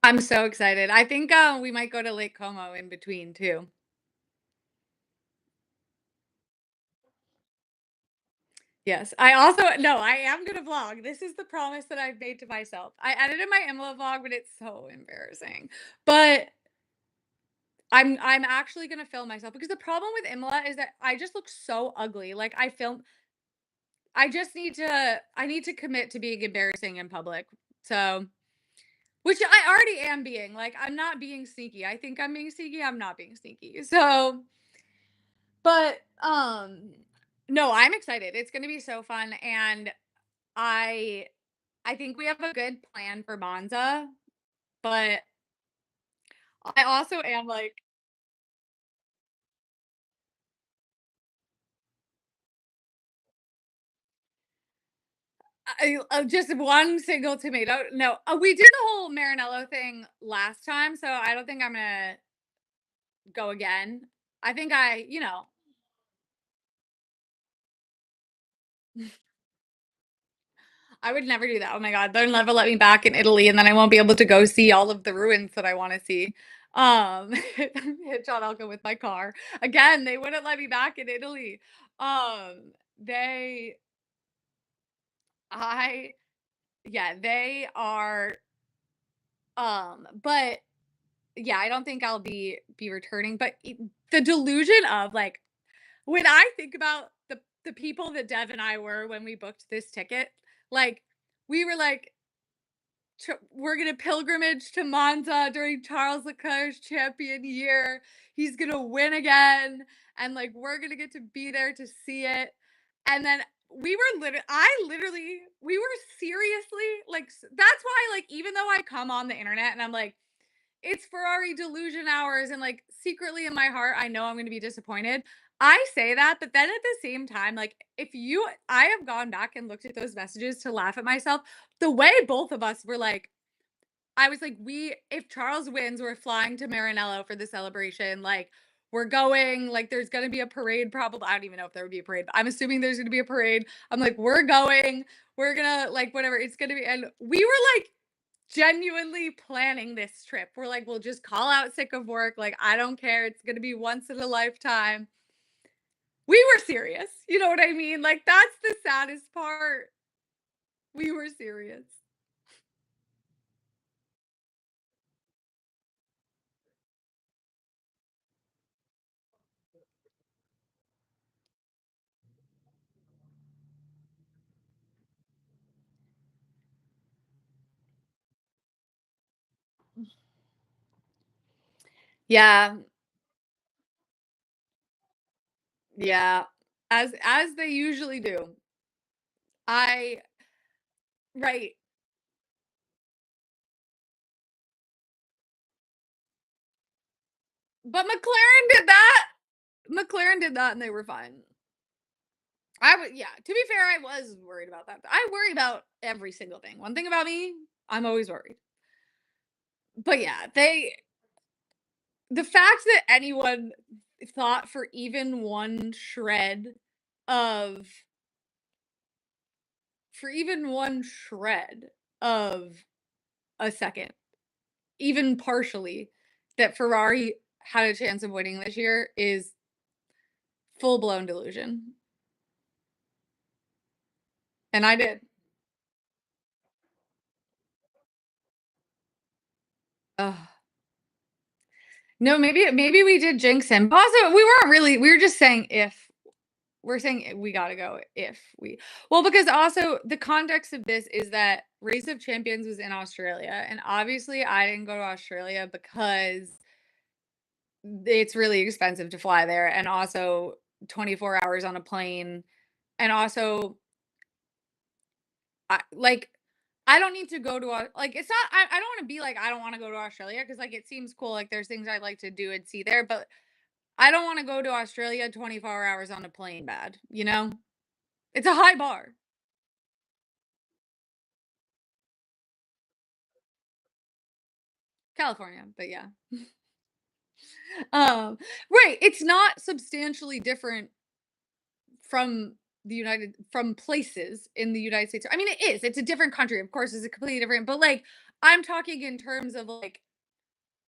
I'm so excited. I think we might go to Lake Como in between too. Yes. I also no, I am gonna vlog. This is the promise that I've made to myself. I edited my Imla vlog, but it's so embarrassing. But I'm actually gonna film myself because the problem with Imla is that I just look so ugly. Like I just I need to commit to being embarrassing in public. So which I already am being. Like I'm not being sneaky. I think I'm being sneaky. I'm not being sneaky. So but no, I'm excited. It's gonna be so fun. And I I think we have a good plan for Monza, but I also am like just one single tomato. No, we did the whole Marinello thing last time, so I don't think I'm gonna go again. I think I would never do that. Oh my god, they'll never let me back in Italy, and then I won't be able to go see all of the ruins that I want to see. Hit John Elka with my car again. They wouldn't let me back in Italy. They, I, yeah, they are. But yeah, I don't think I'll be returning. But the delusion of like when I think about the people that Dev and I were when we booked this ticket, like we were like we're gonna pilgrimage to Monza during Charles Leclerc's champion year. He's gonna win again, and like we're gonna get to be there to see it. And then we were seriously like, that's why, like, even though I come on the internet and I'm like, it's Ferrari delusion hours, and like secretly in my heart, I know I'm going to be disappointed. I say that, but then at the same time, like, I have gone back and looked at those messages to laugh at myself. The way both of us were like, I was like, if Charles wins, we're flying to Maranello for the celebration. Like, we're going, like, there's gonna be a parade, probably. I don't even know if there would be a parade, but I'm assuming there's gonna be a parade. I'm like, we're going, we're gonna, like, whatever, it's gonna be. And we were like genuinely planning this trip. We're like, we'll just call out sick of work. Like, I don't care. It's gonna be once in a lifetime. We were serious. You know what I mean? Like, that's the saddest part. We were serious. Yeah. Yeah. As they usually do. I Right. But McLaren did that and they were fine. Yeah, to be fair, I was worried about that. I worry about every single thing. One thing about me, I'm always worried. But yeah, the fact that anyone thought for even one shred of even one shred of a second, even partially, that Ferrari had a chance of winning this year is full blown delusion. And I did. Ugh. No, maybe we did jinx him. But also, we were just saying if. We're saying we gotta go if we well, because also the context of this is that Race of Champions was in Australia, and obviously I didn't go to Australia because it's really expensive to fly there, and also 24 hours on a plane, and also like, I don't need to go to like, it's not I don't wanna be like, I don't wanna go to Australia because like, it seems cool, like, there's things I'd like to do and see there, but I don't wanna go to Australia 24 hours on a plane bad, you know? It's a high bar. California, but yeah. Right, it's not substantially different from places in the United States. I mean, it is, it's a different country, of course, it's a completely different, but, like, I'm talking in terms of, like,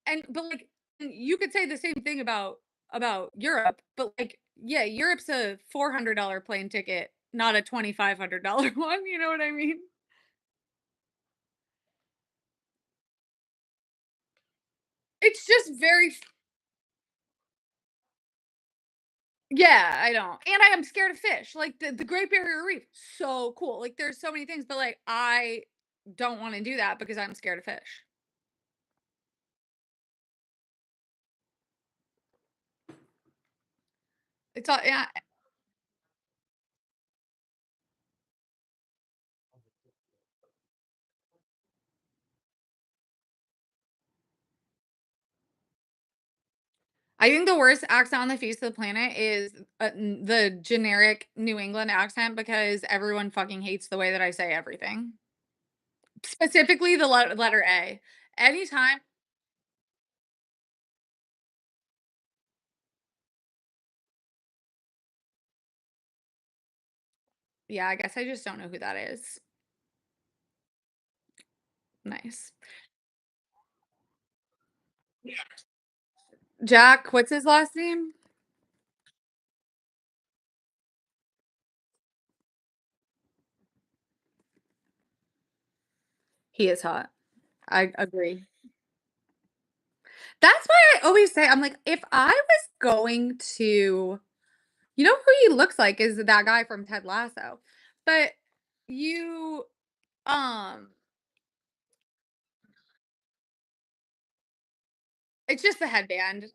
like, you could say the same thing about Europe, but, like, yeah, Europe's a $400 plane ticket, not a $2,500 one, you know what I mean? It's just very Yeah, I don't. And I am scared of fish. Like the Great Barrier Reef, so cool. Like there's so many things, but like I don't want to do that because I'm scared of fish. It's all yeah. I think the worst accent on the face of the planet is the generic New England accent because everyone fucking hates the way that I say everything. Specifically the letter A. Anytime, yeah, I guess I just don't know who that is. Nice. Jack, what's his last name? He is hot. I agree. That's why I always say, I'm like, if I was going to you know who he looks like is that guy from Ted Lasso. But you um it's just the headband.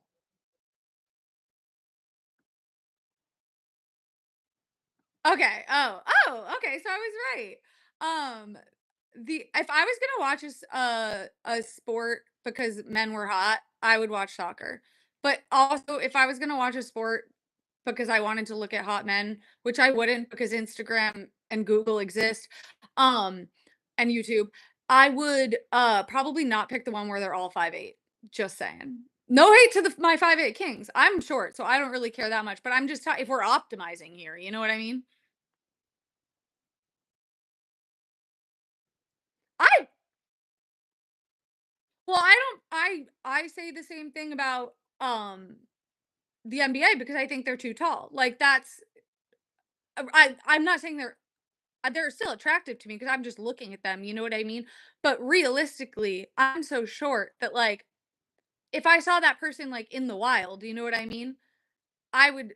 Okay. Okay, so I was right. Um, the if I was gonna watch a sport because men were hot, I would watch soccer. But also, if I was gonna watch a sport because I wanted to look at hot men, which I wouldn't because Instagram and Google exist, um, and YouTube, I would probably not pick the one where they're all 5'8". Just saying. No hate to my 5'8" kings. I'm short, so I don't really care that much. But I'm just if we're optimizing here, you know what I mean? I I don't I say the same thing about the NBA because I think they're too tall. Like that's I'm not saying they're still attractive to me because I'm just looking at them, you know what I mean? But realistically, I'm so short that like if I saw that person like in the wild, you know what I mean? I would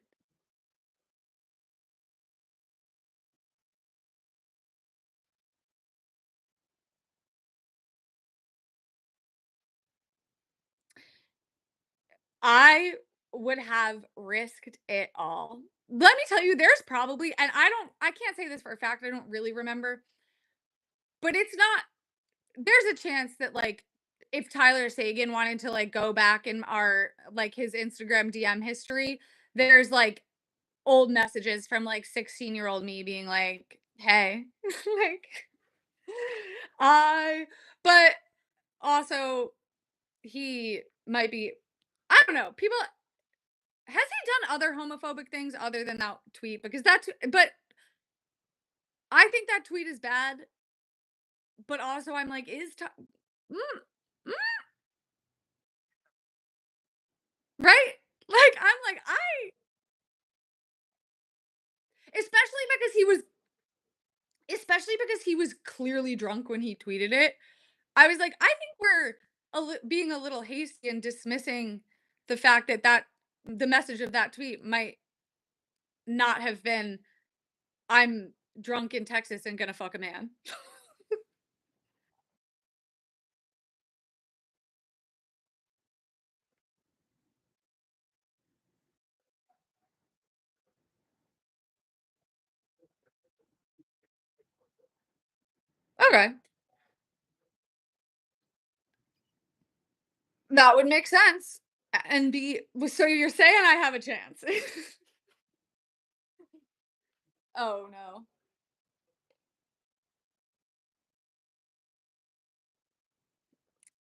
I would have risked it all. Let me tell you, there's probably and I can't say this for a fact, I don't really remember, but it's not there's a chance that like if Tyler Sagan wanted to like go back in our like his Instagram DM history, there's like old messages from like 16-year-old me being like, "Hey." like I but also he might be I don't know. People has he done other homophobic things other than that tweet because that's but I think that tweet is bad, but also I'm like mm, mm, right? Like I'm like I especially because he was especially because he was clearly drunk when he tweeted it. I was like, I think we're being a little hasty and dismissing the fact that the message of that tweet might not have been I'm drunk in Texas and gonna fuck a man. Okay. That would make sense. And be so you're saying I have a chance. oh no.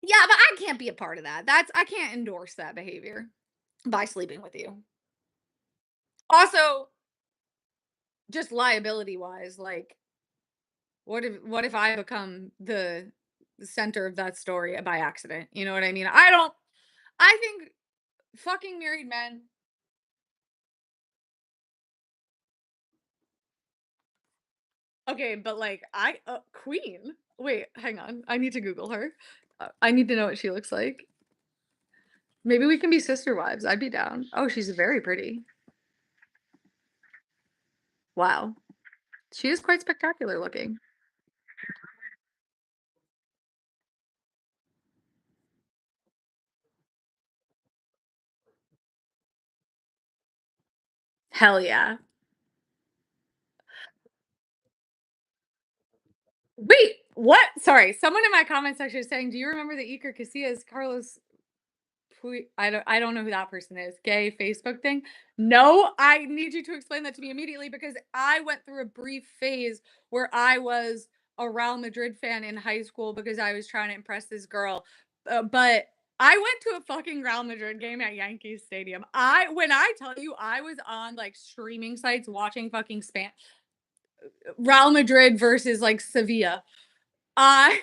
Yeah, but I can't be a part of that. I can't endorse that behavior by sleeping with you. Also, just liability wise, like what if I become the center of that story by accident? You know what I mean? I think fucking married men. Okay, but like Queen. Wait, hang on. I need to Google her. I need to know what she looks like. Maybe we can be sister wives. I'd be down. Oh, she's very pretty. Wow. She is quite spectacular looking. Hell yeah. Wait, what? Sorry. Someone in my comment section is saying, "Do you remember the Iker Casillas Carlos I don't know who that person is. Gay Facebook thing? No, I need you to explain that to me immediately because I went through a brief phase where I was a Real Madrid fan in high school because I was trying to impress this girl. But I went to a fucking Real Madrid game at Yankees Stadium. I when I tell you I was on like streaming sites watching fucking Real Madrid versus like Sevilla. I